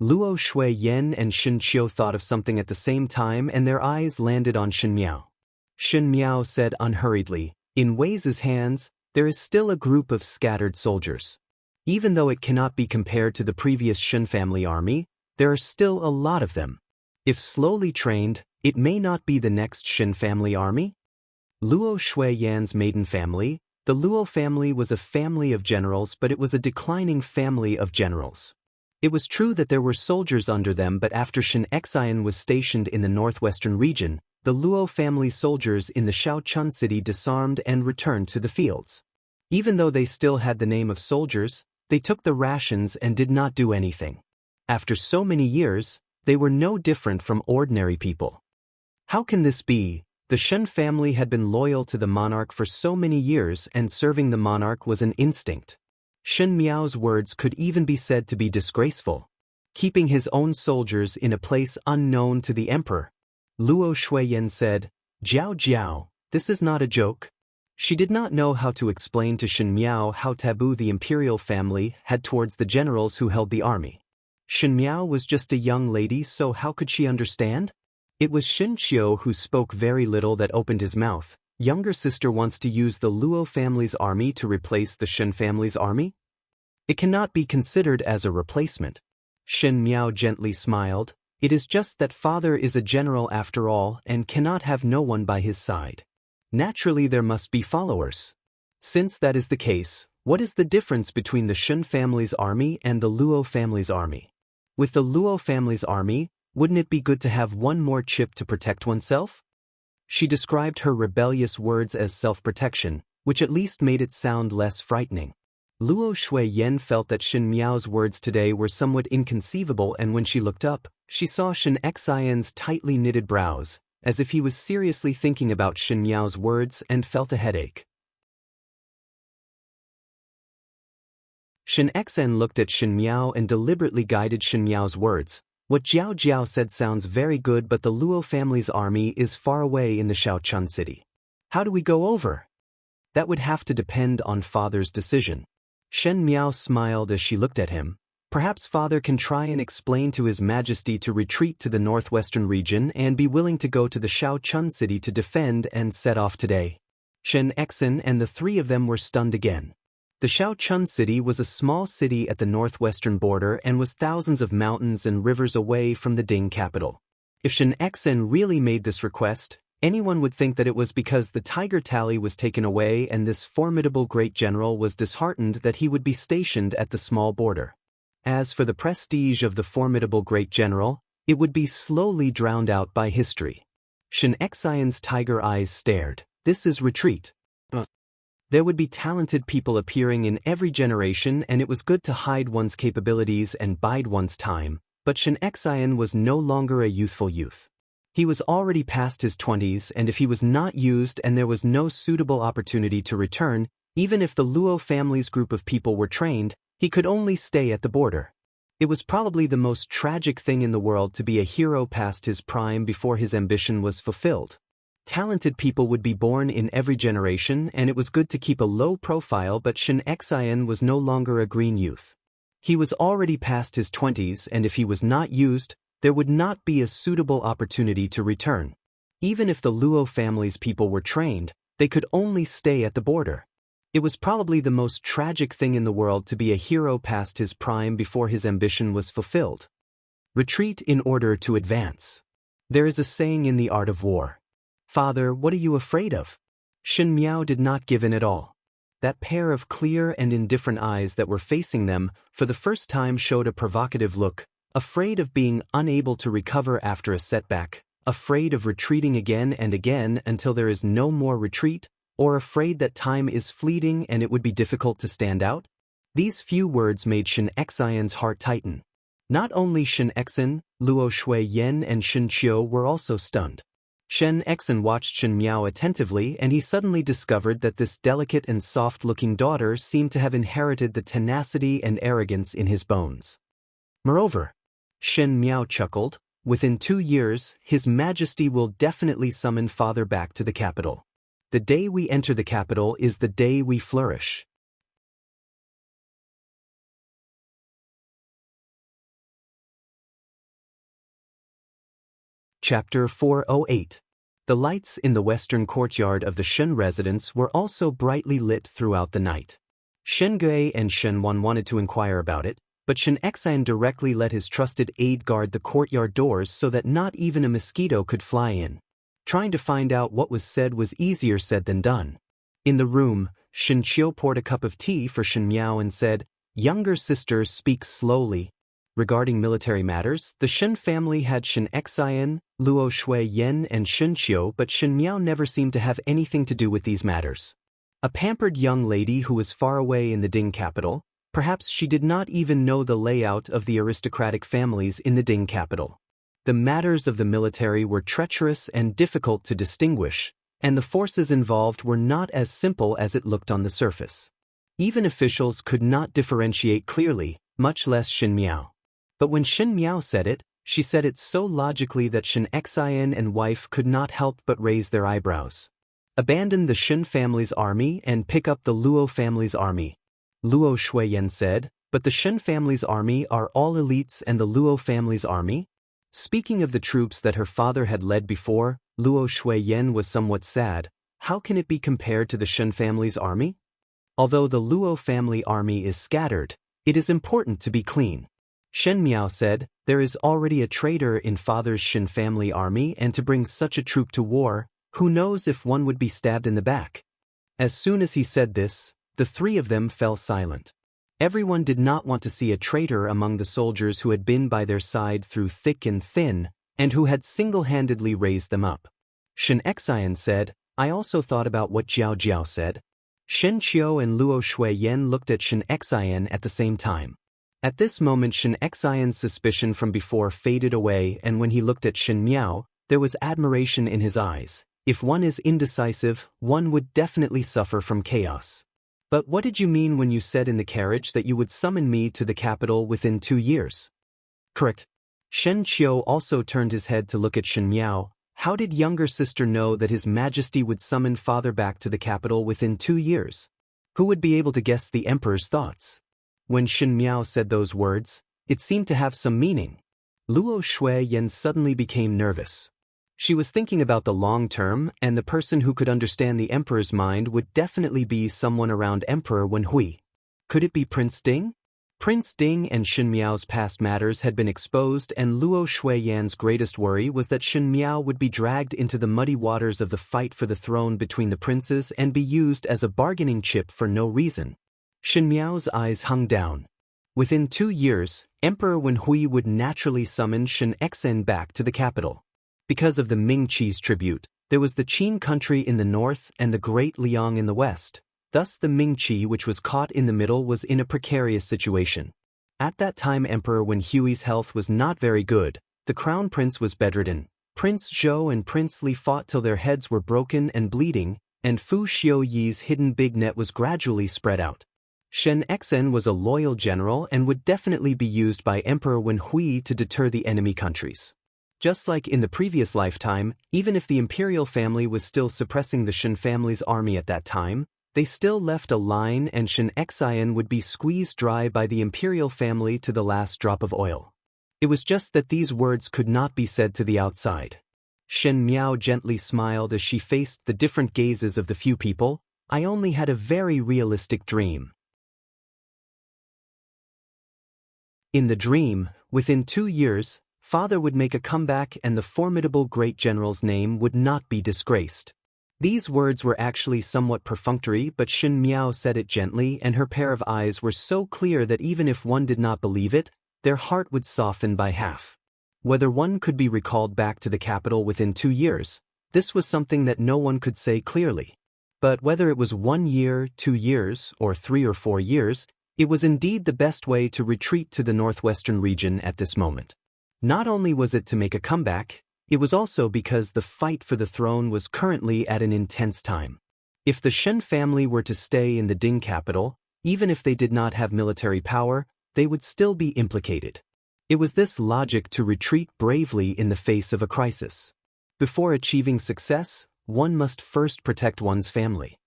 Luo Shuiyan and Shen Qiu thought of something at the same time and their eyes landed on Shen Miao. Shen Miao said unhurriedly, in Wei's hands, there is still a group of scattered soldiers. Even though it cannot be compared to the previous Shen family army, There are still a lot of them. If slowly trained, it may not be the next Shin family army? Luo Shuiyan's maiden family. The Luo family was a family of generals, but it was a declining family of generals. It was true that there were soldiers under them, but after Shin Xian was stationed in the northwestern region, the Luo family soldiers in the Shaochun city disarmed and returned to the fields. Even though they still had the name of soldiers, they took the rations and did not do anything. After so many years, they were no different from ordinary people. How can this be? The Shen family had been loyal to the monarch for so many years, and serving the monarch was an instinct. Shen Miao's words could even be said to be disgraceful. Keeping his own soldiers in a place unknown to the emperor. Luo Shuiyan said, "Jiao Jiao, this is not a joke." She did not know how to explain to Shen Miao how taboo the imperial family had towards the generals who held the army. Shen Miao was just a young lady, so how could she understand? It was Shen Qiu who spoke very little that opened his mouth. Younger sister wants to use the Luo family's army to replace the Shen family's army? It cannot be considered as a replacement. Shen Miao gently smiled. It is just that father is a general after all and cannot have no one by his side. Naturally there must be followers. Since that is the case, what is the difference between the Shen family's army and the Luo family's army? With the Luo family's army, wouldn't it be good to have one more chip to protect oneself? She described her rebellious words as self-protection, which at least made it sound less frightening. Luo Shuiyan felt that Shen Miao's words today were somewhat inconceivable, and when she looked up, she saw Shen Xian's tightly knitted brows, as if he was seriously thinking about Shen Miao's words, and felt a headache. Shen Xian looked at Shen Miao and deliberately guided Shen Miao's words. What Jiao Jiao said sounds very good, but the Luo family's army is far away in the Shaochun city. How do we go over? That would have to depend on father's decision. Shen Miao smiled as she looked at him. Perhaps father can try and explain to his majesty to retreat to the northwestern region and be willing to go to the Shaochun city to defend and set off today. Shen Xian and the three of them were stunned again. The Shaochun city was a small city at the northwestern border and was thousands of mountains and rivers away from the Ding capital. If Shen Xian really made this request, anyone would think that it was because the tiger tally was taken away and this formidable great general was disheartened that he would be stationed at the small border. As for the prestige of the formidable great general, it would be slowly drowned out by history. Shen Xian's tiger eyes stared. This is retreat. There would be talented people appearing in every generation, and it was good to hide one's capabilities and bide one's time, but Shen Xian was no longer a youthful youth. He was already past his 20s, and if he was not used and there was no suitable opportunity to return, even if the Luo family's group of people were trained, he could only stay at the border. It was probably the most tragic thing in the world to be a hero past his prime before his ambition was fulfilled. Talented people would be born in every generation, and it was good to keep a low profile, but Shen Xian was no longer a green youth. He was already past his 20s, and if he was not used, there would not be a suitable opportunity to return. Even if the Luo family's people were trained, they could only stay at the border. It was probably the most tragic thing in the world to be a hero past his prime before his ambition was fulfilled. Retreat in order to advance. There is a saying in the art of war. Father, what are you afraid of? Shen Miao did not give in at all. That pair of clear and indifferent eyes that were facing them for the first time showed a provocative look, afraid of being unable to recover after a setback, afraid of retreating again and again until there is no more retreat, or afraid that time is fleeting and it would be difficult to stand out? These few words made Shen Xian's heart tighten. Not only Shen Xian, Luo Shuiyan and Shen Qiu were also stunned. Shen Xian watched Shen Miao attentively, and he suddenly discovered that this delicate and soft-looking daughter seemed to have inherited the tenacity and arrogance in his bones. Moreover, Shen Miao chuckled, within 2 years, His Majesty will definitely summon father back to the capital. The day we enter the capital is the day we flourish. Chapter 408. The lights in the western courtyard of the Shen residence were also brightly lit throughout the night. Shen Gui and Shen Wan wanted to inquire about it, But Shen Xian directly let his trusted aide guard the courtyard doors so that not even a mosquito could fly in. Trying to find out what was said was easier said than done. In the room, Shen Qiu poured a cup of tea for Shen Miao and said, "Younger sister, speak slowly." Regarding military matters, the Shen family had Shen Xian, Luo Shuiyan and Shen Qiu, but Shen Miao never seemed to have anything to do with these matters. A pampered young lady who was far away in the Ding capital, perhaps she did not even know the layout of the aristocratic families in the Ding capital. The matters of the military were treacherous and difficult to distinguish, and the forces involved were not as simple as it looked on the surface. Even officials could not differentiate clearly, much less Shen Miao. But when Shen Miao said it, she said it so logically that Shen Xian and wife could not help but raise their eyebrows. "Abandon the Shen family's army and pick up the Luo family's army," Luo Shuiyan said. "But the Shen family's army are all elites and the Luo family's army?" Speaking of the troops that her father had led before, Luo Shuiyan was somewhat sad. How can it be compared to the Shen family's army? Although the Luo family army is scattered, it is important to be clean. Shen Miao said, "There is already a traitor in father's Shen family army, and to bring such a troop to war, who knows if one would be stabbed in the back." As soon as he said this, the three of them fell silent. Everyone did not want to see a traitor among the soldiers who had been by their side through thick and thin, and who had single-handedly raised them up. Shen Xian said, "I also thought about what Jiao Jiao said." Shen Qiu and Luo Shuiyan looked at Shen Xian at the same time. At this moment Shen Xian's suspicion from before faded away, and when he looked at Shen Miao, there was admiration in his eyes. If one is indecisive, one would definitely suffer from chaos. "But what did you mean when you said in the carriage that you would summon me to the capital within 2 years? Correct." Shen Qiu also turned his head to look at Shen Miao. How did younger sister know that His Majesty would summon father back to the capital within 2 years? Who would be able to guess the emperor's thoughts? When Shen Miao said those words, it seemed to have some meaning. Luo Shuiyan suddenly became nervous. She was thinking about the long term, and the person who could understand the emperor's mind would definitely be someone around Emperor Wenhui. Could it be Prince Ding? Prince Ding and Shen Miao's past matters had been exposed, and Luo Shuiyan's greatest worry was that Shen Miao would be dragged into the muddy waters of the fight for the throne between the princes and be used as a bargaining chip for no reason. Shen Miao's eyes hung down. Within 2 years, Emperor Wenhui would naturally summon Shen Xian back to the capital. Because of the Ming Qi's tribute, there was the Qin country in the north and the Great Liang in the west. Thus the Ming Qi, which was caught in the middle, was in a precarious situation. At that time Emperor Wenhui's health was not very good. The crown prince was bedridden. Prince Zhou and Prince Li fought till their heads were broken and bleeding, and Fu Xiuyi's hidden big net was gradually spread out. Shen Xian was a loyal general and would definitely be used by Emperor Wenhui to deter the enemy countries. Just like in the previous lifetime, even if the imperial family was still suppressing the Shen family's army at that time, they still left a line, and Shen Xian would be squeezed dry by the imperial family to the last drop of oil. It was just that these words could not be said to the outside. Shen Miao gently smiled as she faced the different gazes of the few people. "I only had a very realistic dream." In the dream, within 2 years, father would make a comeback and the formidable great general's name would not be disgraced. These words were actually somewhat perfunctory, but Shen Miao said it gently, and her pair of eyes were so clear that even if one did not believe it, their heart would soften by half. Whether one could be recalled back to the capital within 2 years, this was something that no one could say clearly. But whether it was 1 year, 2 years, or 3 or 4 years, it was indeed the best way to retreat to the northwestern region at this moment. Not only was it to make a comeback, it was also because the fight for the throne was currently at an intense time. If the Shen family were to stay in the Ding capital, even if they did not have military power, they would still be implicated. It was this logic to retreat bravely in the face of a crisis. Before achieving success, one must first protect one's family.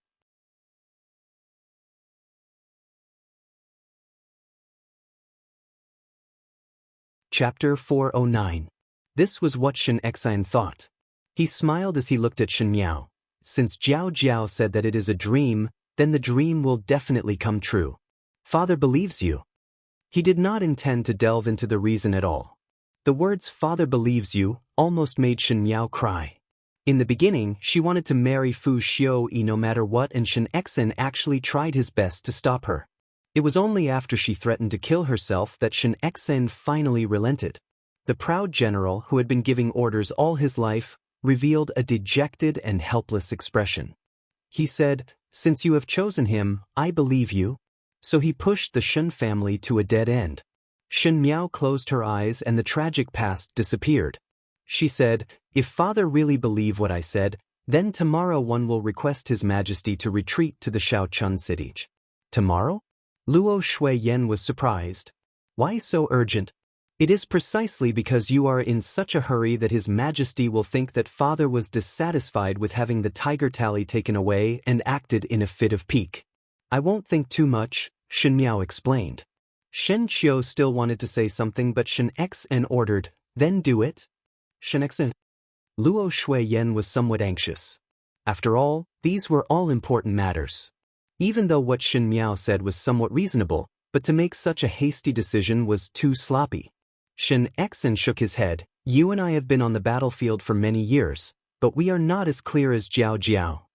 Chapter 409. This was what Shen Xian thought. He smiled as he looked at Shen Miao. Since Jiao Jiao said that it is a dream, then the dream will definitely come true. Father believes you. He did not intend to delve into the reason at all. The words "father believes you" almost made Shen Miao cry. In the beginning, she wanted to marry Fu Xiaoyi no matter what, and Shen Exin actually tried his best to stop her. It was only after she threatened to kill herself that Shen Exin finally relented. The proud general, who had been giving orders all his life, revealed a dejected and helpless expression. He said, "Since you have chosen him, I believe you." So he pushed the Shen family to a dead end. Shen Miao closed her eyes and the tragic past disappeared. She said, "If father really believe what I said, then tomorrow one will request his majesty to retreat to the Shaochun city." Tomorrow? Luo Shuiyan was surprised. Why so urgent? It is precisely because you are in such a hurry that his majesty will think that father was dissatisfied with having the tiger tally taken away and acted in a fit of pique. I won't think too much, Shen Miao explained. Shen Qiu still wanted to say something, but Shen Xen ordered, "Then do it." Shen Xen. Luo Shuiyan was somewhat anxious. After all, these were all important matters. Even though what Shen Miao said was somewhat reasonable, but to make such a hasty decision was too sloppy. Shen Xen shook his head. "You and I have been on the battlefield for many years, but we are not as clear as Jiao Jiao."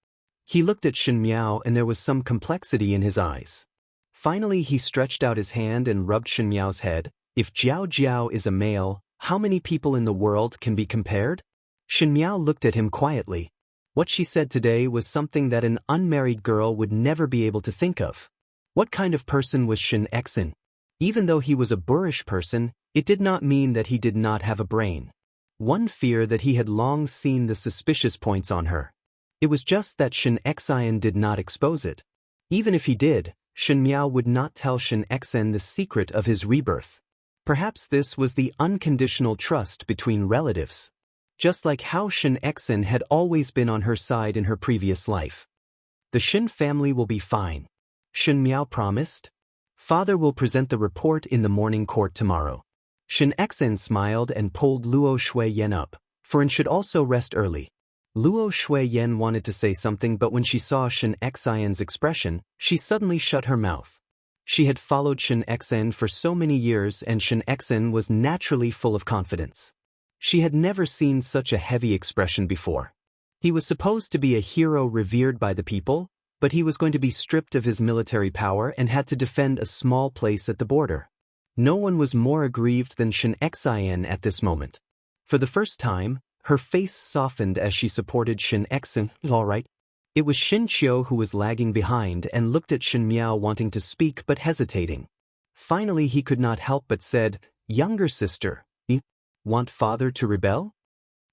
He looked at Shen Miao and there was some complexity in his eyes. Finally he stretched out his hand and rubbed Shen Miao's head. "If Jiao Jiao is a male, how many people in the world can be compared?" Shen Miao looked at him quietly. What she said today was something that an unmarried girl would never be able to think of. What kind of person was Shen Xen? Even though he was a boorish person, it did not mean that he did not have a brain. One fear that he had long seen the suspicious points on her. It was just that Shen Xen did not expose it. Even if he did, Shen Miao would not tell Shen Xen the secret of his rebirth. Perhaps this was the unconditional trust between relatives. Just like how Shen Xen had always been on her side in her previous life. "The Shen family will be fine," Shen Miao promised. "Father will present the report in the morning court tomorrow." Shen Xen smiled and pulled Luo Shuiyan up, for should also rest early. Luo Shuiyan wanted to say something, but when she saw Shen Xen's expression, she suddenly shut her mouth. She had followed Shen Xen for so many years and Shen Xen was naturally full of confidence. She had never seen such a heavy expression before. He was supposed to be a hero revered by the people, but he was going to be stripped of his military power and had to defend a small place at the border. No one was more aggrieved than Shen Xen at this moment. For the first time, her face softened as she supported Shen Xen. "All right." It was Shen Qiu who was lagging behind and looked at Shen Miao wanting to speak but hesitating. Finally he could not help but said, "Younger sister, you want father to rebel?"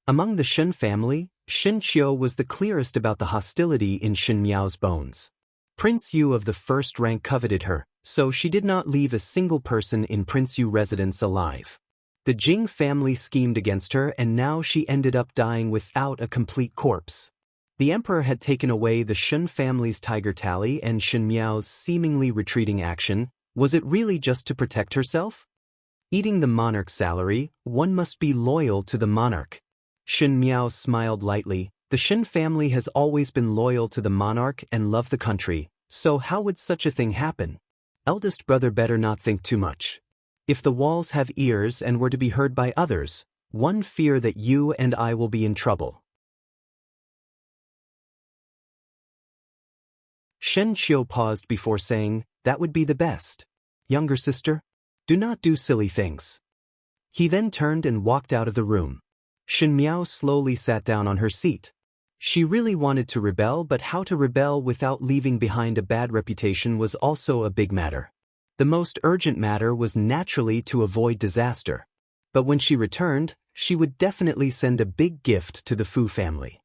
Among the Shen family, Shen Qiu was the clearest about the hostility in Shen Miao's bones. Prince Yu of the first rank coveted her, so she did not leave a single person in Prince Yu residence alive. The Jing family schemed against her and now she ended up dying without a complete corpse. The emperor had taken away the Shen family's tiger tally and Shen Miao's seemingly retreating action. Was it really just to protect herself? Eating the monarch's salary, one must be loyal to the monarch. Shen Miao smiled lightly. The Shen family has always been loyal to the monarch and love the country, so how would such a thing happen? Eldest brother better not think too much. If the walls have ears and were to be heard by others, one fear that you and I will be in trouble. Shen Qiu paused before saying, "That would be the best. Younger sister, do not do silly things." He then turned and walked out of the room. Shen Miao slowly sat down on her seat. She really wanted to rebel, but how to rebel without leaving behind a bad reputation was also a big matter. The most urgent matter was naturally to avoid disaster. But when she returned, she would definitely send a big gift to the Fu family.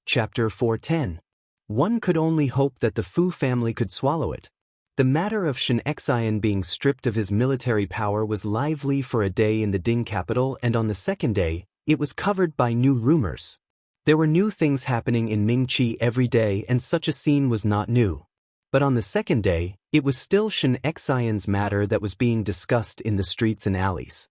Chapter 410. One could only hope that the Fu family could swallow it. The matter of Shen Xen being stripped of his military power was lively for a day in the Ding capital, and on the second day, it was covered by new rumors. There were new things happening in Mingqi every day and such a scene was not new. But on the second day, it was still Shen Xen's matter that was being discussed in the streets and alleys.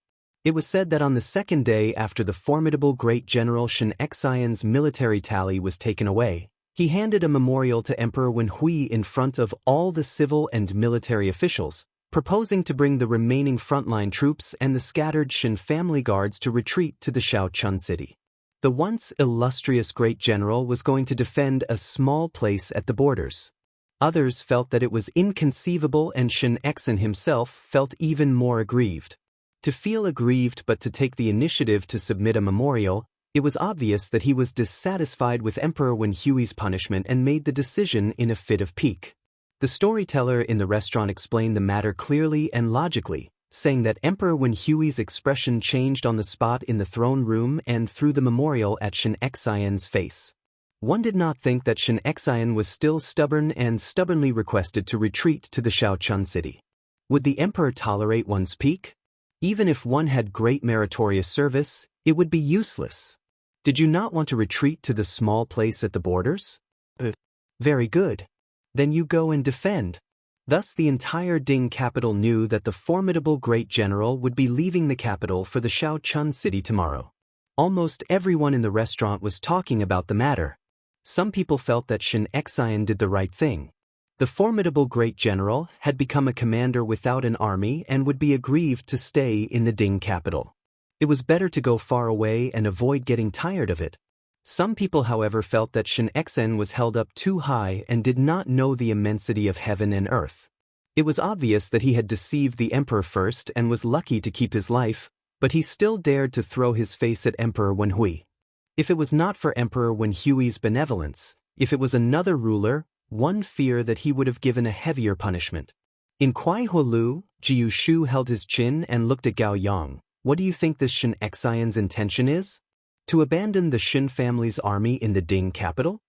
It was said that on the second day after the formidable great general Shen Xian's military tally was taken away, he handed a memorial to Emperor Wen Hui in front of all the civil and military officials, proposing to bring the remaining frontline troops and the scattered Shen family guards to retreat to the Shaochun city. The once illustrious great general was going to defend a small place at the borders. Others felt that it was inconceivable, and Shen Xian himself felt even more aggrieved. To feel aggrieved but to take the initiative to submit a memorial, it was obvious that he was dissatisfied with Emperor Wen Hui's punishment and made the decision in a fit of pique. The storyteller in the restaurant explained the matter clearly and logically, saying that Emperor Wen Hui's expression changed on the spot in the throne room and through the memorial at Shen Xian's face. One did not think that Shen Xian was still stubborn and stubbornly requested to retreat to the Shaochun city. Would the emperor tolerate one's pique? Even if one had great meritorious service, it would be useless. Did you not want to retreat to the small place at the borders? Very good. Then you go and defend. Thus the entire Ding capital knew that the formidable great general would be leaving the capital for the Shaochun city tomorrow. Almost everyone in the restaurant was talking about the matter. Some people felt that Shen Xian did the right thing. The formidable great general had become a commander without an army and would be aggrieved to stay in the Ding capital. It was better to go far away and avoid getting tired of it. Some people, however, felt that Shen Xian was held up too high and did not know the immensity of heaven and earth. It was obvious that he had deceived the emperor first and was lucky to keep his life, but he still dared to throw his face at Emperor Wen Hui. If it was not for Emperor Wen Hui's benevolence, if it was another ruler, one feared that he would have given a heavier punishment. In Kuai Huolu, Jiu Shu held his chin and looked at Gao Yang. What do you think this Shen Xian's intention is? To abandon the Shen family's army in the Ding capital?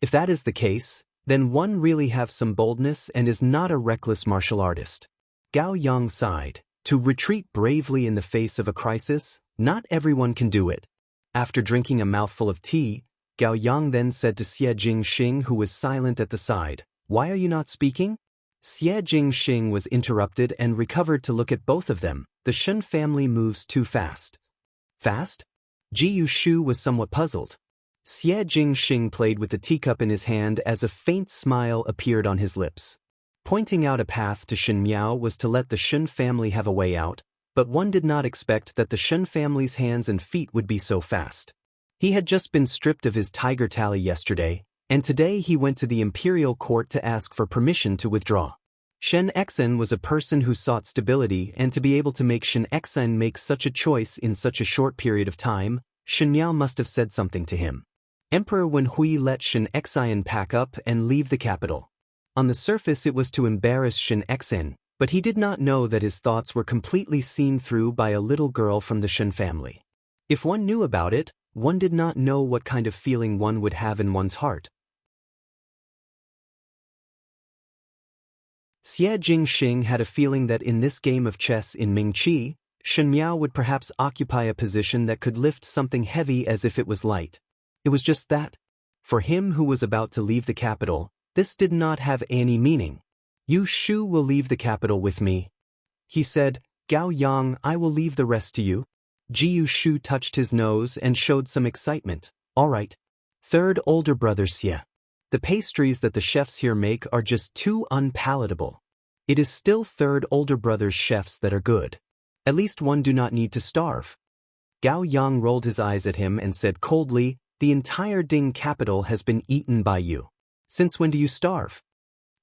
If that is the case, then one really have some boldness and is not a reckless martial artist. Gao Yang sighed. To retreat bravely in the face of a crisis, not everyone can do it. After drinking a mouthful of tea, Gao Yang then said to Xie Jingxing, who was silent at the side, "Why are you not speaking?" Xie Jingxing was interrupted and recovered to look at both of them. The Shen family moves too fast. Fast? Jiu Shu was somewhat puzzled. Xie Jingxing played with the teacup in his hand as a faint smile appeared on his lips. Pointing out a path to Shen Miao was to let the Shen family have a way out, but one did not expect that the Shen family's hands and feet would be so fast. He had just been stripped of his tiger tally yesterday, and today he went to the imperial court to ask for permission to withdraw. Shen Xian was a person who sought stability, and to be able to make Shen Xian make such a choice in such a short period of time, Shen Miao must have said something to him. Emperor Wen Hui let Shen Xian pack up and leave the capital. On the surface it was to embarrass Shen Xian, but he did not know that his thoughts were completely seen through by a little girl from the Shen family. If one knew about it, one did not know what kind of feeling one would have in one's heart. Xie Jingxing had a feeling that in this game of chess in Mingqi, Shen Miao would perhaps occupy a position that could lift something heavy as if it was light. It was just that. For him who was about to leave the capital, this did not have any meaning. "You Shu will leave the capital with me," he said. "Gao Yang, I will leave the rest to you." Jiu Shu touched his nose and showed some excitement. "All right. Third older brother Xie. The pastries that the chefs here make are just too unpalatable. It is still third older brother's chefs that are good. At least one do not need to starve." Gao Yang rolled his eyes at him and said coldly, "The entire Ding capital has been eaten by you. Since when do you starve?"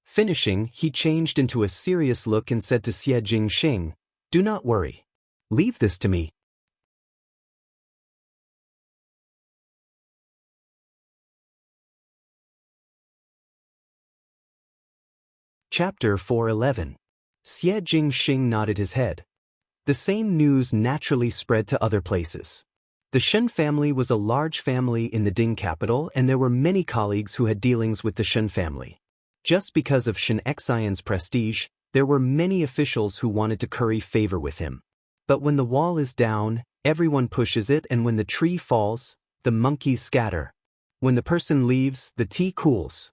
Finishing, he changed into a serious look and said to Xie Jingxing, "Do not worry. Leave this to me." Chapter 411. Xie Jingxing nodded his head. The same news naturally spread to other places. The Shen family was a large family in the Ding capital, and there were many colleagues who had dealings with the Shen family. Just because of Shen Xian's prestige, there were many officials who wanted to curry favor with him. But when the wall is down, everyone pushes it, and when the tree falls, the monkeys scatter. When the person leaves, the tea cools.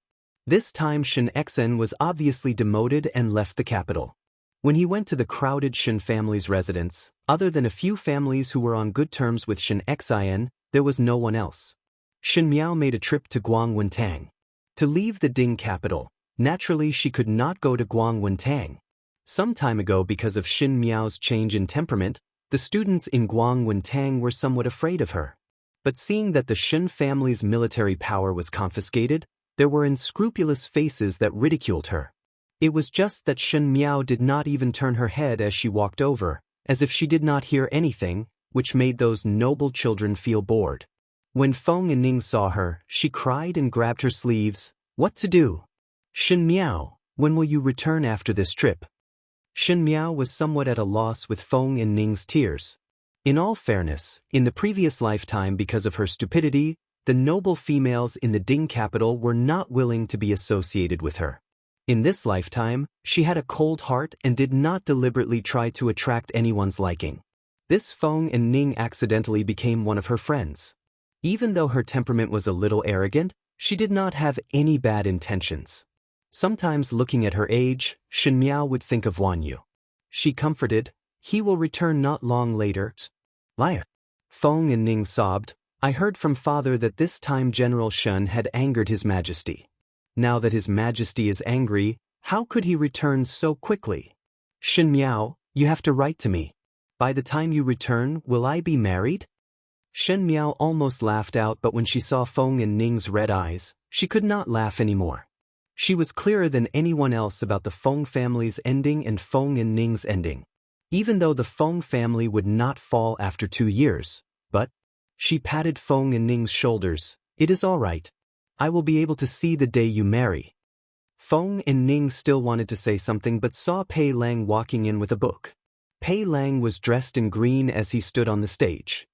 This time Shen Xian was obviously demoted and left the capital. When he went to the crowded Shen family's residence, other than a few families who were on good terms with Shen Xian, there was no one else. Shen Miao made a trip to Guangwentang. To leave the Ding capital, naturally she could not go to Guangwentang. Some time ago, because of Shen Miao's change in temperament, the students in Guangwentang were somewhat afraid of her. But seeing that the Shen family's military power was confiscated, there were unscrupulous faces that ridiculed her. It was just that Shen Miao did not even turn her head as she walked over, as if she did not hear anything, which made those noble children feel bored. When Feng and Ning saw her, she cried and grabbed her sleeves. What to do? Shen Miao, when will you return after this trip? Shen Miao was somewhat at a loss with Feng and Ning's tears. In all fairness, in the previous lifetime, because of her stupidity, the noble females in the Ding capital were not willing to be associated with her. In this lifetime, she had a cold heart and did not deliberately try to attract anyone's liking. This Feng and Ning accidentally became one of her friends. Even though her temperament was a little arrogant, she did not have any bad intentions. Sometimes looking at her age, Shen Miao would think of Wan Yu. She comforted, he will return not long later. Liar. Feng and Ning sobbed, I heard from father that this time General Shen had angered His Majesty. Now that His Majesty is angry, how could he return so quickly? Shen Miao, you have to write to me. By the time you return, will I be married? Shen Miao almost laughed out, but when she saw Feng and Ning's red eyes, she could not laugh anymore. She was clearer than anyone else about the Feng family's ending and Feng and Ning's ending. Even though the Feng family would not fall after 2 years, but she patted Feng and Ning's shoulders. It is all right. I will be able to see the day you marry. Feng and Ning still wanted to say something but saw Pei Lang walking in with a book. Pei Lang was dressed in green as he stood on the stage.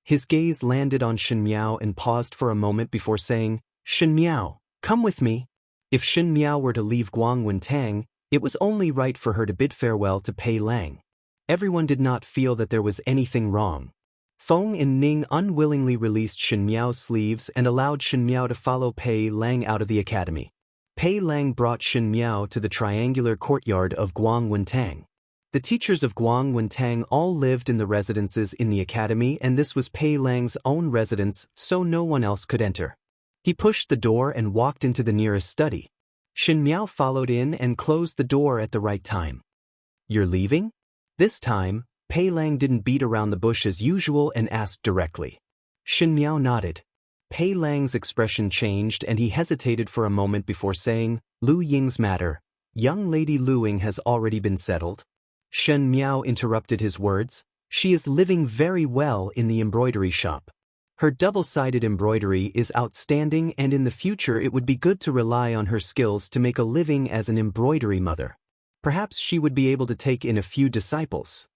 His gaze landed on Shen Miao and paused for a moment before saying, Shen Miao, come with me. If Shen Miao were to leave Guangwentang, it was only right for her to bid farewell to Pei Lang. Everyone did not feel that there was anything wrong. Feng and Ning unwillingly released Shen Miao's sleeves and allowed Shen Miao to follow Pei Lang out of the academy. Pei Lang brought Shen Miao to the triangular courtyard of Guangwentang. The teachers of Guangwentang all lived in the residences in the academy, and this was Pei Lang's own residence, so no one else could enter. He pushed the door and walked into the nearest study. Shen Miao followed in and closed the door at the right time. You're leaving? This time, Pei Lang didn't beat around the bush as usual and asked directly. Shen Miao nodded. Pei Lang's expression changed and he hesitated for a moment before saying, Lu Ying's matter. Young Lady Lu Ying has already been settled. Shen Miao interrupted his words. She is living very well in the embroidery shop. Her double-sided embroidery is outstanding, and in the future it would be good to rely on her skills to make a living as an embroidery mother. Perhaps she would be able to take in a few disciples.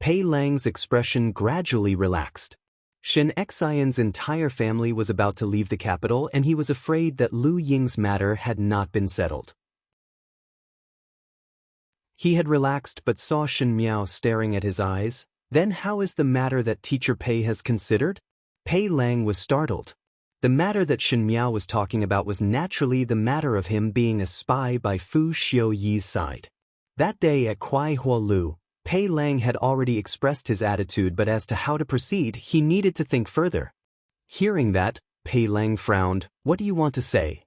Pei Lang's expression gradually relaxed. Shen Xian's entire family was about to leave the capital, and he was afraid that Lu Ying's matter had not been settled. He had relaxed but saw Shen Miao staring at his eyes. Then how is the matter that Teacher Pei has considered? Pei Lang was startled. The matter that Shen Miao was talking about was naturally the matter of him being a spy by Fu Xiuyi's side. That day at Kuai Hua Lu, Pei Lang had already expressed his attitude, but as to how to proceed, he needed to think further. Hearing that, Pei Lang frowned. What do you want to say?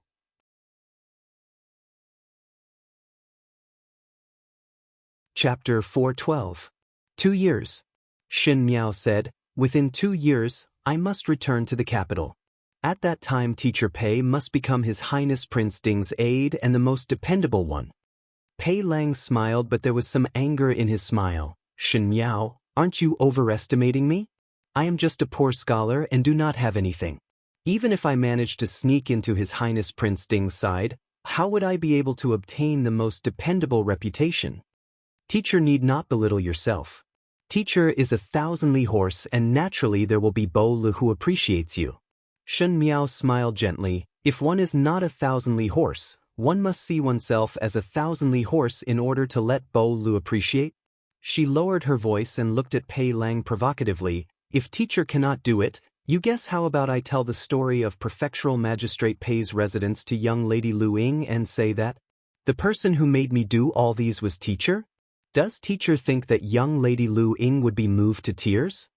Chapter 412. 2 years. Shen Miao said, within 2 years, I must return to the capital. At that time Teacher Pei must become His Highness Prince Ding's aide and the most dependable one. Pei Lang smiled, but there was some anger in his smile. Shen Miao, aren't you overestimating me? I am just a poor scholar and do not have anything. Even if I managed to sneak into His Highness Prince Ding's side, how would I be able to obtain the most dependable reputation? Teacher need not belittle yourself. Teacher is a 1,000-li horse, and naturally there will be Bo Lu who appreciates you. Shen Miao smiled gently. If one is not a 1,000-li horse, one must see oneself as a 1,000-li horse in order to let Bo Lu appreciate. She lowered her voice and looked at Pei Lang provocatively. If Teacher cannot do it, you guess how about I tell the story of Prefectural Magistrate Pei's residence to young Lady Lu Ying and say that the person who made me do all these was Teacher? Does teacher think that young Lady Lu Ying would be moved to tears?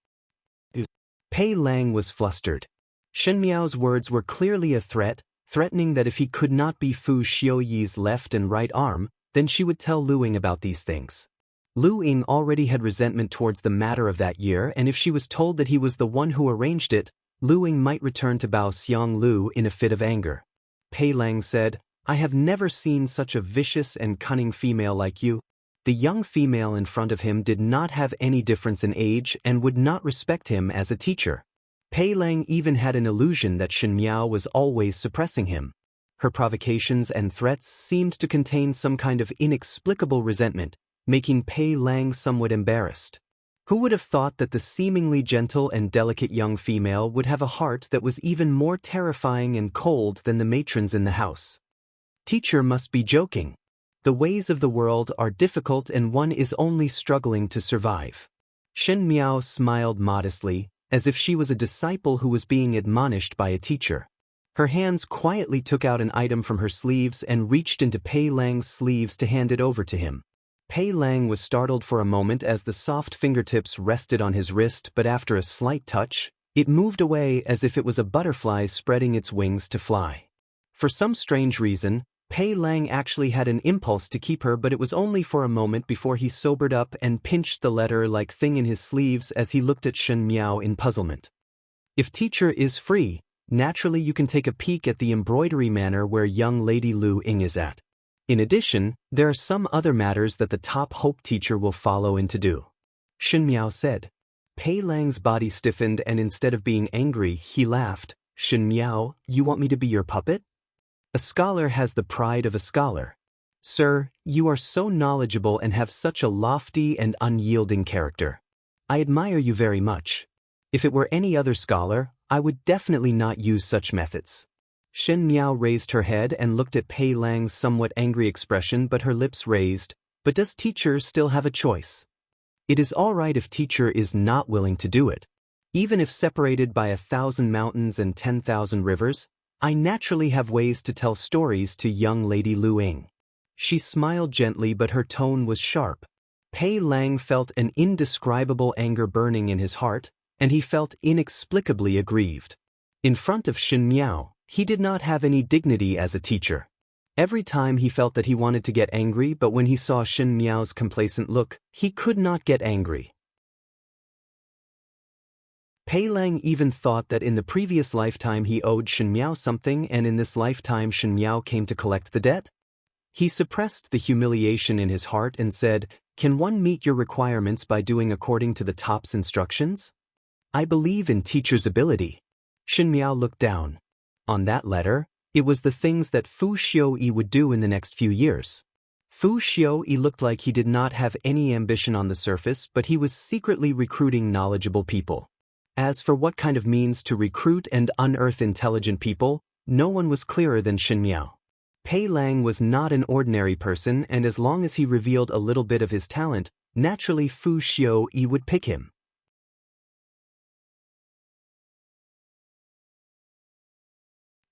Pei Lang was flustered. Shen Miao's words were clearly a threat, threatening that if he could not be Fu Xiuyi's left and right arm, then she would tell Lu Ying about these things. Lu Ying already had resentment towards the matter of that year, and if she was told that he was the one who arranged it, Lu Ying might return to Bao Xiang Lu in a fit of anger. Pei Lang said, "I have never seen such a vicious and cunning female like you." The young female in front of him did not have any difference in age and would not respect him as a teacher. Pei Lang even had an illusion that Shen Miao was always suppressing him. Her provocations and threats seemed to contain some kind of inexplicable resentment, making Pei Lang somewhat embarrassed. Who would have thought that the seemingly gentle and delicate young female would have a heart that was even more terrifying and cold than the matrons in the house? Teacher must be joking. The ways of the world are difficult and one is only struggling to survive. Shen Miao smiled modestly, as if she was a disciple who was being admonished by a teacher. Her hands quietly took out an item from her sleeves and reached into Pei Lang's sleeves to hand it over to him. Pei Lang was startled for a moment as the soft fingertips rested on his wrist, but after a slight touch, it moved away as if it was a butterfly spreading its wings to fly. For some strange reason, Pei Lang actually had an impulse to keep her, but it was only for a moment before he sobered up and pinched the letter-like thing in his sleeves as he looked at Shen Miao in puzzlement. If teacher is free, naturally you can take a peek at the embroidery manor where young Lady Lu Ying is at. In addition, there are some other matters that the top hope teacher will follow in to do. Shen Miao said. Pei Lang's body stiffened and instead of being angry, he laughed. Shen Miao, you want me to be your puppet? A scholar has the pride of a scholar. Sir, you are so knowledgeable and have such a lofty and unyielding character. I admire you very much. If it were any other scholar, I would definitely not use such methods. Shen Miao raised her head and looked at Pei Lang's somewhat angry expression, but her lips raised. But does teacher still have a choice? It is all right if teacher is not willing to do it. Even if separated by 1,000 mountains and 10,000 rivers, I naturally have ways to tell stories to young Lady Lu Ying. She smiled gently, but her tone was sharp. Pei Lang felt an indescribable anger burning in his heart, and he felt inexplicably aggrieved. In front of Shen Miao, he did not have any dignity as a teacher. Every time he felt that he wanted to get angry, but when he saw Shen Miao's complacent look, he could not get angry. Pei Lang even thought that in the previous lifetime he owed Shen Miao something, and in this lifetime Shen Miao came to collect the debt. He suppressed the humiliation in his heart and said, "Can one meet your requirements by doing according to the top's instructions? I believe in teacher's ability." Shen Miao looked down. On that letter, it was the things that Fu Xiuyi would do in the next few years. Fu Xiuyi looked like he did not have any ambition on the surface, but he was secretly recruiting knowledgeable people. As for what kind of means to recruit and unearth intelligent people, no one was clearer than Shen Miao. Pei Lang was not an ordinary person, and as long as he revealed a little bit of his talent, naturally Fu Xiuyi would pick him.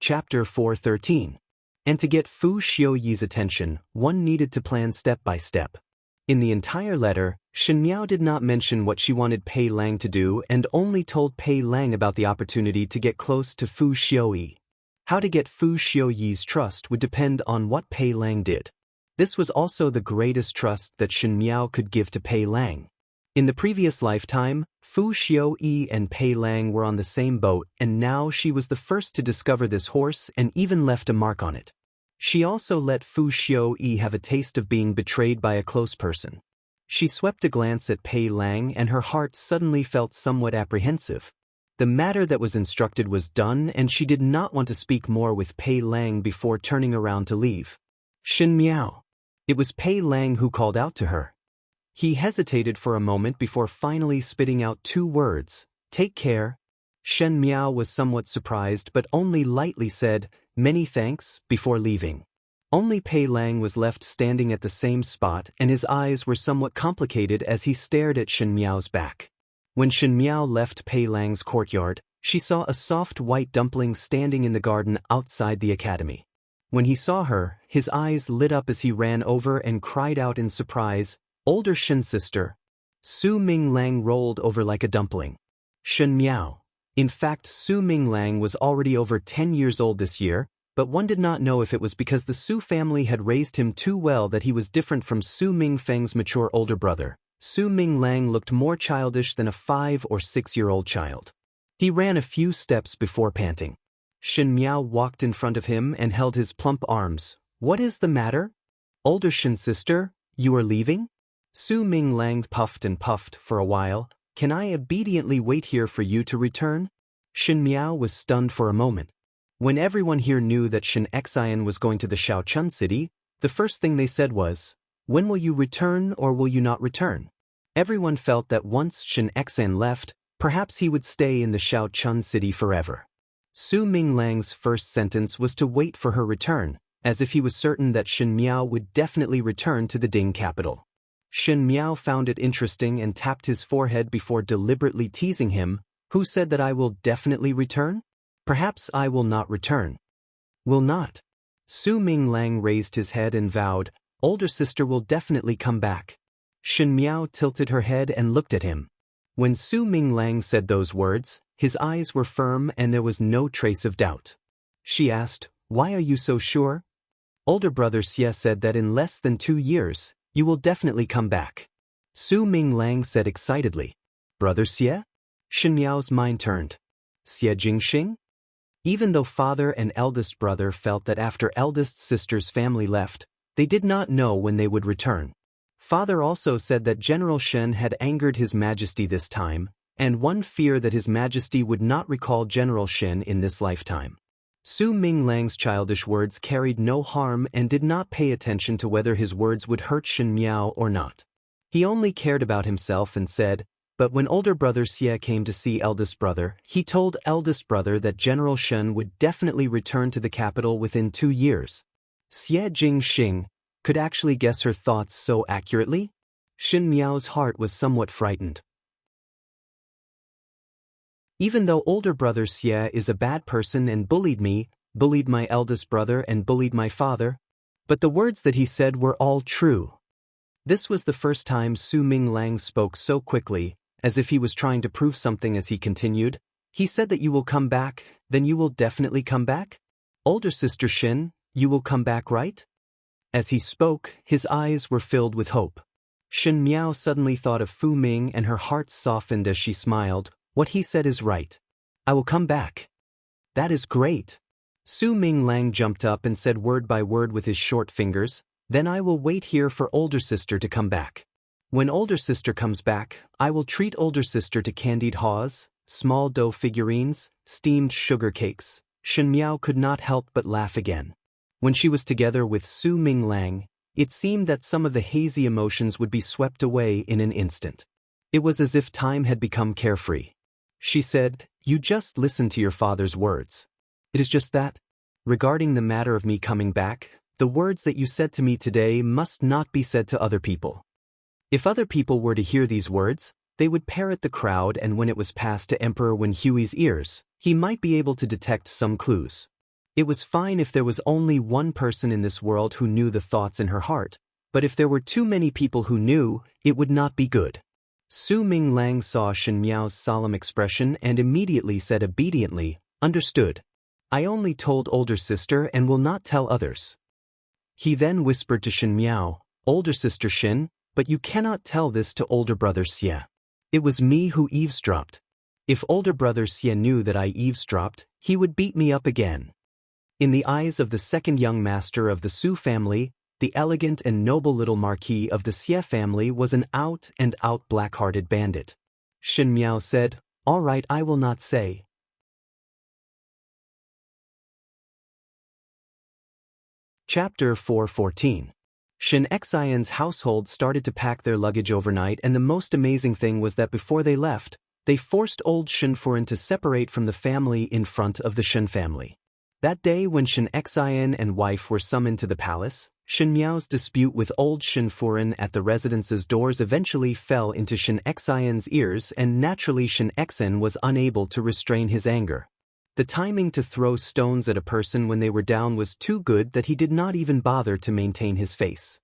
Chapter 413. And to get Fu Xiuyi's attention, one needed to plan step by step. In the entire letter, Shen Miao did not mention what she wanted Pei Lang to do and only told Pei Lang about the opportunity to get close to Fu Xiuyi. How to get Fu Xiuyi's trust would depend on what Pei Lang did. This was also the greatest trust that Shen Miao could give to Pei Lang. In the previous lifetime, Fu Xiuyi and Pei Lang were on the same boat, and now she was the first to discover this horse and even left a mark on it. She also let Fu Xiuyi have a taste of being betrayed by a close person. She swept a glance at Pei Lang and her heart suddenly felt somewhat apprehensive. The matter that was instructed was done, and she did not want to speak more with Pei Lang before turning around to leave. Shen Miao. It was Pei Lang who called out to her. He hesitated for a moment before finally spitting out 2 words, "Take care." Shen Miao was somewhat surprised but only lightly said, "Many thanks," before leaving. Only Pei Lang was left standing at the same spot, and his eyes were somewhat complicated as he stared at Shen Miao's back. When Shen Miao left Pei Lang's courtyard, she saw a soft white dumpling standing in the garden outside the academy. When he saw her, his eyes lit up as he ran over and cried out in surprise, Older Shin sister. Su Minglang rolled over like a dumpling. Shin Miao. In fact, Su Minglang was already over 10 years old this year, but one did not know if it was because the Su family had raised him too well that he was different from Su Mingfeng's mature older brother. Su Minglang looked more childish than a 5 or 6-year-old child. He ran a few steps before panting. Shin Miao walked in front of him and held his plump arms. What is the matter? Older Shin sister, you are leaving? Su Minglang puffed and puffed for a while. Can I obediently wait here for you to return? Shin Miao was stunned for a moment. When everyone here knew that Shin Xian was going to the Shaochun city, the first thing they said was, when will you return or will you not return? Everyone felt that once Shin Xian left, perhaps he would stay in the Shaochun city forever. Su Minglang's first sentence was to wait for her return, as if he was certain that Shin Miao would definitely return to the Ding capital. Shin Miao found it interesting and tapped his forehead before deliberately teasing him. Who said that I will definitely return? Perhaps I will not return. Will not. Su Minglang raised his head and vowed, older sister will definitely come back. Shin Miao tilted her head and looked at him. When Su Minglang said those words, his eyes were firm and there was no trace of doubt. She asked, why are you so sure? Older brother Xie said that in less than 2 years, you will definitely come back. Su Minglang said excitedly. Brother Xie? Shin Miao's mind turned. Xie Jingxing? Even though father and eldest brother felt that after eldest sister's family left, they did not know when they would return. Father also said that General Shen had angered His Majesty this time, and one fear that His Majesty would not recall General Shen in this lifetime. Su Minglang's childish words carried no harm and did not pay attention to whether his words would hurt Shin Miao or not. He only cared about himself and said, but when older brother Xie came to see eldest brother, he told eldest brother that General Shen would definitely return to the capital within 2 years. Xie Jingxing could actually guess her thoughts so accurately? Shin Miao's heart was somewhat frightened. Even though older brother Xie is a bad person and bullied me, bullied my eldest brother and bullied my father, but the words that he said were all true. This was the first time Su Minglang spoke so quickly, as if he was trying to prove something as he continued. He said that you will come back, then you will definitely come back? Older sister Shin, you will come back, right? As he spoke, his eyes were filled with hope. Shin Miao suddenly thought of Fu Ming and her heart softened as she smiled. What he said is right. I will come back. That is great. Su Minglang jumped up and said word by word with his short fingers, then I will wait here for older sister to come back. When older sister comes back, I will treat older sister to candied haws, small dough figurines, steamed sugar cakes. Shin Miao could not help but laugh again. When she was together with Su Minglang, it seemed that some of the hazy emotions would be swept away in an instant. It was as if time had become carefree. She said, you just listen to your father's words. It is just that. Regarding the matter of me coming back, the words that you said to me today must not be said to other people. If other people were to hear these words, they would parrot the crowd, and when it was passed to Emperor Wen Hui's ears, he might be able to detect some clues. It was fine if there was only one person in this world who knew the thoughts in her heart, but if there were too many people who knew, it would not be good. Su Minglang saw Shin Miao's solemn expression and immediately said obediently, understood. I only told older sister and will not tell others. He then whispered to Shin Miao, older sister Shin, but you cannot tell this to older brother Xie. It was me who eavesdropped. If older brother Xie knew that I eavesdropped, he would beat me up again. In the eyes of the second young master of the Su family, the elegant and noble little marquis of the Xie family was an out-and-out black-hearted bandit. Shin Miao said, all right, I will not say. Chapter 414. Shin Xian's household started to pack their luggage overnight, and the most amazing thing was that before they left, they forced old Shin Furen to separate from the family in front of the Shin family. That day when Shin Xian and wife were summoned to the palace, Shin Miao's dispute with old Shin Furen at the residence's doors eventually fell into Shin Xian's ears, and naturally Shin Xian was unable to restrain his anger. The timing to throw stones at a person when they were down was too good that he did not even bother to maintain his face.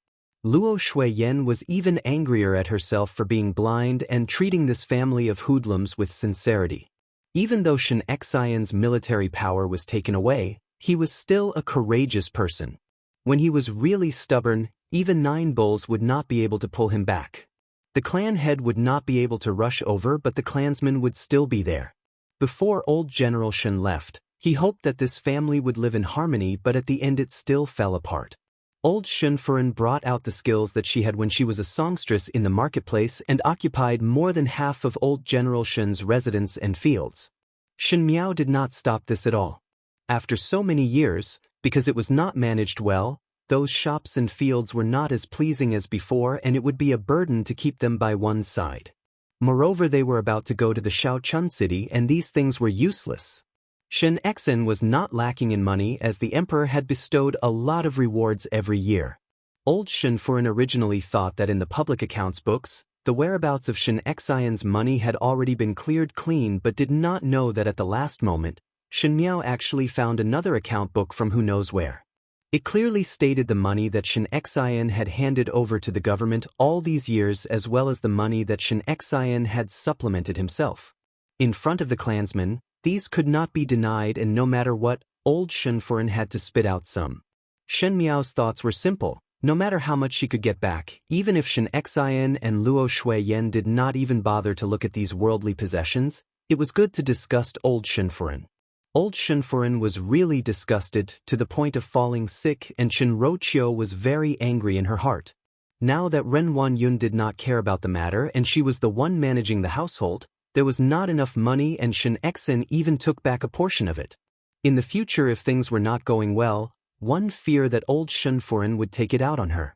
Luo Shuiyan was even angrier at herself for being blind and treating this family of hoodlums with sincerity. Even though Shen Xian's military power was taken away, he was still a courageous person. When he was really stubborn, even 9 bulls would not be able to pull him back. The clan head would not be able to rush over, but the clansmen would still be there. Before old General Shen left, he hoped that this family would live in harmony, but at the end it still fell apart. Old Shunfuren brought out the skills that she had when she was a songstress in the marketplace and occupied more than half of old General Shen's residence and fields. Shen Miao did not stop this at all. After so many years, because it was not managed well, those shops and fields were not as pleasing as before, and it would be a burden to keep them by one side. Moreover, they were about to go to the Shaochun city, and these things were useless. Shen Xian was not lacking in money, as the emperor had bestowed a lot of rewards every year. Old Shunfuren originally thought that in the public accounts books, the whereabouts of Shen Xian's money had already been cleared clean, but did not know that at the last moment, Shen Miao actually found another account book from who knows where. It clearly stated the money that Shen Xian had handed over to the government all these years, as well as the money that Shen Xian had supplemented himself. In front of the clansmen, these could not be denied, and no matter what, old Shunfuren had to spit out some. Shen Miao's thoughts were simple. No matter how much she could get back, even if Shen Xian and Luo Shuiyan did not even bother to look at these worldly possessions, it was good to disgust old Shunfuren. Old Shunfuren was really disgusted, to the point of falling sick, and Chen Roqiu was very angry in her heart. Now that Ren Wanyun did not care about the matter and she was the one managing the household, there was not enough money, and Shen Xian even took back a portion of it. In the future, if things were not going well, one feared that old Shunfuren would take it out on her.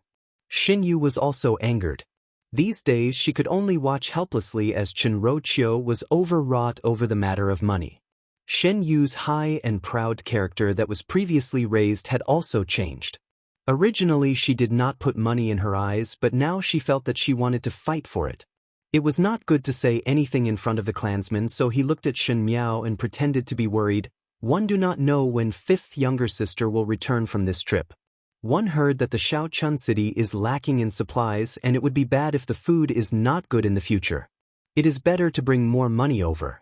Xin Yu was also angered. These days she could only watch helplessly as Chen Roqiu was overwrought over the matter of money. Shen Yu's high and proud character that was previously raised had also changed. Originally she did not put money in her eyes, but now she felt that she wanted to fight for it. It was not good to say anything in front of the clansmen, so he looked at Shen Miao and pretended to be worried. One do not know when 5th younger sister will return from this trip. One heard that the Shaochun city is lacking in supplies, and it would be bad if the food is not good in the future. It is better to bring more money over.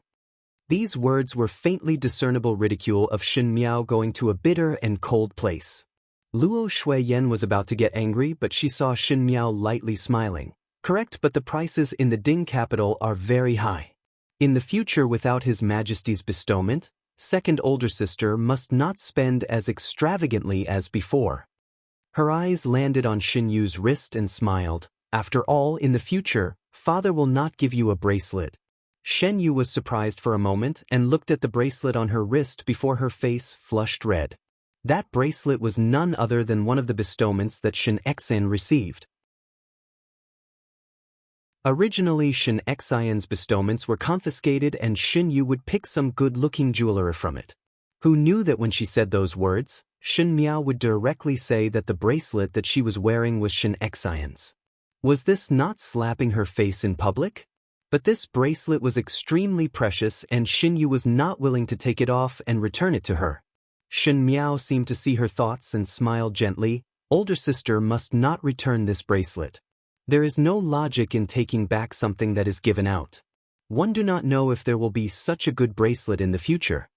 These words were faintly discernible ridicule of Shen Miao going to a bitter and cold place. Luo Shuiyan was about to get angry, but she saw Shen Miao lightly smiling. Correct, but the prices in the Ding capital are very high. In the future, without His Majesty's bestowment, second older sister must not spend as extravagantly as before. Her eyes landed on Xin Yu's wrist and smiled. After all, in the future, father will not give you a bracelet. Shen Yu was surprised for a moment and looked at the bracelet on her wrist before her face flushed red. That bracelet was none other than one of the bestowments that Shen Xian received. Originally, Shen Xian's bestowments were confiscated, and Xin Yu would pick some good-looking jewelry from it. Who knew that when she said those words, Shen Miao would directly say that the bracelet that she was wearing was Shen Xian's. Was this not slapping her face in public? But this bracelet was extremely precious, and Xin Yu was not willing to take it off and return it to her. Shen Miao seemed to see her thoughts and smiled gently. Older sister must not return this bracelet. There is no logic in taking back something that is given out. One do not know if there will be such a good bracelet in the future.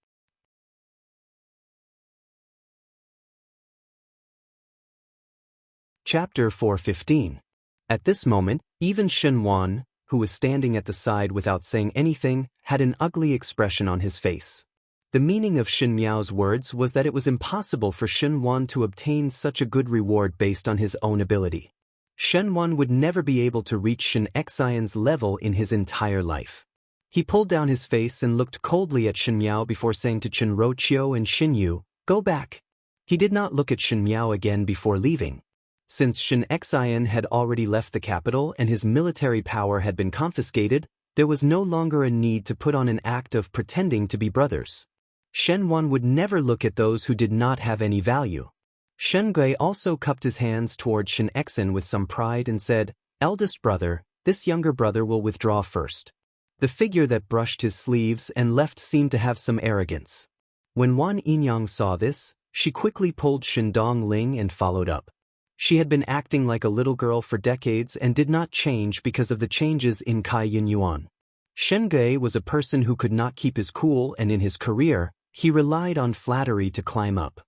Chapter 415. At this moment, even Shen Wan, who was standing at the side without saying anything, had an ugly expression on his face. The meaning of Shen Miao's words was that it was impossible for Shen Wan to obtain such a good reward based on his own ability. Shen Wan would never be able to reach Shen Xian's level in his entire life. He pulled down his face and looked coldly at Shen Miao before saying to Chen Roqiu and Xin Yu, "Go back." He did not look at Shen Miao again before leaving. Since Shen Xian had already left the capital and his military power had been confiscated, there was no longer a need to put on an act of pretending to be brothers. Shen Wan would never look at those who did not have any value. Shen Gui also cupped his hands toward Shen Xian with some pride and said, "Eldest brother, this younger brother will withdraw first." The figure that brushed his sleeves and left seemed to have some arrogance. When Wan Yinyang saw this, she quickly pulled Shen Dongling and followed up. She had been acting like a little girl for decades and did not change because of the changes in Kaiyan Yuan. Shen Gui was a person who could not keep his cool, and in his career, he relied on flattery to climb up.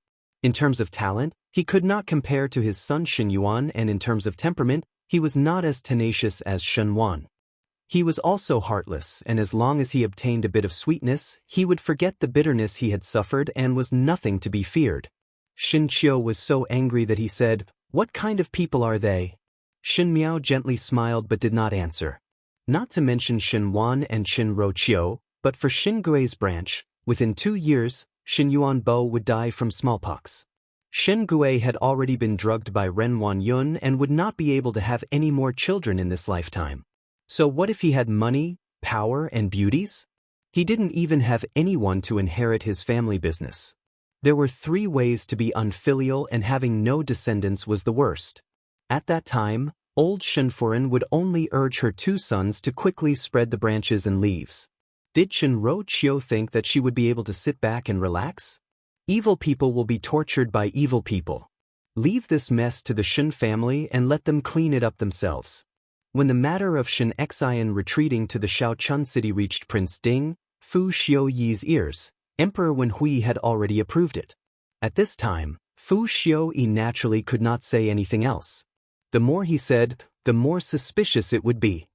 In terms of talent, he could not compare to his son Shen Yuan, and in terms of temperament, he was not as tenacious as Shen Wan. He was also heartless, and as long as he obtained a bit of sweetness, he would forget the bitterness he had suffered and was nothing to be feared. Shin Qiu was so angry that he said, "What kind of people are they?" Shin Miao gently smiled but did not answer. Not to mention Shin Wan and Shin Ro Qiu, but for Shin Gui's branch, within 2 years, Shin Yuan Bo would die from smallpox. Shin Gui had already been drugged by Ren Wan Yun and would not be able to have any more children in this lifetime. So what if he had money, power, and beauties? He didn't even have anyone to inherit his family business. There were 3 ways to be unfilial, and having no descendants was the worst. At that time, old Shen Furen would only urge her 2 sons to quickly spread the branches and leaves. Did Shen Ro Qiu think that she would be able to sit back and relax? Evil people will be tortured by evil people. Leave this mess to the Shen family and let them clean it up themselves. When the matter of Shen Xian retreating to the Shaochun city reached Prince Ding, Fu Xiuyi's ears, Emperor Wen Hui had already approved it. At this time, Fu Xiuyi naturally could not say anything else. The more he said, the more suspicious it would be.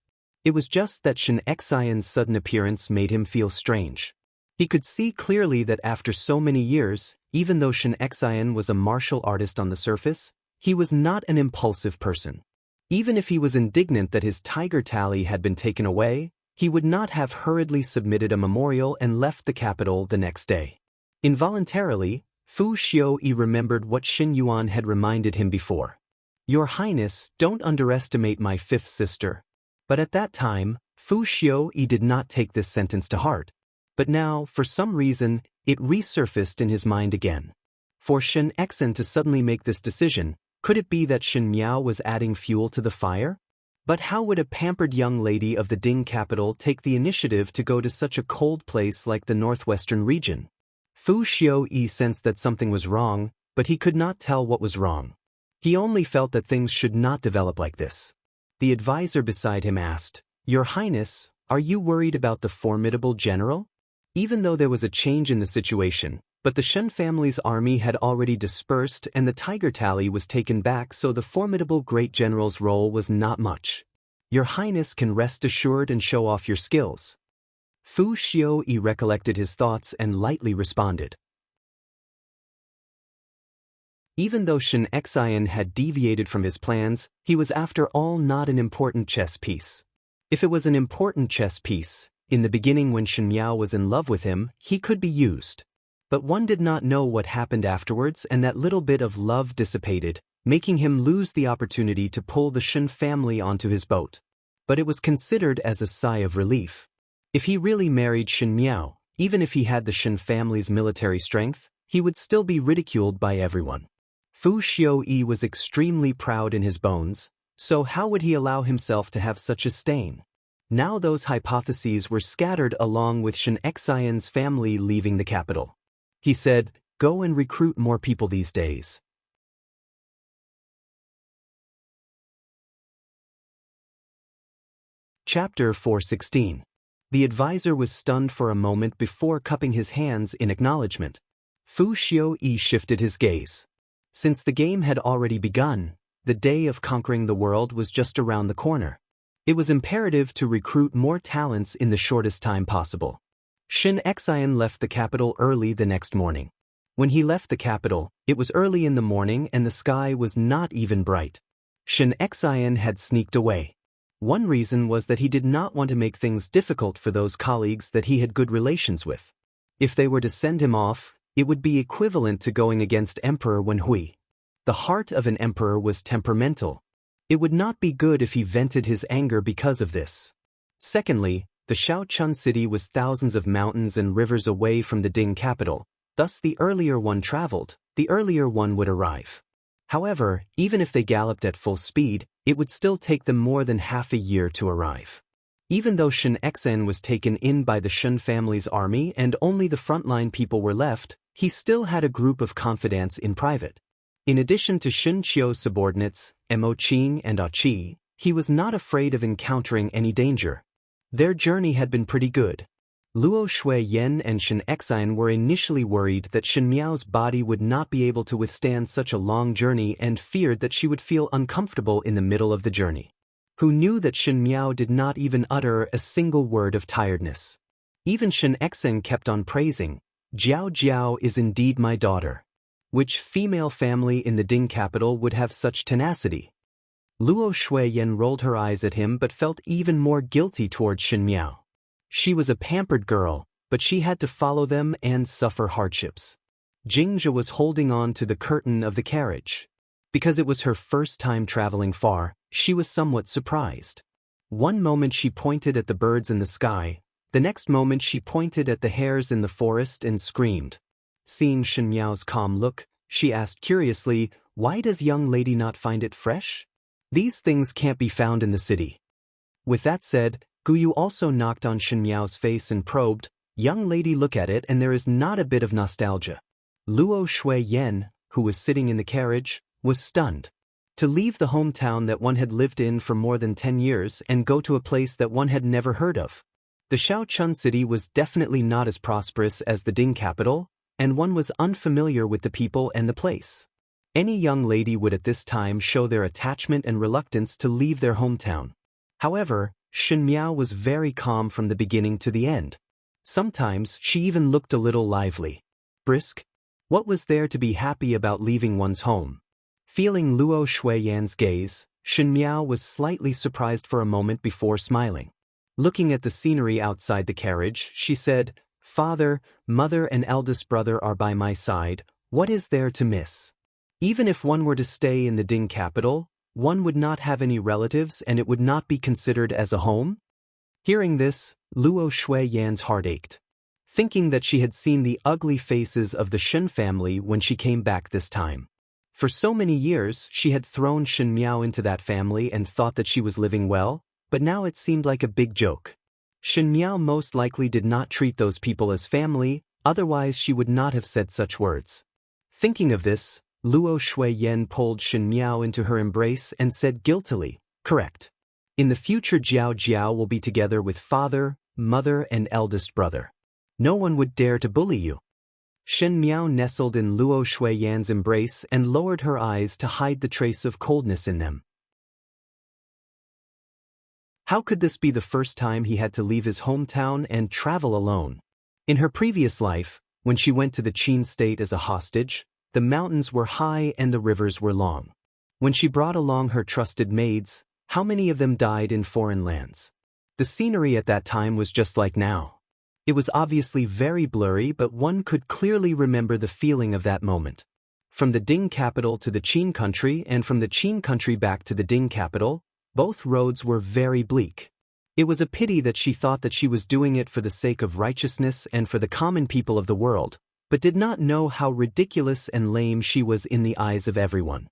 It was just that Shen Xian's sudden appearance made him feel strange. He could see clearly that after so many years, even though Shen Xian was a martial artist on the surface, he was not an impulsive person. Even if he was indignant that his tiger tally had been taken away, he would not have hurriedly submitted a memorial and left the capital the next day. Involuntarily, Fu Xiuyi remembered what Xin Yuan had reminded him before. "Your Highness, don't underestimate my 5th sister." But at that time, Fu Xiuyi did not take this sentence to heart. But now, for some reason, it resurfaced in his mind again. For Shen Xian to suddenly make this decision, could it be that Shen Miao was adding fuel to the fire? But how would a pampered young lady of the Ding capital take the initiative to go to such a cold place like the northwestern region? Fu Xiuyi sensed that something was wrong, but he could not tell what was wrong. He only felt that things should not develop like this. The advisor beside him asked, "Your Highness, are you worried about the formidable general?" Even though there was a change in the situation, but the Shen family's army had already dispersed and the tiger tally was taken back, so the formidable great general's role was not much. "Your Highness can rest assured and show off your skills." Fu Xiuyi recollected his thoughts and lightly responded. Even though Shen Xian had deviated from his plans, he was after all not an important chess piece. If it was an important chess piece, in the beginning when Shen Miao was in love with him, he could be used. But one did not know what happened afterwards, and that little bit of love dissipated, making him lose the opportunity to pull the Shen family onto his boat. But it was considered as a sigh of relief. If he really married Shen Miao, even if he had the Shen family's military strength, he would still be ridiculed by everyone. Fu Xiuyi was extremely proud in his bones, so how would he allow himself to have such a stain? Now those hypotheses were scattered along with Shen Xian's family leaving the capital. He said, "Go and recruit more people these days." Chapter 416. The advisor was stunned for a moment before cupping his hands in acknowledgement. Fu Xiuyi shifted his gaze. Since the game had already begun, the day of conquering the world was just around the corner. It was imperative to recruit more talents in the shortest time possible. Shen Xian left the capital early the next morning. When he left the capital, it was early in the morning and the sky was not even bright. Shen Xian had sneaked away. One reason was that he did not want to make things difficult for those colleagues that he had good relations with. If they were to send him off, it would be equivalent to going against Emperor Wen Hui. The heart of an emperor was temperamental. It would not be good if he vented his anger because of this. Secondly, the Shaochun city was thousands of mountains and rivers away from the Ding capital, thus the earlier one traveled, the earlier one would arrive. However, even if they galloped at full speed, it would still take them more than half a year to arrive. Even though Shen Xian was taken in by the Shen family's army and only the frontline people were left, he still had a group of confidants in private. In addition to Shen Qiu's subordinates, Mo Qing and Qi, he was not afraid of encountering any danger. Their journey had been pretty good. Luo Shui-yen and Shen Xian were initially worried that Shen Miao's body would not be able to withstand such a long journey and feared that she would feel uncomfortable in the middle of the journey. Who knew that Shen Miao did not even utter a single word of tiredness. Even Shen Xian kept on praising, "Jiao Jiao is indeed my daughter." Which female family in the Ding capital would have such tenacity? Luo Shui-yen rolled her eyes at him but felt even more guilty towards Shen Miao. She was a pampered girl, but she had to follow them and suffer hardships. Jingzhe was holding on to the curtain of the carriage. Because it was her first time traveling far, she was somewhat surprised. One moment she pointed at the birds in the sky, the next moment she pointed at the hares in the forest and screamed. Seeing Shen Miao's calm look, she asked curiously, "Why does young lady not find it fresh? These things can't be found in the city." With that said, Guyu also knocked on Shen Miao's face and probed, "Young lady, look at it and there is not a bit of nostalgia." Luo Shui-yen, who was sitting in the carriage, was stunned. To leave the hometown that one had lived in for more than 10 years and go to a place that one had never heard of. The Shaochun city was definitely not as prosperous as the Ding capital, and one was unfamiliar with the people and the place. Any young lady would at this time show their attachment and reluctance to leave their hometown. However, Shen Miao was very calm from the beginning to the end. Sometimes she even looked a little lively. Brisk? What was there to be happy about leaving one's home? Feeling Luo Shui-yan's gaze, Shen Miao was slightly surprised for a moment before smiling. Looking at the scenery outside the carriage, she said, "Father, mother and eldest brother are by my side, what is there to miss? Even if one were to stay in the Ding capital, one would not have any relatives and it would not be considered as a home?" Hearing this, Luo Shui-yan's heart ached. Thinking that she had seen the ugly faces of the Shen family when she came back this time. For so many years, she had thrown Shen Miao into that family and thought that she was living well, but now it seemed like a big joke. Shen Miao most likely did not treat those people as family, otherwise she would not have said such words. Thinking of this, Luo Shui-yen pulled Shen Miao into her embrace and said guiltily, "Correct. In the future Jiao Jiao will be together with father, mother and eldest brother. No one would dare to bully you." Shen Miao nestled in Luo Shui-yan's embrace and lowered her eyes to hide the trace of coldness in them. How could this be the first time he had to leave his hometown and travel alone? In her previous life, when she went to the Qin state as a hostage, the mountains were high and the rivers were long. When she brought along her trusted maids, how many of them died in foreign lands? The scenery at that time was just like now. It was obviously very blurry, but one could clearly remember the feeling of that moment. From the Ding capital to the Qin country and from the Qin country back to the Ding capital, both roads were very bleak. It was a pity that she thought that she was doing it for the sake of righteousness and for the common people of the world, but did not know how ridiculous and lame she was in the eyes of everyone.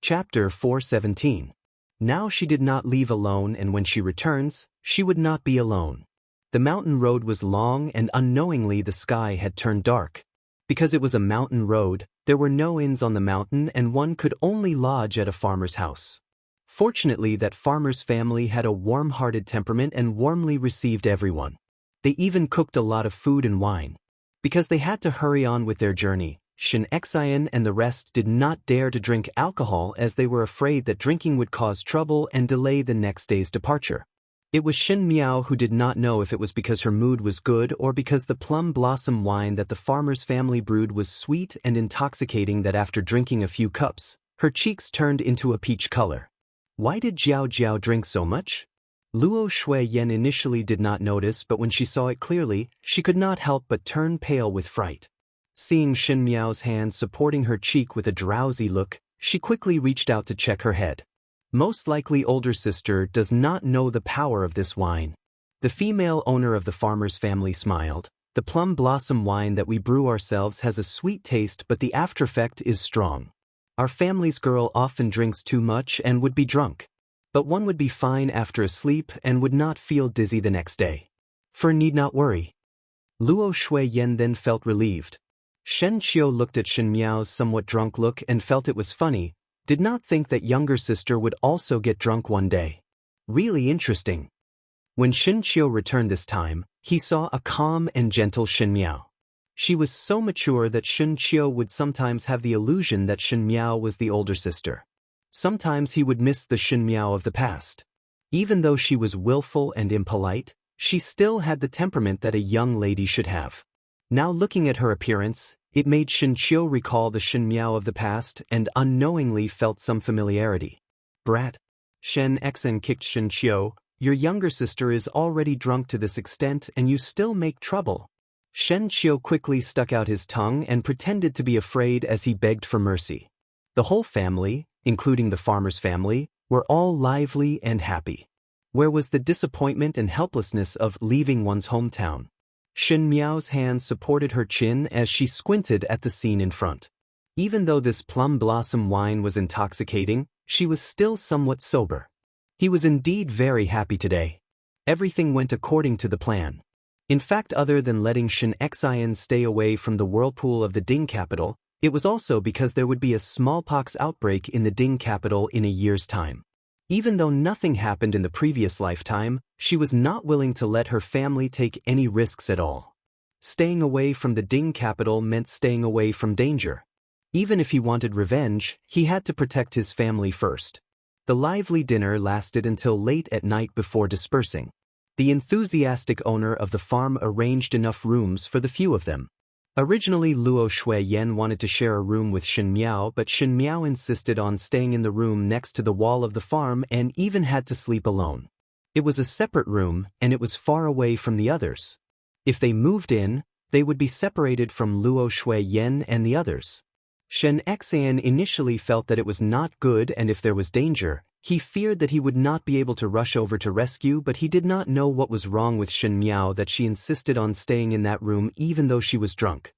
Chapter 417. Now she did not leave alone, and when she returns, she would not be alone. The mountain road was long and unknowingly the sky had turned dark. Because it was a mountain road, there were no inns on the mountain and one could only lodge at a farmer's house. Fortunately, that farmer's family had a warm-hearted temperament and warmly received everyone. They even cooked a lot of food and wine. Because they had to hurry on with their journey, Shen Xian and the rest did not dare to drink alcohol as they were afraid that drinking would cause trouble and delay the next day's departure. It was Shen Miao who did not know if it was because her mood was good or because the plum blossom wine that the farmer's family brewed was sweet and intoxicating that after drinking a few cups, her cheeks turned into a peach color. Why did Jiao Jiao drink so much? Luo Shui-yen initially did not notice, but when she saw it clearly, she could not help but turn pale with fright. Seeing Shen Miao's hand supporting her cheek with a drowsy look, she quickly reached out to check her head. Most likely older sister does not know the power of this wine. The female owner of the farmer's family smiled. The plum blossom wine that we brew ourselves has a sweet taste, but the aftereffect is strong. Our family's girl often drinks too much and would be drunk. But one would be fine after a sleep and would not feel dizzy the next day. For need not worry. Luo Shui-yen then felt relieved. Shen Qiu looked at Shen Miao's somewhat drunk look and felt it was funny, did not think that younger sister would also get drunk one day. Really interesting. When Shen Qiu returned this time, he saw a calm and gentle Shen Miao. She was so mature that Shen Qiu would sometimes have the illusion that Shen Miao was the older sister. Sometimes he would miss the Shen Miao of the past. Even though she was willful and impolite, she still had the temperament that a young lady should have. Now looking at her appearance, it made Shen Qiu recall the Shen Miao of the past and unknowingly felt some familiarity. Brat. Shen Xen kicked Shen Qiu. Your younger sister is already drunk to this extent and you still make trouble. Shen Qiu quickly stuck out his tongue and pretended to be afraid as he begged for mercy. The whole family, including the farmer's family, were all lively and happy. Where was the disappointment and helplessness of leaving one's hometown? Shen Miao's hands supported her chin as she squinted at the scene in front. Even though this plum blossom wine was intoxicating, she was still somewhat sober. He was indeed very happy today. Everything went according to the plan. In fact, other than letting Shen Xian stay away from the whirlpool of the Ding capital, it was also because there would be a smallpox outbreak in the Ding capital in a year's time. Even though nothing happened in the previous lifetime, she was not willing to let her family take any risks at all. Staying away from the Ding capital meant staying away from danger. Even if he wanted revenge, he had to protect his family first. The lively dinner lasted until late at night before dispersing. The enthusiastic owner of the farm arranged enough rooms for the few of them. Originally Luo Shui-yen wanted to share a room with Shen Miao, but Shen Miao insisted on staying in the room next to the wall of the farm and even had to sleep alone. It was a separate room and it was far away from the others. If they moved in, they would be separated from Luo Shui-yen and the others. Shen Xian initially felt that it was not good and if there was danger, he feared that he would not be able to rush over to rescue, but he did not know what was wrong with Shen Miao that she insisted on staying in that room even though she was drunk.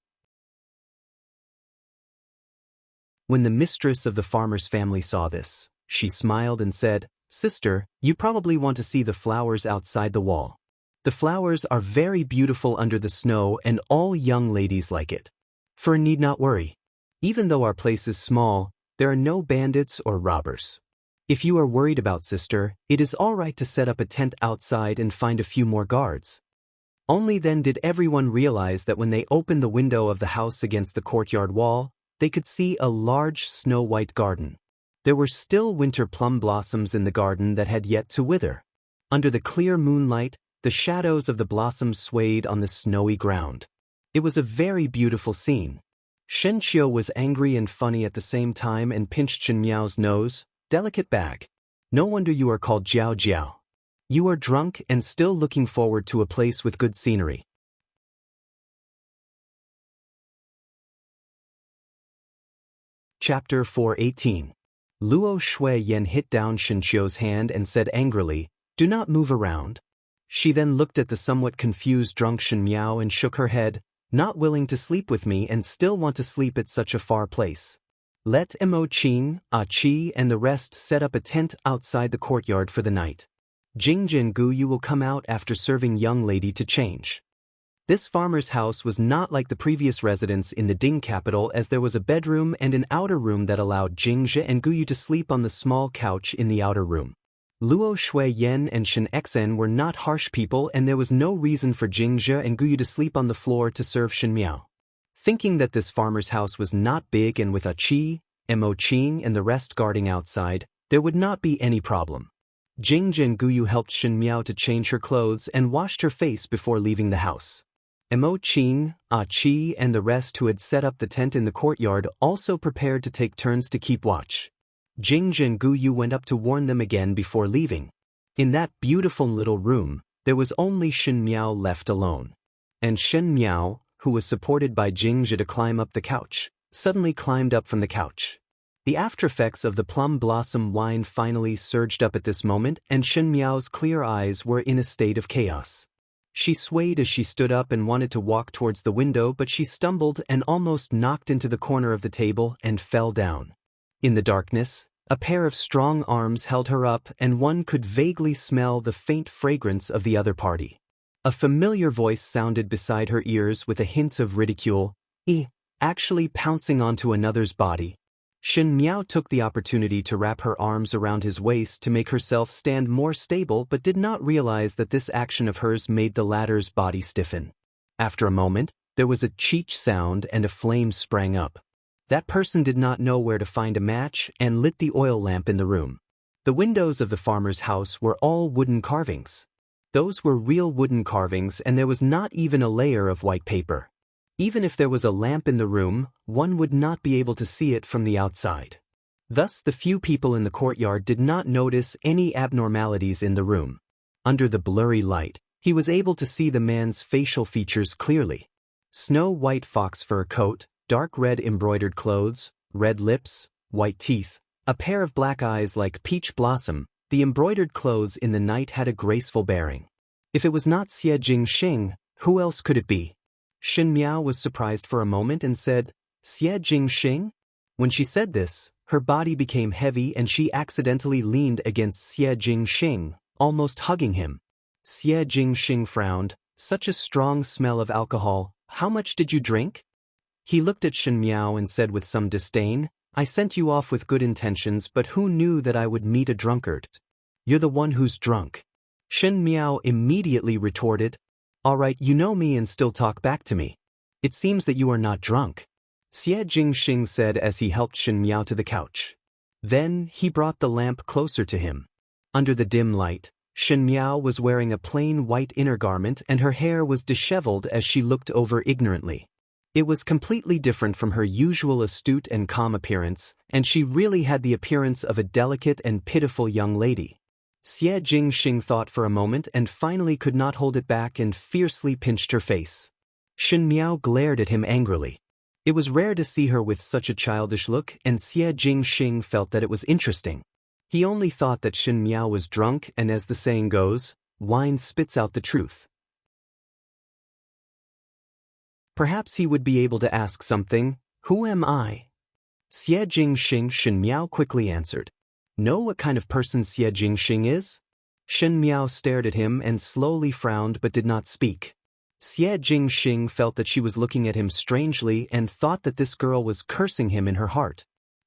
When the mistress of the farmer's family saw this, she smiled and said, "Sister, you probably want to see the flowers outside the wall. The flowers are very beautiful under the snow and all young ladies like it. For need not worry. Even though our place is small, there are no bandits or robbers. If you are worried about sister, it is all right to set up a tent outside and find a few more guards." Only then did everyone realize that when they opened the window of the house against the courtyard wall, they could see a large snow-white garden. There were still winter plum blossoms in the garden that had yet to wither. Under the clear moonlight, the shadows of the blossoms swayed on the snowy ground. It was a very beautiful scene. Shen Qiu was angry and funny at the same time and pinched Shen Miao's nose. "Delicate bag. No wonder you are called Jiao Jiao. You are drunk and still looking forward to a place with good scenery." Chapter 418. Luo Shui-yen hit down Shen Qiu's hand and said angrily, "Do not move around." She then looked at the somewhat confused drunk Shen Miao and shook her head, "Not willing to sleep with me and still want to sleep at such a far place. Let Mo Qing, Qi and the rest set up a tent outside the courtyard for the night. Jingzhi and Guyu will come out after serving young lady to change." This farmer's house was not like the previous residence in the Ding capital as there was a bedroom and an outer room that allowed Jingzhi and Guyu to sleep on the small couch in the outer room. Luo Shui-yen and Shen Xen were not harsh people and there was no reason for Jingzhi and Guyu to sleep on the floor to serve Shen Miao. Thinking that this farmer's house was not big and with Qi, Mo Qing and the rest guarding outside, there would not be any problem. Jingzhi and Guyu helped Shen Miao to change her clothes and washed her face before leaving the house. Mo Qing, Qi and the rest who had set up the tent in the courtyard also prepared to take turns to keep watch. Jingzhi and Guyu went up to warn them again before leaving. In that beautiful little room, there was only Shen Miao left alone. And Shen Miao, who was supported by Jingzhi to climb up the couch, suddenly climbed up from the couch. The aftereffects of the plum blossom wine finally surged up at this moment and Shen Miao's clear eyes were in a state of chaos. She swayed as she stood up and wanted to walk towards the window, but she stumbled and almost knocked into the corner of the table and fell down. In the darkness, a pair of strong arms held her up and one could vaguely smell the faint fragrance of the other party. A familiar voice sounded beside her ears with a hint of ridicule, actually pouncing onto another's body. Shin Miao took the opportunity to wrap her arms around his waist to make herself stand more stable but did not realize that this action of hers made the latter's body stiffen. After a moment, there was a cheech sound and a flame sprang up. That person did not know where to find a match and lit the oil lamp in the room. The windows of the farmer's house were all wooden carvings. Those were real wooden carvings and there was not even a layer of white paper. Even if there was a lamp in the room, one would not be able to see it from the outside. Thus, the few people in the courtyard did not notice any abnormalities in the room. Under the blurry light, he was able to see the man's facial features clearly. Snow-white fox fur coat, dark red embroidered clothes, red lips, white teeth, a pair of black eyes like peach blossom. The embroidered clothes in the night had a graceful bearing. If it was not Xie Jingxing, who else could it be? Shin Miao was surprised for a moment and said, "Xie Jingxing?" When she said this, her body became heavy and she accidentally leaned against Xie Jingxing, almost hugging him. Xie Jingxing frowned. "Such a strong smell of alcohol, how much did you drink?" He looked at Shin Miao and said with some disdain, "I sent you off with good intentions, but who knew that I would meet a drunkard? You're the one who's drunk." Shin Miao immediately retorted, "All right, you know me and still talk back to me. It seems that you are not drunk," Xie Jingxing said as he helped Shin Miao to the couch. Then, he brought the lamp closer to him. Under the dim light, Shin Miao was wearing a plain white inner garment and her hair was disheveled as she looked over ignorantly. It was completely different from her usual astute and calm appearance, and she really had the appearance of a delicate and pitiful young lady. Xie Jingxing thought for a moment and finally could not hold it back and fiercely pinched her face. Shin Miao glared at him angrily. It was rare to see her with such a childish look, and Xie Jingxing felt that it was interesting. He only thought that Shin Miao was drunk, and as the saying goes, wine spits out the truth. Perhaps he would be able to ask something. "Who am I?" Xie Jingxing. Shin Miao quickly answered. "Know what kind of person Xie Jingxing is?" Shin Miao stared at him and slowly frowned but did not speak. Xie Jingxing felt that she was looking at him strangely and thought that this girl was cursing him in her heart.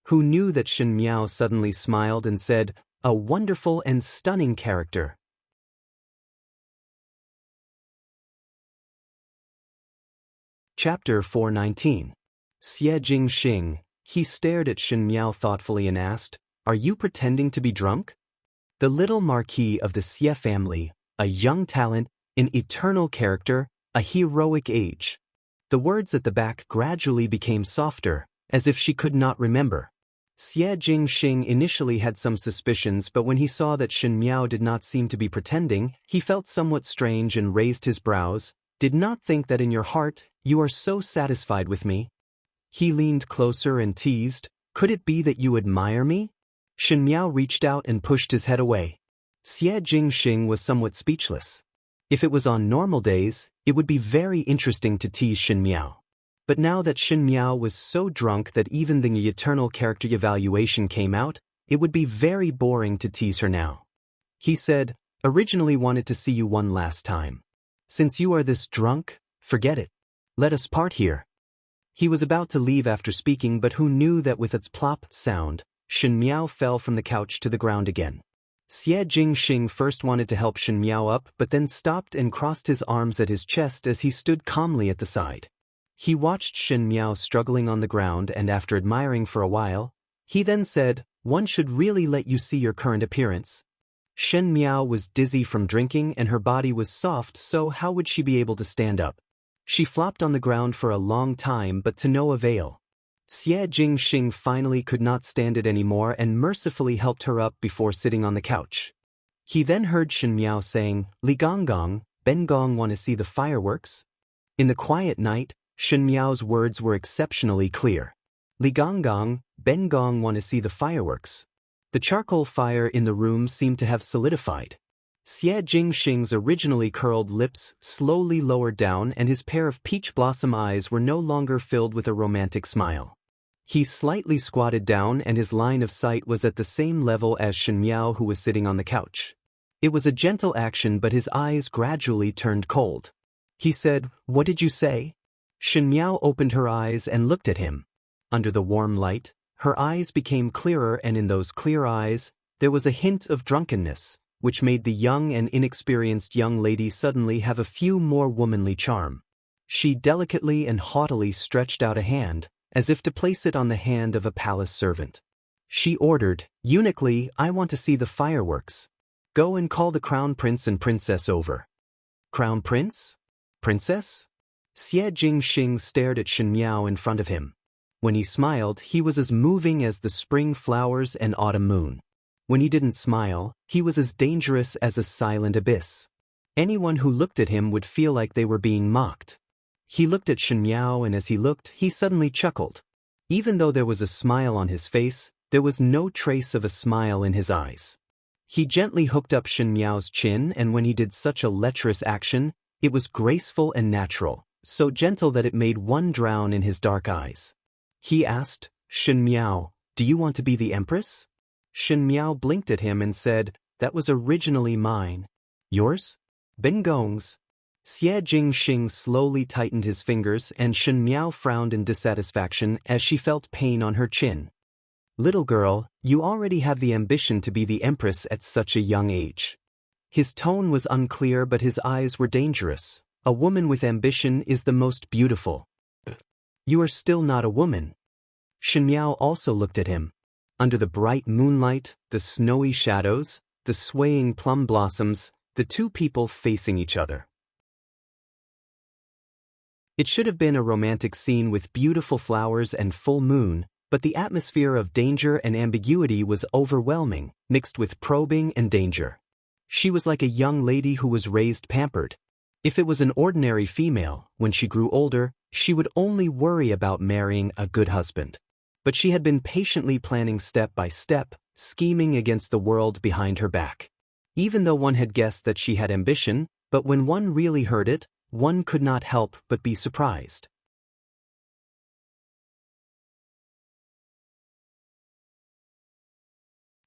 Who knew that Shin Miao suddenly smiled and said, "A wonderful and stunning character." Chapter 419. Xie Jingxing. He stared at Shin Miao thoughtfully and asked, "Are you pretending to be drunk?" The little marquis of the Xie family, a young talent, an eternal character, a heroic age. The words at the back gradually became softer, as if she could not remember. Xie Jingxing initially had some suspicions, but when he saw that Shin Miao did not seem to be pretending, he felt somewhat strange and raised his brows. "Did not think that in your heart, you are so satisfied with me." He leaned closer and teased, "Could it be that you admire me?" Shin Miao reached out and pushed his head away. Xie Jingxing was somewhat speechless. If it was on normal days, it would be very interesting to tease Shin Miao. But now that Shin Miao was so drunk that even the eternal character evaluation came out, it would be very boring to tease her now. He said, "Originally wanted to see you one last time. Since you are this drunk, forget it. Let us part here." He was about to leave after speaking, but who knew that with its plop sound, Shin Miao fell from the couch to the ground again. Xie Jingxing first wanted to help Shin Miao up but then stopped and crossed his arms at his chest as he stood calmly at the side. He watched Shin Miao struggling on the ground and after admiring for a while, he then said, "One should really let you see your current appearance." Shin Miao was dizzy from drinking and her body was soft, so how would she be able to stand up? She flopped on the ground for a long time but to no avail. Xie Jingxing finally could not stand it anymore and mercifully helped her up before sitting on the couch. He then heard Shin Miao saying, "Li Gonggong, Ben Gong want to see the fireworks?" In the quiet night, Shin Miao's words were exceptionally clear. "Li Gonggong, Ben Gong want to see the fireworks." The charcoal fire in the room seemed to have solidified. Xie Jingxing's originally curled lips slowly lowered down and his pair of peach blossom eyes were no longer filled with a romantic smile. He slightly squatted down and his line of sight was at the same level as Shin Miao, who was sitting on the couch. It was a gentle action, but his eyes gradually turned cold. He said, "What did you say?" Shen Miao opened her eyes and looked at him. Under the warm light, her eyes became clearer, and in those clear eyes, there was a hint of drunkenness, which made the young and inexperienced young lady suddenly have a few more womanly charm. She delicately and haughtily stretched out a hand, as if to place it on the hand of a palace servant. She ordered, "Eunuchly, I want to see the fireworks. Go and call the crown prince and princess over." "Crown prince? Princess?" Xie Jingxing stared at Shen Miao in front of him. When he smiled, he was as moving as the spring flowers and autumn moon. When he didn't smile, he was as dangerous as a silent abyss. Anyone who looked at him would feel like they were being mocked. He looked at Shen Miao, and as he looked, he suddenly chuckled. Even though there was a smile on his face, there was no trace of a smile in his eyes. He gently hooked up Shen Miao's chin, and when he did such a lecherous action, it was graceful and natural, so gentle that it made one drown in his dark eyes. He asked, "Shen Miao, do you want to be the Empress?" Shen Miao blinked at him and said, "That was originally mine." "Yours?" "Ben Gong's." Xie Jingxing slowly tightened his fingers, and Shen Miao frowned in dissatisfaction as she felt pain on her chin. "Little girl, you already have the ambition to be the Empress at such a young age." His tone was unclear, but his eyes were dangerous. A woman with ambition is the most beautiful. "You are still not a woman." Shen Miao also looked at him. Under the bright moonlight, the snowy shadows, the swaying plum blossoms, the two people facing each other. It should have been a romantic scene with beautiful flowers and full moon, but the atmosphere of danger and ambiguity was overwhelming, mixed with probing and danger. She was like a young lady who was raised pampered. If it was an ordinary female, when she grew older, she would only worry about marrying a good husband. But she had been patiently planning step by step, scheming against the world behind her back. Even though one had guessed that she had ambition, but when one really heard it, one could not help but be surprised.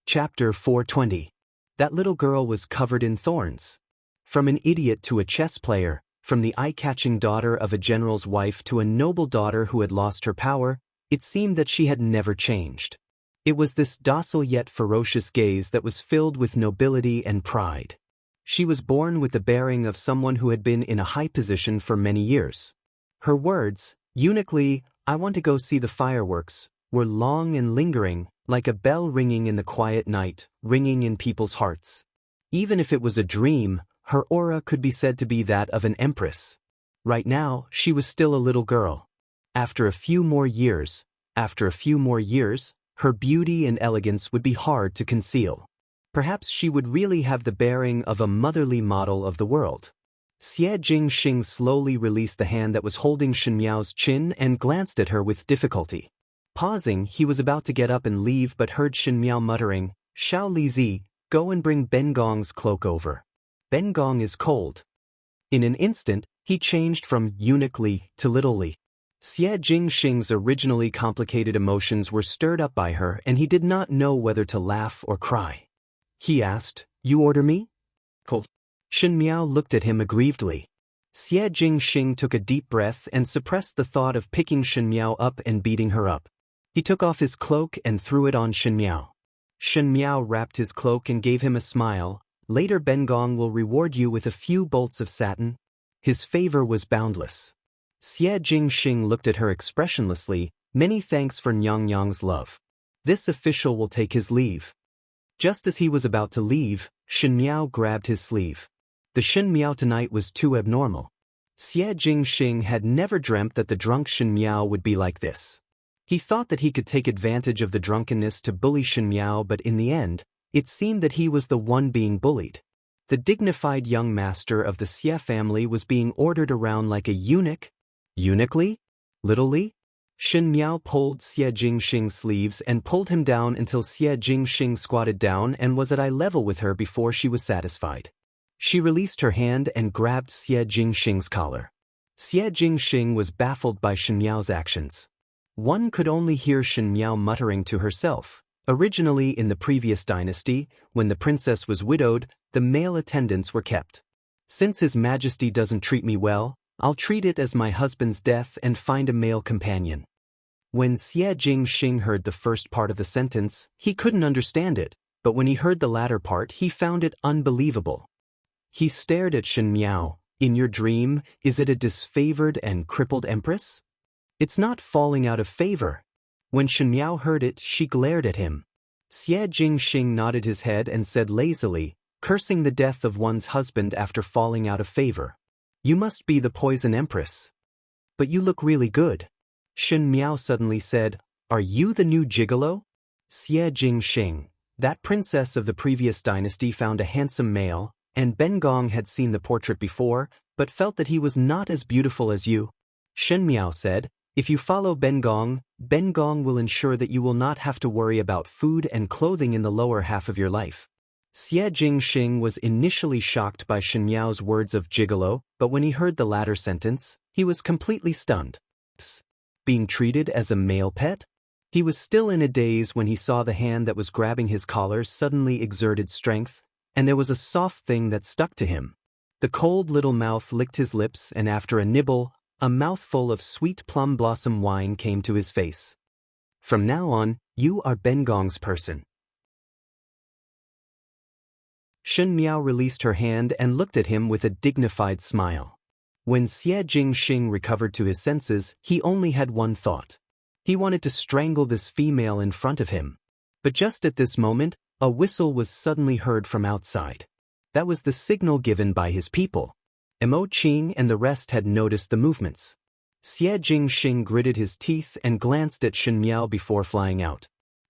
Chapter 420. That little girl was covered in thorns. From an idiot to a chess player, from the eye-catching daughter of a general's wife to a noble daughter who had lost her power, it seemed that she had never changed. It was this docile yet ferocious gaze that was filled with nobility and pride. She was born with the bearing of someone who had been in a high position for many years. Her words, "Eunuchly, I want to go see the fireworks," were long and lingering, like a bell ringing in the quiet night, ringing in people's hearts. Even if it was a dream, her aura could be said to be that of an empress. Right now, she was still a little girl. After a few more years, her beauty and elegance would be hard to conceal. Perhaps she would really have the bearing of a motherly model of the world. Xie Jingxing slowly released the hand that was holding Shen Miao's chin and glanced at her with difficulty. Pausing, he was about to get up and leave but heard Shen Miao muttering, "Xiao Lizi, go and bring Ben Gong's cloak over. Ben Gong is cold." In an instant, he changed from eunuchly to little Li. Xie Jingxing's originally complicated emotions were stirred up by her, and he did not know whether to laugh or cry. He asked, "You order me?" "Cold." Shen Miao looked at him aggrievedly. Xie Jingxing took a deep breath and suppressed the thought of picking Shen Miao up and beating her up. He took off his cloak and threw it on Shen Miao. Shen Miao wrapped his cloak and gave him a smile. "Later Ben Gong will reward you with a few bolts of satin." His favor was boundless. Xie Jingxing looked at her expressionlessly. "Many thanks for Nyang's love. This official will take his leave." Just as he was about to leave, Shen Miao grabbed his sleeve. The Shen Miao tonight was too abnormal. Xie Jingxing had never dreamt that the drunk Shen Miao would be like this. He thought that he could take advantage of the drunkenness to bully Shen Miao, but in the end, it seemed that he was the one being bullied. The dignified young master of the Xie family was being ordered around like a eunuch. Eunuchly? Little Li? Shen Miao pulled Xie Jingxing's sleeves and pulled him down until Xie Jingxing squatted down and was at eye level with her before she was satisfied. She released her hand and grabbed Xie Jingxing's collar. Xie Jingxing was baffled by Shen Miao's actions. One could only hear Shen Miao muttering to herself, Originally in the previous dynasty, when the princess was widowed, the male attendants were kept. Since His Majesty doesn't treat me well, I'll treat it as my husband's death and find a male companion. When Xie Jingxing heard the first part of the sentence, he couldn't understand it, but when he heard the latter part he found it unbelievable. He stared at Shen Miao. In your dream, is it a disfavored and crippled empress? It's not falling out of favor. When Shen Miao heard it, she glared at him. Xie Jingxing nodded his head and said lazily, cursing the death of one's husband after falling out of favor. You must be the poison empress. But you look really good. Shen Miao suddenly said, are you the new gigolo? Xie Jingxing, that princess of the previous dynasty, found a handsome male, and Ben Gong had seen the portrait before, but felt that he was not as beautiful as you. Shen Miao said, if you follow Ben Gong will ensure that you will not have to worry about food and clothing in the lower half of your life. Xie Jingxing was initially shocked by Shen Miao's words of gigolo, but when he heard the latter sentence, he was completely stunned. Being treated as a male pet? He was still in a daze when he saw the hand that was grabbing his collar suddenly exerted strength, and there was a soft thing that stuck to him. The cold little mouth licked his lips, and after a nibble, a mouthful of sweet plum blossom wine came to his face. From now on, you are Ben Gong's person. Shen Miao released her hand and looked at him with a dignified smile. When Xie Jingxing recovered to his senses, he only had one thought. He wanted to strangle this female in front of him. But just at this moment, a whistle was suddenly heard from outside. That was the signal given by his people. Mo Qing and the rest had noticed the movements. Xie Jingxing gritted his teeth and glanced at Shen Miao before flying out.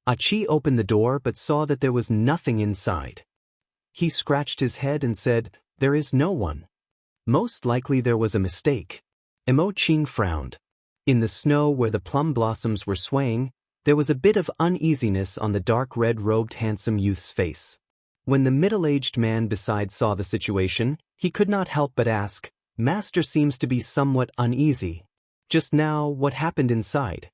Qi opened the door but saw that there was nothing inside. He scratched his head and said, there is no one. Most likely there was a mistake. Mo Qing frowned. In the snow where the plum blossoms were swaying, there was a bit of uneasiness on the dark red-robed handsome youth's face. When the middle-aged man beside saw the situation, he could not help but ask, Master seems to be somewhat uneasy. Just now, what happened inside?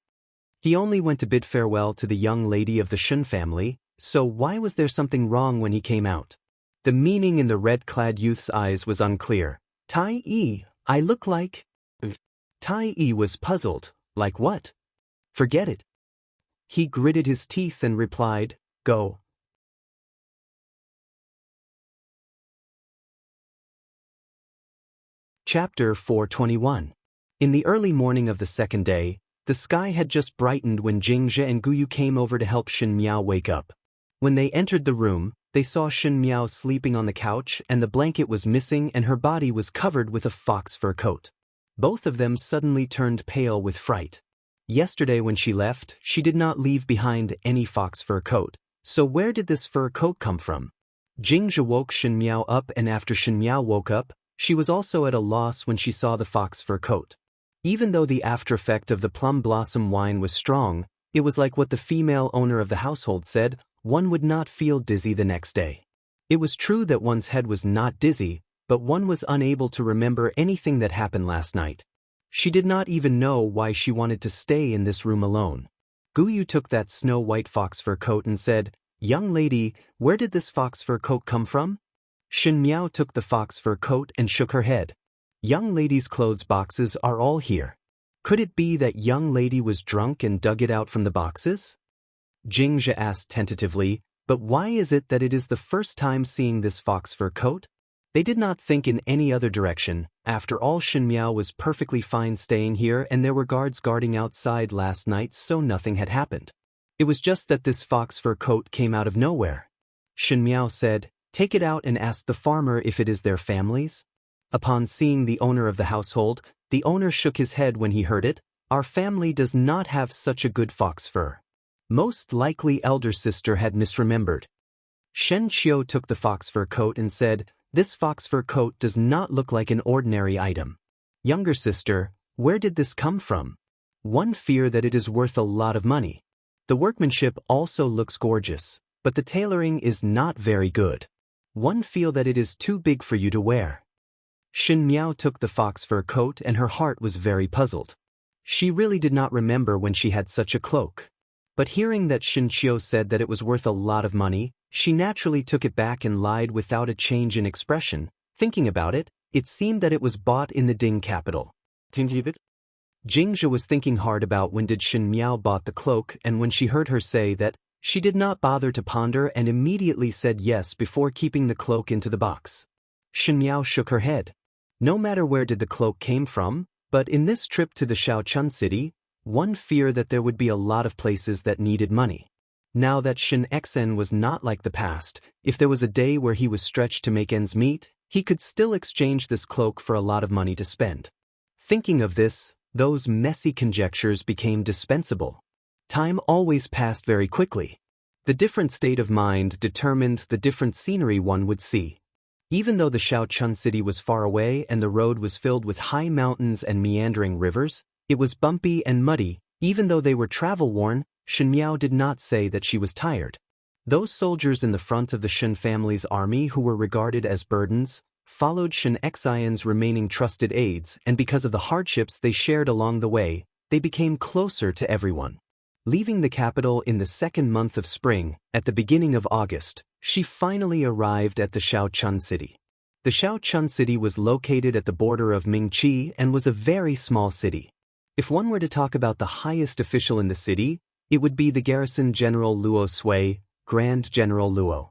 He only went to bid farewell to the young lady of the Shun family, so why was there something wrong when he came out? The meaning in the red-clad youth's eyes was unclear. Tai Yi, I look like... Tai Yi was puzzled. Like what? Forget it. He gritted his teeth and replied, go. Chapter 421. In the early morning of the second day, the sky had just brightened when Jingzhe and Guyu came over to help Shen Miao wake up. When they entered the room, they saw Shen Miao sleeping on the couch and the blanket was missing and her body was covered with a fox fur coat. Both of them suddenly turned pale with fright. Yesterday when she left, she did not leave behind any fox fur coat, so where did this fur coat come from? Jingzhe woke Shen Miao up, and after Shen Miao woke up, she was also at a loss when she saw the fox fur coat. Even though the after-effect of the plum blossom wine was strong, it was like what the female owner of the household said, one would not feel dizzy the next day. It was true that one's head was not dizzy, but one was unable to remember anything that happened last night. She did not even know why she wanted to stay in this room alone. Guyu took that snow-white fox fur coat and said, young lady, where did this fox fur coat come from? Shen Miao took the fox fur coat and shook her head. Young lady's clothes boxes are all here. Could it be that young lady was drunk and dug it out from the boxes? Jingzhe asked tentatively, but why is it that it is the first time seeing this fox fur coat? They did not think in any other direction. After all, Shen Miao was perfectly fine staying here and there were guards guarding outside last night, so nothing had happened. It was just that this fox fur coat came out of nowhere. Shen Miao said, take it out and ask the farmer if it is their family's. Upon seeing the owner of the household, the owner shook his head when he heard it. Our family does not have such a good fox fur. Most likely elder sister had misremembered. Shen Qiu took the fox fur coat and said, this fox fur coat does not look like an ordinary item. Younger sister, where did this come from? One fear that it is worth a lot of money. The workmanship also looks gorgeous, but the tailoring is not very good. One feel that it is too big for you to wear. Shen Miao took the fox fur coat and her heart was very puzzled. She really did not remember when she had such a cloak. But hearing that Shin Qiu said that it was worth a lot of money, she naturally took it back and lied without a change in expression. Thinking about it, it seemed that it was bought in the Ding capital. Jingzhe was thinking hard about when did Shin Miao bought the cloak, and when she heard her say that, she did not bother to ponder and immediately said yes before keeping the cloak into the box. Shin Miao shook her head. No matter where did the cloak came from, but in this trip to the Shaochun city, one feared that there would be a lot of places that needed money. Now that Shin Xen was not like the past, if there was a day where he was stretched to make ends meet, he could still exchange this cloak for a lot of money to spend. Thinking of this, those messy conjectures became dispensable. Time always passed very quickly. The different state of mind determined the different scenery one would see. Even though the Shaochun city was far away and the road was filled with high mountains and meandering rivers, it was bumpy and muddy. Even though they were travel-worn, Shin Miao did not say that she was tired. Those soldiers in the front of the Shin family's army who were regarded as burdens, followed Shin Xian's remaining trusted aides, and because of the hardships they shared along the way, they became closer to everyone. Leaving the capital in the second month of spring, at the beginning of August, she finally arrived at the Shaochun city. The Shaochun city was located at the border of Mingqi and was a very small city. If one were to talk about the highest official in the city, it would be the garrison general Luo Sui, Grand General Luo.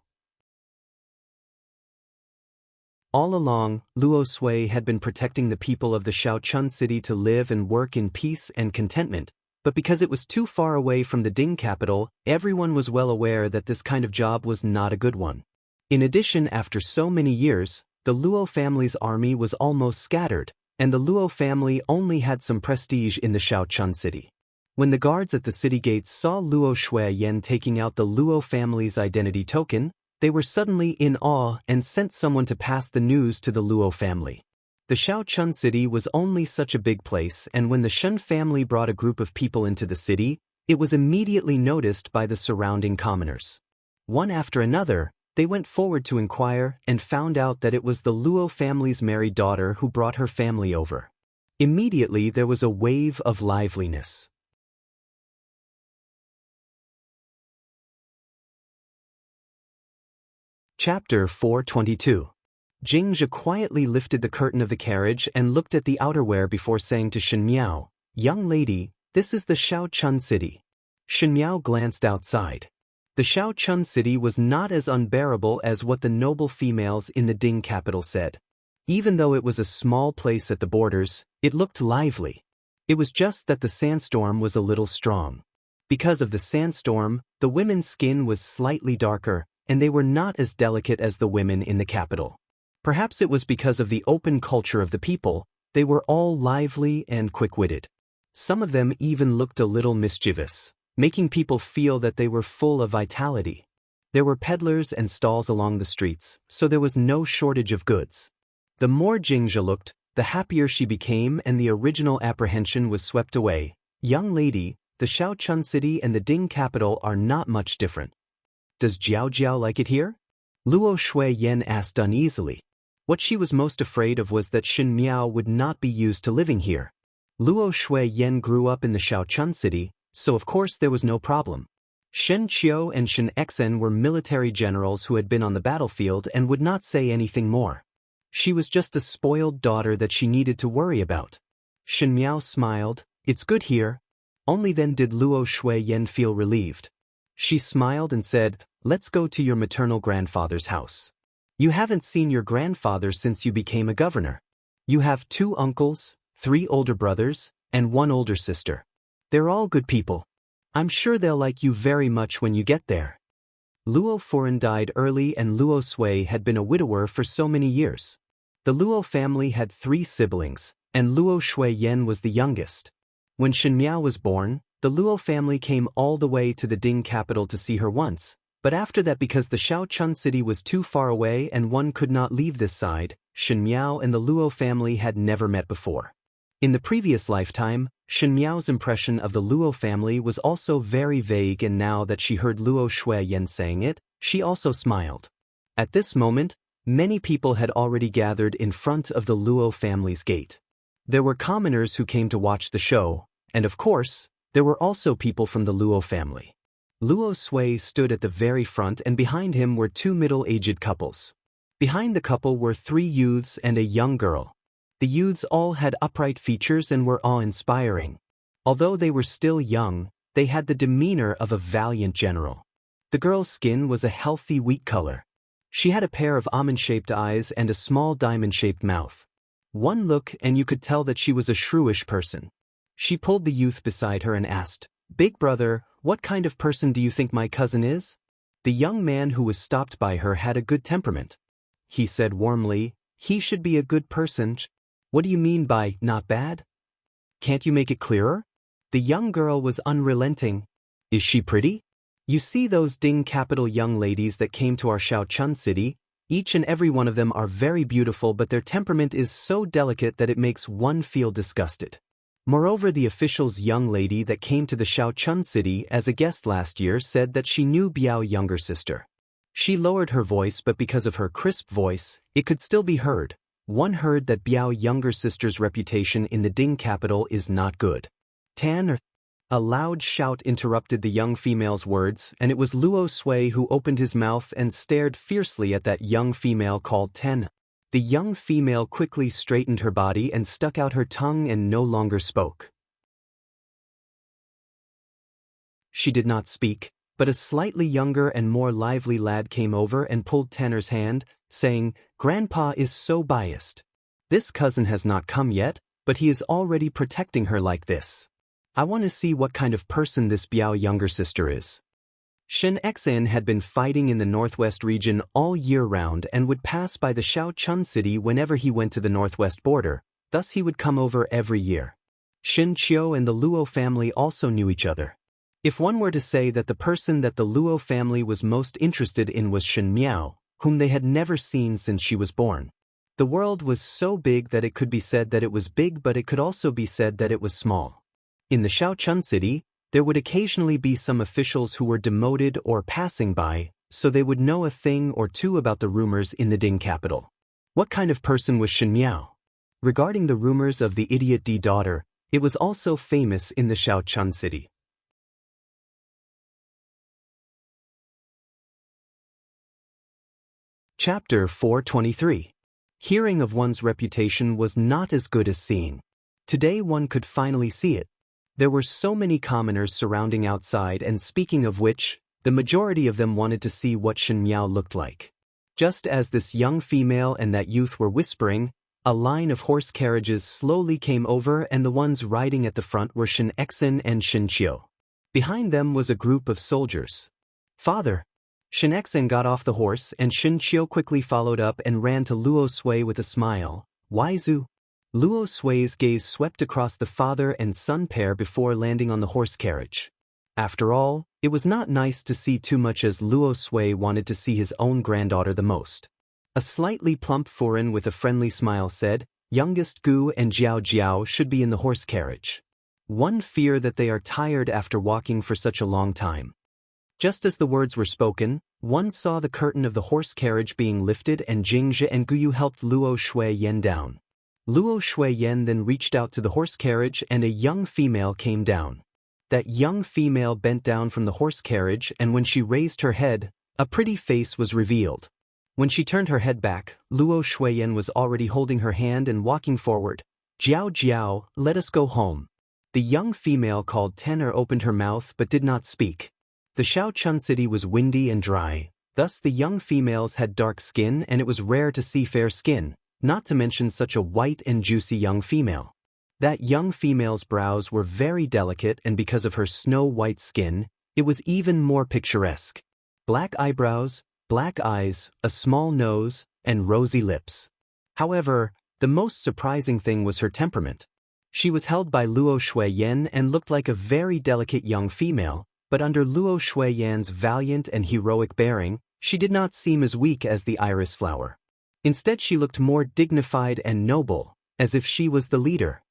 All along, Luo Sui had been protecting the people of the Shaochun city to live and work in peace and contentment, but because it was too far away from the Ding capital, everyone was well aware that this kind of job was not a good one. In addition, after so many years, the Luo family's army was almost scattered, and the Luo family only had some prestige in the Shaochun city. When the guards at the city gates saw Luo Shuiyan taking out the Luo family's identity token, they were suddenly in awe and sent someone to pass the news to the Luo family. The Shaochun city was only such a big place, and when the Shen family brought a group of people into the city, it was immediately noticed by the surrounding commoners. One after another, they went forward to inquire and found out that it was the Luo family's married daughter who brought her family over. Immediately there was a wave of liveliness. Chapter 422. Jingzhe quietly lifted the curtain of the carriage and looked at the outerwear before saying to Shin Miao, "Young lady, this is the Shaochun city." Shin Miao glanced outside. The Shaochun city was not as unbearable as what the noble females in the Ding capital said. Even though it was a small place at the borders, it looked lively. It was just that the sandstorm was a little strong. Because of the sandstorm, the women's skin was slightly darker, and they were not as delicate as the women in the capital. Perhaps it was because of the open culture of the people, they were all lively and quick-witted. Some of them even looked a little mischievous, making people feel that they were full of vitality. There were peddlers and stalls along the streets, so there was no shortage of goods. The more Jingzhe looked, the happier she became, and the original apprehension was swept away. "Young lady, the Shaochun city and the Ding capital are not much different. Does Jiao Jiao like it here?" Luo Shuiyan asked uneasily. What she was most afraid of was that Shin Miao would not be used to living here. Luo Shuiyan grew up in the Shaochun city, so of course there was no problem. Shen Qiu and Shin Xen were military generals who had been on the battlefield and would not say anything more. She was just a spoiled daughter that she needed to worry about. Shin Miao smiled. "It's good here." Only then did Luo Shuiyan feel relieved. She smiled and said, "Let's go to your maternal grandfather's house. You haven't seen your grandfather since you became a governor. You have 2 uncles, 3 older brothers, and 1 older sister. They're all good people. I'm sure they'll like you very much when you get there." Luo Furen died early and Luo Sui had been a widower for so many years. The Luo family had 3 siblings, and Luo Shuiyan was the youngest. When Shin Miao was born, the Luo family came all the way to the Ding capital to see her once, but after that, because the Shaochun city was too far away and one could not leave this side, Shin Miao and the Luo family had never met before. In the previous lifetime, Shin Miao's impression of the Luo family was also very vague, and now that she heard Luo Shuiyan saying it, she also smiled. At this moment, many people had already gathered in front of the Luo family's gate. There were commoners who came to watch the show, and of course, there were also people from the Luo family. Luo Sui stood at the very front, and behind him were two middle-aged couples. Behind the couple were three youths and a young girl. The youths all had upright features and were awe-inspiring. Although they were still young, they had the demeanor of a valiant general. The girl's skin was a healthy wheat color. She had a pair of almond-shaped eyes and a small diamond-shaped mouth. One look and you could tell that she was a shrewish person. She pulled the youth beside her and asked, "Big brother, what kind of person do you think my cousin is?" The young man who was stopped by her had a good temperament. He said warmly, "He should be a good person." "What do you mean by not bad? Can't you make it clearer?" The young girl was unrelenting. "Is she pretty? You see those Ding capital young ladies that came to our Shaochun city? Each and every one of them are very beautiful, but their temperament is so delicate that it makes one feel disgusted." Moreover, the official's young lady that came to the Shaochun city as a guest last year said that she knew Biao's younger sister. She lowered her voice, but because of her crisp voice, it could still be heard. One heard that Biao's younger sister's reputation in the Ding capital is not good. "Tan!" A loud shout interrupted the young female's words, and it was Luo Sui who opened his mouth and stared fiercely at that young female called Tan. The young female quickly straightened her body and stuck out her tongue and no longer spoke. She did not speak, but a slightly younger and more lively lad came over and pulled Tanner's hand, saying, "Grandpa is so biased. This cousin has not come yet, but he is already protecting her like this. I want to see what kind of person this Biao's younger sister is." Shen Xan had been fighting in the northwest region all year round and would pass by the Shaochun city whenever he went to the northwest border, thus he would come over every year. Shen Qiu and the Luo family also knew each other. If one were to say that the person that the Luo family was most interested in was Shen Miao, whom they had never seen since she was born. The world was so big that it could be said that it was big, but it could also be said that it was small. In the Shaochun city, there would occasionally be some officials who were demoted or passing by, so they would know a thing or two about the rumors in the Ding capital. What kind of person was Shen Miao? Regarding the rumors of the idiot D daughter, it was also famous in the Shaochun city. Chapter 423. Hearing of one's reputation was not as good as seeing. Today one could finally see it. There were so many commoners surrounding outside, and speaking of which, the majority of them wanted to see what Shen Miao looked like. Just as this young female and that youth were whispering, a line of horse carriages slowly came over, and the ones riding at the front were Shen Xan and Shen Qiu. Behind them was a group of soldiers. "Father!" Shen Xan got off the horse, and Shen Qiu quickly followed up and ran to Luo Sui with a smile. "Waizu?" Luo Sui's gaze swept across the father and son pair before landing on the horse carriage. After all, it was not nice to see too much, as Luo Sui wanted to see his own granddaughter the most. A slightly plump foreign with a friendly smile said, "Youngest Gu and Jiao Jiao should be in the horse carriage. One fear that they are tired after walking for such a long time." Just as the words were spoken, one saw the curtain of the horse carriage being lifted, and Jingzhe and Guyu helped Luo Shui Yen down. Luo Shui Yen then reached out to the horse carriage, and a young female came down. That young female bent down from the horse carriage, and when she raised her head, a pretty face was revealed. When she turned her head back, Luo Shui Yen was already holding her hand and walking forward. "Jiao Jiao, let us go home." The young female called Tenor opened her mouth but did not speak. The Shaochun city was windy and dry, thus the young females had dark skin, and it was rare to see fair skin, not to mention such a white and juicy young female. That young female's brows were very delicate, and because of her snow-white skin, it was even more picturesque. Black eyebrows, black eyes, a small nose, and rosy lips. However, the most surprising thing was her temperament. She was held by Luo Shui Yen and looked like a very delicate young female, but under Luo Shui Yan's valiant and heroic bearing, she did not seem as weak as the iris flower. Instead, she looked more dignified and noble, as if she was the leader.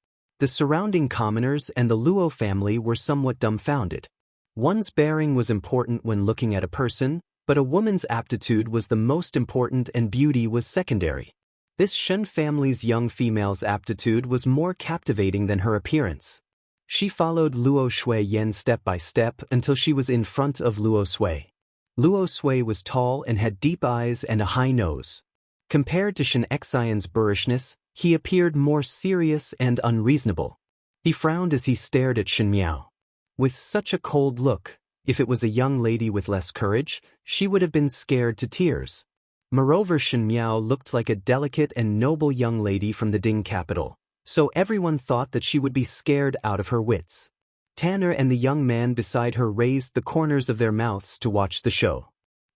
The surrounding commoners and the Luo family were somewhat dumbfounded. One's bearing was important when looking at a person, but a woman's aptitude was the most important and beauty was secondary. This Shen family's young female's aptitude was more captivating than her appearance. She followed Luo Shui Yen step by step until she was in front of Luo Sui. Luo Sui was tall and had deep eyes and a high nose. Compared to Shen Xian's boorishness, he appeared more serious and unreasonable. He frowned as he stared at Shen Miao. With such a cold look, if it was a young lady with less courage, she would have been scared to tears. Moreover, Shen Miao looked like a delicate and noble young lady from the Ding capital, so everyone thought that she would be scared out of her wits. Tanner and the young man beside her raised the corners of their mouths to watch the show.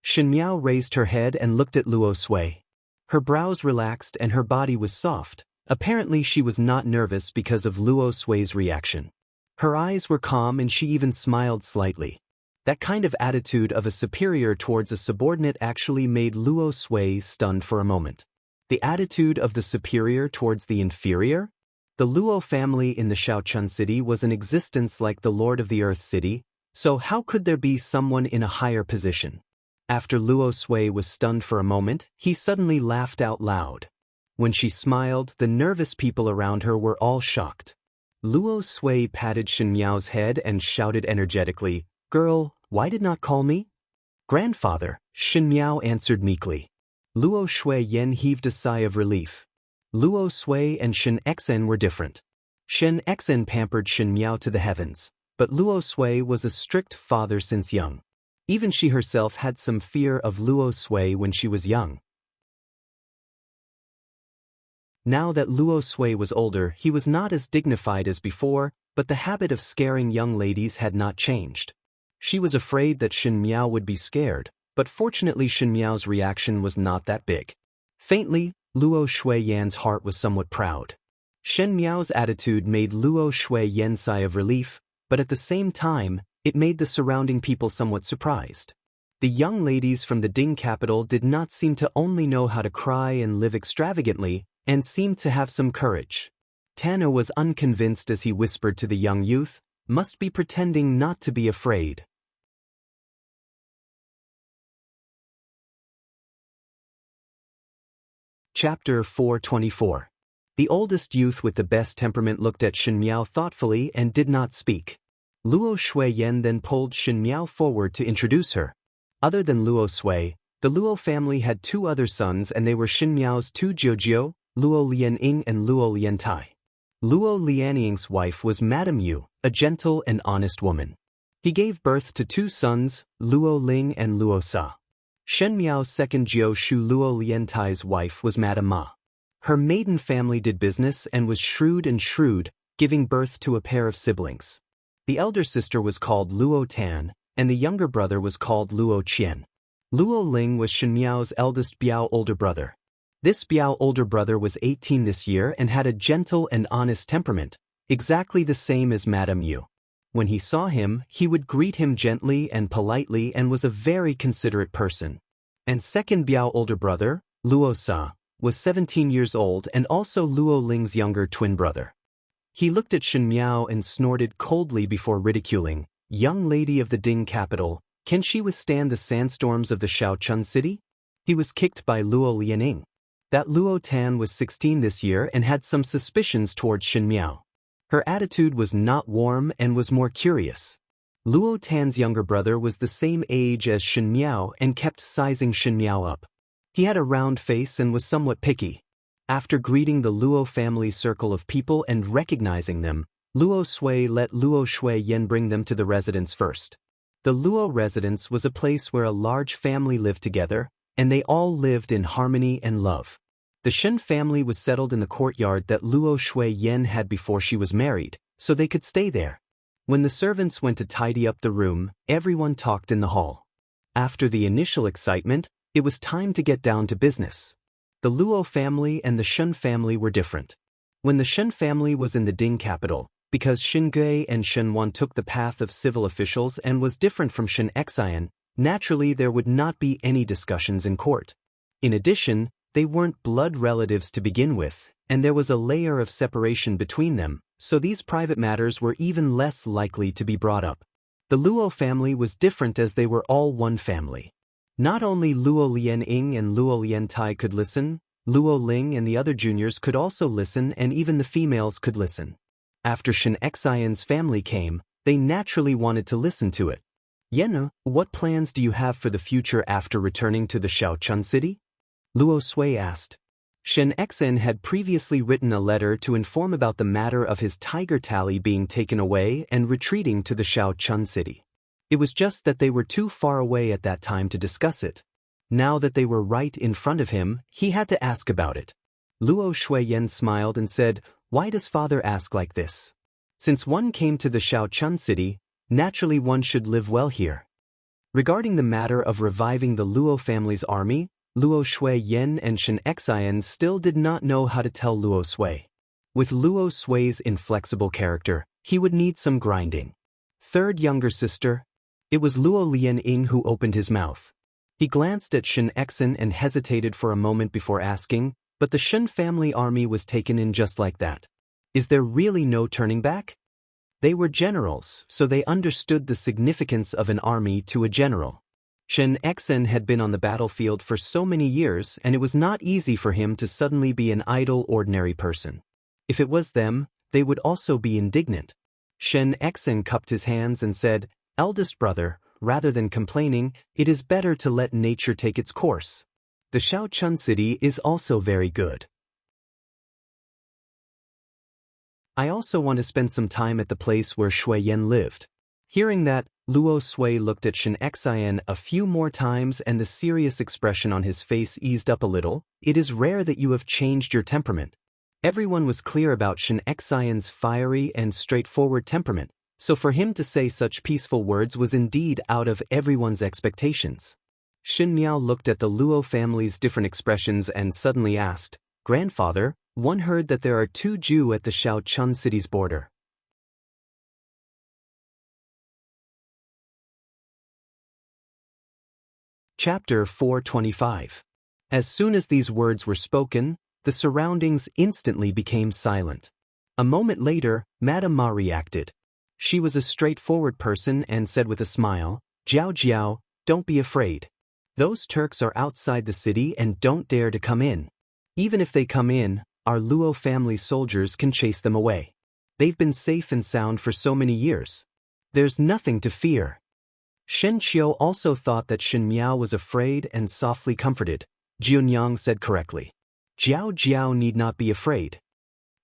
Shen Miao raised her head and looked at Luo Sui. Her brows relaxed and her body was soft. Apparently she was not nervous because of Luo Sui's reaction. Her eyes were calm and she even smiled slightly. That kind of attitude of a superior towards a subordinate actually made Luo Sui stunned for a moment. The attitude of the superior towards the inferior? The Luo family in the Shaochun city was in existence like the Lord of the Earth City, so how could there be someone in a higher position? After Luo Sui was stunned for a moment, he suddenly laughed out loud. When she smiled, the nervous people around her were all shocked. Luo Sui patted Shen Miao's head and shouted energetically, "Girl, why did not call me?" "Grandfather," Shen Miao answered meekly. Luo Shui Yen heaved a sigh of relief. Luo Sui and Shen Xian were different. Shen Xian pampered Shen Miao to the heavens, but Luo Sui was a strict father since young. Even she herself had some fear of Luo Sui when she was young. Now that Luo Sui was older, he was not as dignified as before, but the habit of scaring young ladies had not changed. She was afraid that Shen Miao would be scared, but fortunately Shen Miao's reaction was not that big. Faintly, Luo Shui Yan's heart was somewhat proud. Shen Miao's attitude made Luo Shui Yan sigh of relief, but at the same time, it made the surrounding people somewhat surprised. The young ladies from the Ding capital did not seem to only know how to cry and live extravagantly, and seemed to have some courage. Tanner was unconvinced as he whispered to the young youth, "Must be pretending not to be afraid." Chapter 424. The oldest youth with the best temperament looked at Shen Miao thoughtfully and did not speak. Luo Shui Yen then pulled Shen Miao forward to introduce her. Other than Luo Sui, the Luo family had two other sons and they were Shen Miao's two Jiujiu, Luo Lianing and Luo Liantai. Luo Lianing's wife was Madame Yu, a gentle and honest woman. He gave birth to two sons, Luo Ling and Luo Sa. Shen Miao's second Jiu Shu Luo Liantai's wife was Madame Ma. Her maiden family did business and was shrewd, giving birth to a pair of siblings. The elder sister was called Luo Tan, and the younger brother was called Luo Qian. Luo Ling was Shen Miao's eldest Biao older brother. This Biao older brother was 18 this year and had a gentle and honest temperament, exactly the same as Madame Yu. When he saw him, he would greet him gently and politely and was a very considerate person. And second Biao older brother, Luo Sa, was 17 years old and also Luo Ling's younger twin brother. He looked at Shen Miao and snorted coldly before ridiculing, "Young lady of the Ding capital, can she withstand the sandstorms of the Shaochun city?" He was kicked by Luo Lianing. That Luo Tan was 16 this year and had some suspicions towards Shen Miao. Her attitude was not warm and was more curious. Luo Tan's younger brother was the same age as Shen Miao and kept sizing Shen Miao up. He had a round face and was somewhat picky. After greeting the Luo family circle of people and recognizing them, Luo Sui let Luo Shui Yen bring them to the residence first. The Luo residence was a place where a large family lived together, and they all lived in harmony and love. The Shen family was settled in the courtyard that Luo Shui Yen had before she was married, so they could stay there. When the servants went to tidy up the room, everyone talked in the hall. After the initial excitement, it was time to get down to business. The Luo family and the Shen family were different. When the Shen family was in the Ding capital, because Shen Gui and Shen Wan took the path of civil officials and was different from Shen Xian, naturally there would not be any discussions in court. In addition, they weren't blood relatives to begin with, and there was a layer of separation between them, so these private matters were even less likely to be brought up. The Luo family was different as they were all one family. Not only Luo Lianing and Luo Liantai could listen, Luo Ling and the other juniors could also listen and even the females could listen. After Shen Xian's family came, they naturally wanted to listen to it. Yen, what plans do you have for the future after returning to the Shaochun city? Luo Sui asked. Shen Xian had previously written a letter to inform about the matter of his tiger tally being taken away and retreating to the Shaochun city. It was just that they were too far away at that time to discuss it. Now that they were right in front of him, he had to ask about it. Luo Shuiyan smiled and said, "Why does father ask like this? Since one came to the Shaochun city, naturally one should live well here." Regarding the matter of reviving the Luo family's army, Luo Shuiyan and Shen Xian still did not know how to tell Luo Sui. With Luo Sui's inflexible character, he would need some grinding. Third younger sister. It was Luo Lianying who opened his mouth. He glanced at Shen Xian and hesitated for a moment before asking, but the Shen family army was taken in just like that. Is there really no turning back? They were generals, so they understood the significance of an army to a general. Shen Xian had been on the battlefield for so many years, and it was not easy for him to suddenly be an idle, ordinary person. If it was them, they would also be indignant. Shen Xian cupped his hands and said, "Eldest brother, rather than complaining, it is better to let nature take its course. The Shaochun city is also very good. I also want to spend some time at the place where Shuiyan lived." Hearing that, Luo Sui looked at Shen Xian a few more times and the serious expression on his face eased up a little. "It is rare that you have changed your temperament." Everyone was clear about Shen Xian's fiery and straightforward temperament, so for him to say such peaceful words was indeed out of everyone's expectations. Shen Miao looked at the Luo family's different expressions and suddenly asked, "Grandfather, one heard that there are 2 Jew at the Shaochun city's border." Chapter 425. As soon as these words were spoken, the surroundings instantly became silent. A moment later, Madame Ma reacted. She was a straightforward person and said with a smile, "Jiao Jiao, don't be afraid. Those Turks are outside the city and don't dare to come in. Even if they come in, our Luo family soldiers can chase them away. They've been safe and sound for so many years. There's nothing to fear." Shen Qiu also thought that Shen Miao was afraid and softly comforted. Jianyang said correctly. Jiao Jiao need not be afraid.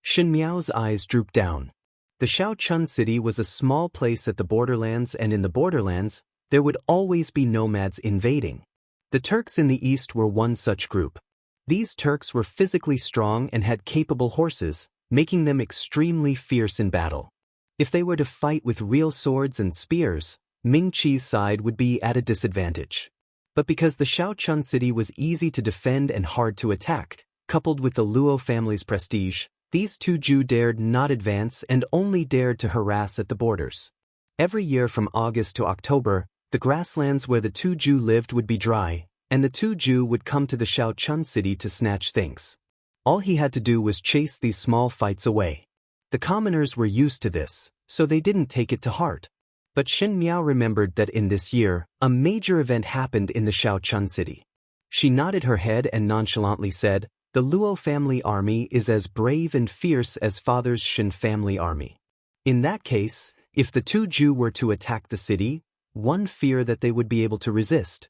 Shen Miao's eyes drooped down. The Shaochun city was a small place at the borderlands, and in the borderlands, there would always be nomads invading. The Turks in the east were one such group. These Turks were physically strong and had capable horses, making them extremely fierce in battle. If they were to fight with real swords and spears, Ming Qi's side would be at a disadvantage. But because the Shaochun city was easy to defend and hard to attack, coupled with the Luo family's prestige, these 2 Jew dared not advance and only dared to harass at the borders. Every year from August to October, the grasslands where the 2 Jew lived would be dry, and the 2 Jew would come to the Shaochun city to snatch things. All he had to do was chase these small fights away. The commoners were used to this, so they didn't take it to heart. But Shen Miao remembered that in this year, a major event happened in the Shaochun city. She nodded her head and nonchalantly said, "The Luo family army is as brave and fierce as father's Shen family army. In that case, if the 2 Jew were to attack the city, one fear that they would be able to resist."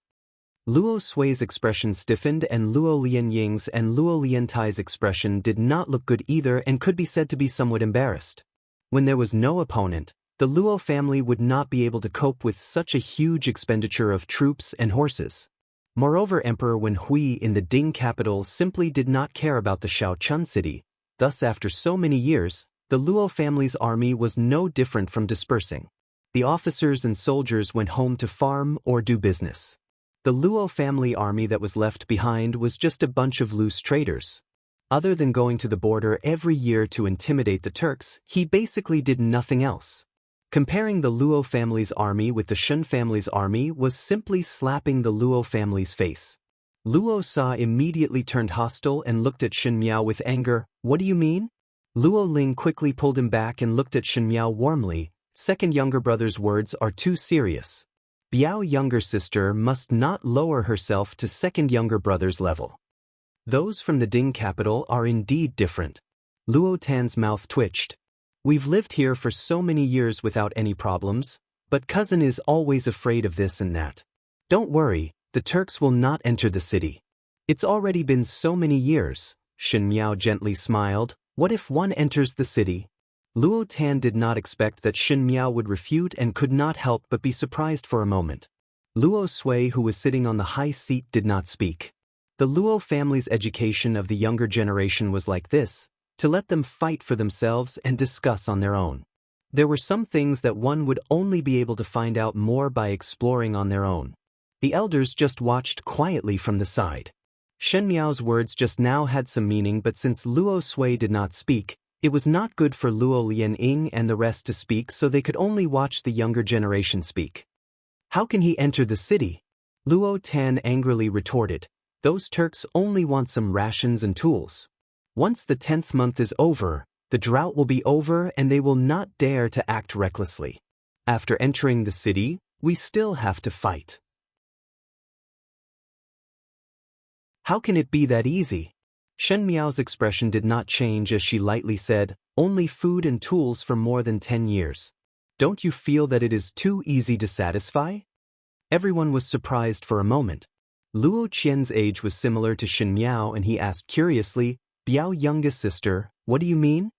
Luo Sui's expression stiffened, and Luo Lianying's and Luo Liantai's expression did not look good either and could be said to be somewhat embarrassed. When there was no opponent, the Luo family would not be able to cope with such a huge expenditure of troops and horses. Moreover, Emperor Wen Hui in the Ding capital simply did not care about the Shaochun city. Thus, after so many years, the Luo family's army was no different from dispersing. The officers and soldiers went home to farm or do business. The Luo family army that was left behind was just a bunch of loose traders. Other than going to the border every year to intimidate the Turks, he basically did nothing else. Comparing the Luo family's army with the Shen family's army was simply slapping the Luo family's face. Luo Sa immediately turned hostile and looked at Shen Miao with anger. "What do you mean?" Luo Ling quickly pulled him back and looked at Shen Miao warmly. "Second younger brother's words are too serious. Biao younger sister must not lower herself to second younger brother's level. Those from the Ding capital are indeed different." Luo Tan's mouth twitched. We've lived here for so many years without any problems, but cousin is always afraid of this and that. Don't worry, the Turks will not enter the city. It's already been so many years, Shen Miao gently smiled. What if one enters the city? Luo Tan did not expect that Shen Miao would refute and could not help but be surprised for a moment. Luo Sui, who was sitting on the high seat, did not speak. The Luo family's education of the younger generation was like this, to let them fight for themselves and discuss on their own. There were some things that one would only be able to find out more by exploring on their own. The elders just watched quietly from the side. Shen Miao's words just now had some meaning, but since Luo Sui did not speak, it was not good for Luo Lianying and the rest to speak, so they could only watch the younger generation speak. How can he enter the city? Luo Tan angrily retorted. Those Turks only want some rations and tools. Once the 10th month is over, the drought will be over and they will not dare to act recklessly. After entering the city, we still have to fight. How can it be that easy? Shen Miao's expression did not change as she lightly said, only food and tools for more than 10 years. Don't you feel that it is too easy to satisfy? Everyone was surprised for a moment. Luo Qian's age was similar to Shen Miao and he asked curiously, Biao youngest sister, what do you mean?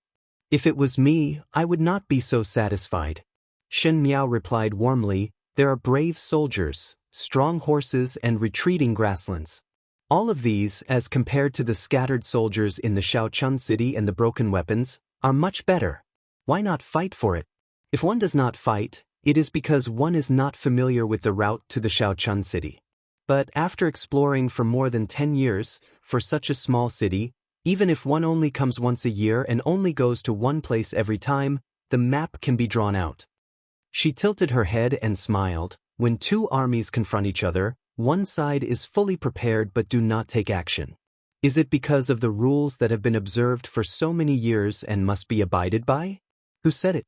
If it was me, I would not be so satisfied. Shen Miao replied warmly, there are brave soldiers, strong horses and retreating grasslands. All of these, as compared to the scattered soldiers in the Shaochun city and the broken weapons, are much better. Why not fight for it? If one does not fight, it is because one is not familiar with the route to the Shaochun city. But after exploring for more than 10 years, for such a small city, even if one only comes once a year and only goes to one place every time, the map can be drawn out. She tilted her head and smiled. When two armies confront each other, one side is fully prepared but do not take action. Is it because of the rules that have been observed for so many years and must be abided by? Who said it?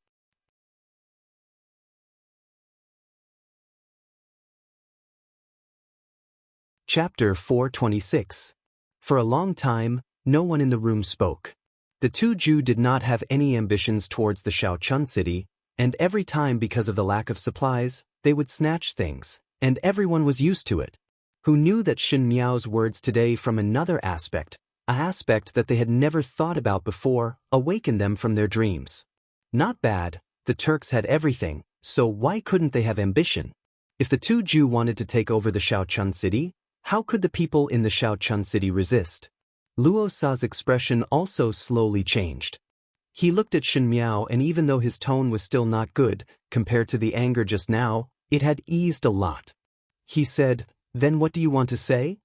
Chapter 426. For a long time, no one in the room spoke. The two Jew did not have any ambitions towards the Shaochun city, and every time because of the lack of supplies, they would snatch things, and everyone was used to it. Who knew that Shen Miao's words today from another aspect, a aspect that they had never thought about before, awakened them from their dreams. Not bad, the Turks had everything, so why couldn't they have ambition? If the two Jew wanted to take over the Shaochun city, how could the people in the Shaochun city resist? Luo Sa's expression also slowly changed. He looked at Shen Miao and even though his tone was still not good, compared to the anger just now, it had eased a lot. He said, then what do you want to say?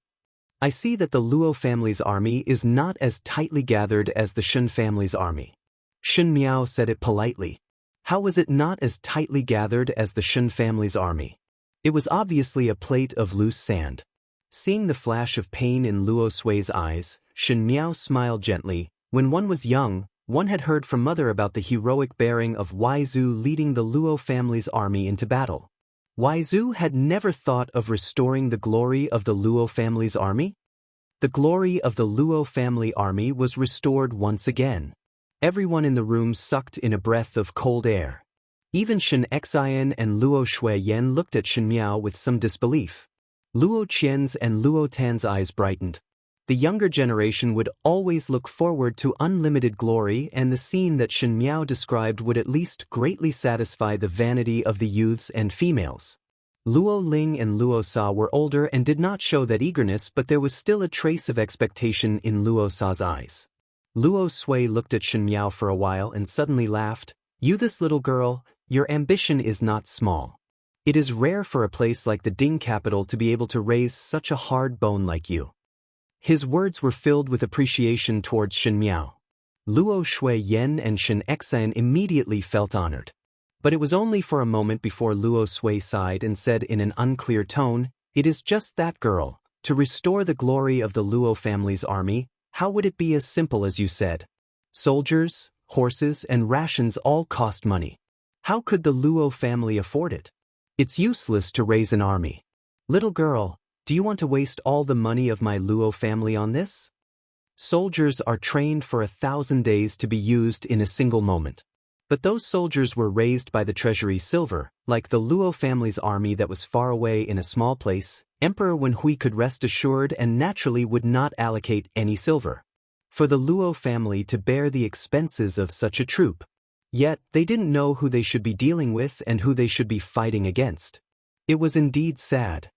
I see that the Luo family's army is not as tightly gathered as the Shen family's army. Shen Miao said it politely. How was it not as tightly gathered as the Shen family's army? It was obviously a plate of loose sand. Seeing the flash of pain in Luo Sui's eyes, Shen Miao smiled gently. When one was young, one had heard from mother about the heroic bearing of Wai Zhu leading the Luo family's army into battle. Wai Zhu had never thought of restoring the glory of the Luo family's army? The glory of the Luo family army was restored once again. Everyone in the room sucked in a breath of cold air. Even Shen Xian and Luo Shuiyan looked at Shen Miao with some disbelief. Luo Qian's and Luo Tan's eyes brightened. The younger generation would always look forward to unlimited glory, and the scene that Shen Miao described would at least greatly satisfy the vanity of the youths and females. Luo Ling and Luo Sa were older and did not show that eagerness, but there was still a trace of expectation in Luo Sa's eyes. Luo Sui looked at Shen Miao for a while and suddenly laughed. You, this little girl, your ambition is not small. It is rare for a place like the Ding capital to be able to raise such a hard bone like you. His words were filled with appreciation towards Shen Miao. Luo Shuiyan and Shen Xian immediately felt honored. But it was only for a moment before Luo Sui sighed and said in an unclear tone, it is just that girl. To restore the glory of the Luo family's army, how would it be as simple as you said? Soldiers, horses, and rations all cost money. How could the Luo family afford it? It's useless to raise an army. Little girl, do you want to waste all the money of my Luo family on this? Soldiers are trained for 1,000 days to be used in a single moment. But those soldiers were raised by the treasury silver, like the Luo family's army that was far away in a small place. Emperor Wenhui could rest assured and naturally would not allocate any silver for the Luo family to bear the expenses of such a troop. Yet, they didn't know who they should be dealing with and who they should be fighting against. It was indeed sad.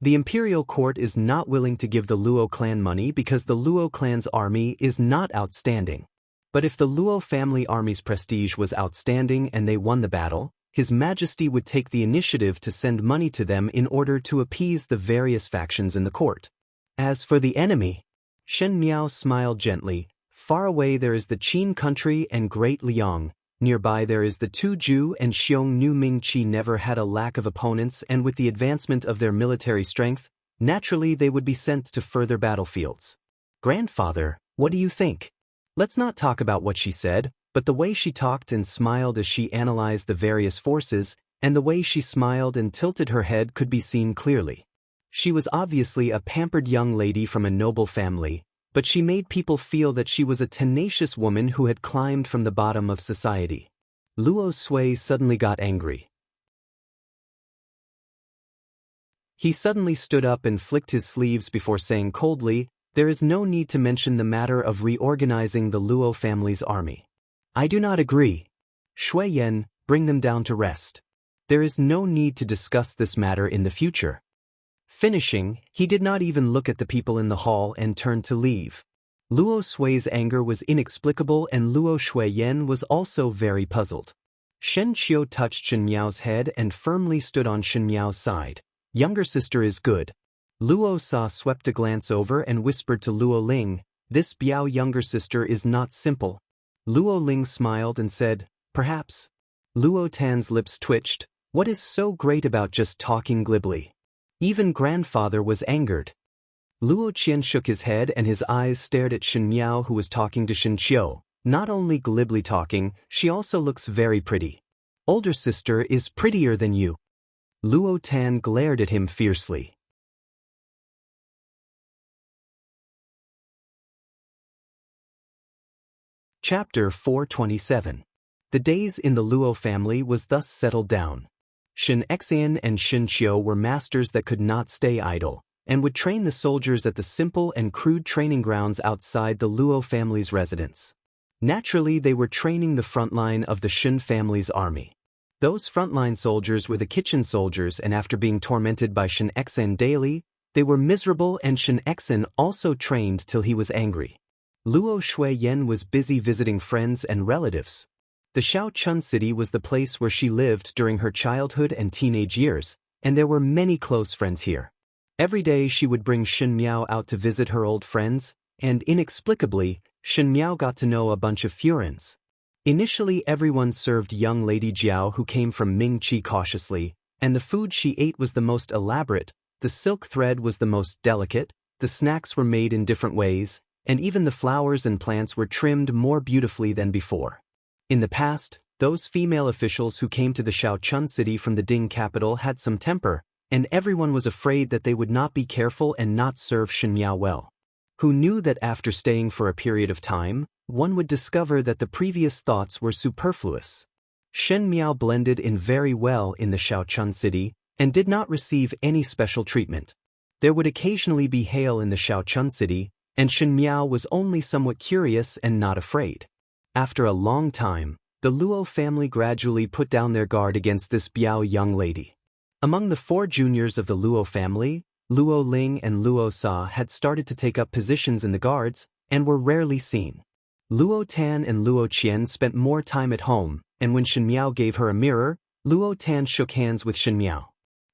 The imperial court is not willing to give the Luo clan money because the Luo clan's army is not outstanding. But if the Luo family army's prestige was outstanding and they won the battle, His Majesty would take the initiative to send money to them in order to appease the various factions in the court. As for the enemy, Shen Miao smiled gently. Far away there is the Qin country and Great Liang. Nearby there is the Tuju and Xiong Nu Ming Qi never had a lack of opponents, and with the advancement of their military strength, naturally they would be sent to further battlefields. Grandfather, what do you think? Let's not talk about what she said, but the way she talked and smiled as she analyzed the various forces, and the way she smiled and tilted her head could be seen clearly. She was obviously a pampered young lady from a noble family, but she made people feel that she was a tenacious woman who had climbed from the bottom of society. Luo Sui suddenly got angry. He suddenly stood up and flicked his sleeves before saying coldly, "There is no need to mention the matter of reorganizing the Luo family's army. I do not agree. Shui Yan, bring them down to rest. There is no need to discuss this matter in the future." Finishing, he did not even look at the people in the hall and turned to leave. Luo Sui's anger was inexplicable and Luo Shuiyan was also very puzzled. Shen Qiu touched Shen Miao's head and firmly stood on Shen Miao's side. "Younger sister is good." Luo Sa swept a glance over and whispered to Luo Ling, "This Biao younger sister is not simple." Luo Ling smiled and said, "Perhaps." Luo Tan's lips twitched. What is so great about just talking glibly? Even grandfather was angered. Luo Qian shook his head and his eyes stared at Shen Miao, who was talking to Shen Qiu. Not only glibly talking, she also looks very pretty. Older sister is prettier than you. Luo Tan glared at him fiercely. Chapter 427. The days in the Luo family was thus settled down. Shen Xian and Shen Qiu were masters that could not stay idle, and would train the soldiers at the simple and crude training grounds outside the Luo family's residence. Naturally, they were training the front line of the Shen family's army. Those frontline soldiers were the kitchen soldiers, and after being tormented by Shen Xian daily, they were miserable, and Shen Xian also trained till he was angry. Luo Shuiyan was busy visiting friends and relatives. The Shaochun city was the place where she lived during her childhood and teenage years, and there were many close friends here. Every day she would bring Shen Miao out to visit her old friends, and inexplicably, Shen Miao got to know a bunch of Furins. Initially everyone served young Lady Jiao, who came from Ming Qi, cautiously, and the food she ate was the most elaborate, the silk thread was the most delicate, the snacks were made in different ways, and even the flowers and plants were trimmed more beautifully than before. In the past, those female officials who came to the Shaochun city from the Ding capital had some temper, and everyone was afraid that they would not be careful and not serve Shen Miao well. Who knew that after staying for a period of time, one would discover that the previous thoughts were superfluous. Shen Miao blended in very well in the Shaochun city, and did not receive any special treatment. There would occasionally be hail in the Shaochun city, and Shen Miao was only somewhat curious and not afraid. After a long time, the Luo family gradually put down their guard against this Biao young lady. Among the 4 juniors of the Luo family, Luo Ling and Luo Sa had started to take up positions in the guards, and were rarely seen. Luo Tan and Luo Qian spent more time at home, and when Shen Miao gave her a mirror, Luo Tan shook hands with Shen Miao.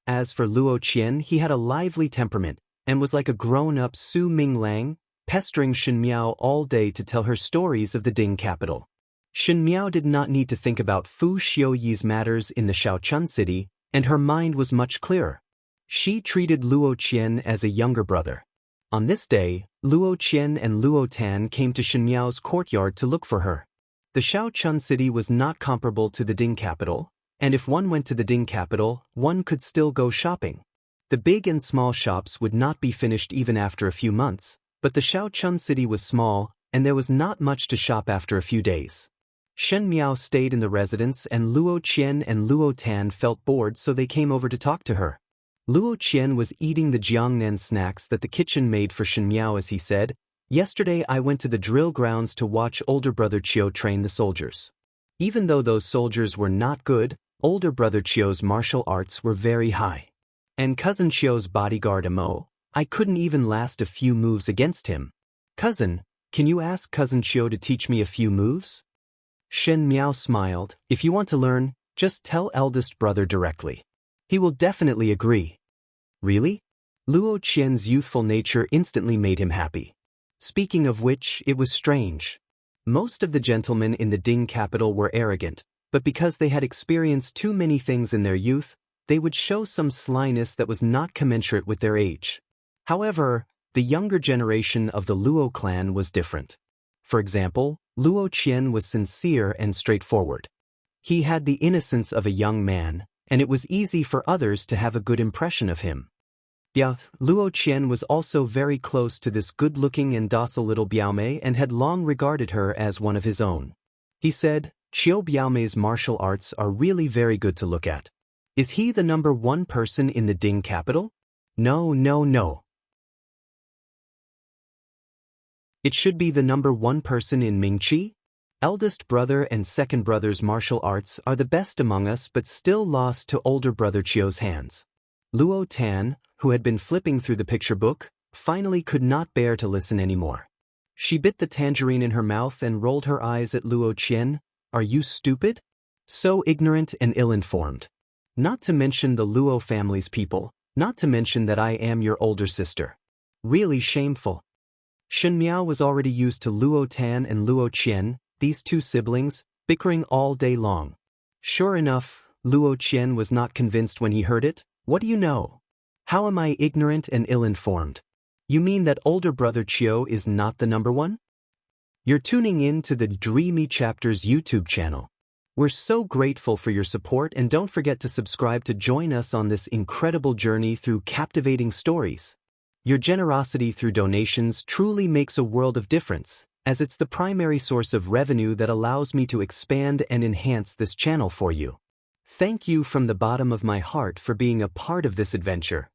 As for Luo Qian, he had a lively temperament, and was like a grown-up Su Ming Lang, pestering Shen Miao all day to tell her stories of the Ding capital. Shen Miao did not need to think about Fu Xiuyi's matters in the Shaochun city, and her mind was much clearer. She treated Luo Qian as a younger brother. On this day, Luo Qian and Luo Tan came to Shen Miao's courtyard to look for her. The Shaochun city was not comparable to the Ding capital, and if one went to the Ding capital, one could still go shopping. The big and small shops would not be finished even after a few months, but the Shaochun city was small, and there was not much to shop after a few days. Shen Miao stayed in the residence and Luo Qian and Luo Tan felt bored, so they came over to talk to her. Luo Qian was eating the Jiangnan snacks that the kitchen made for Shen Miao as he said, "Yesterday I went to the drill grounds to watch older brother Qiu train the soldiers. Even though those soldiers were not good, older brother Qiu's martial arts were very high. And cousin Qiu's bodyguard Amo, I couldn't even last a few moves against him. Cousin, can you ask cousin Qiu to teach me a few moves?" Shen Miao smiled. "If you want to learn, just tell eldest brother directly. He will definitely agree." Really? Luo Qian's youthful nature instantly made him happy. Speaking of which, it was strange. Most of the gentlemen in the Ding capital were arrogant, but because they had experienced too many things in their youth, they would show some slyness that was not commensurate with their age. However, the younger generation of the Luo clan was different. For example, Luo Qian was sincere and straightforward. He had the innocence of a young man, and it was easy for others to have a good impression of him. Luo Qian was also very close to this good-looking and docile little Biaomei and had long regarded her as one of his own. He said, "Qiu Biaomei's martial arts are really very good to look at. Is he the number one person in the Ding capital?" No. It should be the number one person in Mingqi. Eldest brother and second brother's martial arts are the best among us but still lost to older brother Qiu's hands. Luo Tan, who had been flipping through the picture book, finally could not bear to listen anymore. She bit the tangerine in her mouth and rolled her eyes at Luo Qian. "Are you stupid? So ignorant and ill-informed. Not to mention the Luo family's people, not to mention that I am your older sister. Really shameful." Shen Miao was already used to Luo Tan and Luo Qian, these two siblings, bickering all day long. Sure enough, Luo Qian was not convinced when he heard it. "What do you know? How am I ignorant and ill-informed? You mean that older brother Qiu is not the number one?" You're tuning in to the Dreamy Chapters YouTube channel. We're so grateful for your support, and don't forget to subscribe to join us on this incredible journey through captivating stories. Your generosity through donations truly makes a world of difference, as it's the primary source of revenue that allows me to expand and enhance this channel for you. Thank you from the bottom of my heart for being a part of this adventure.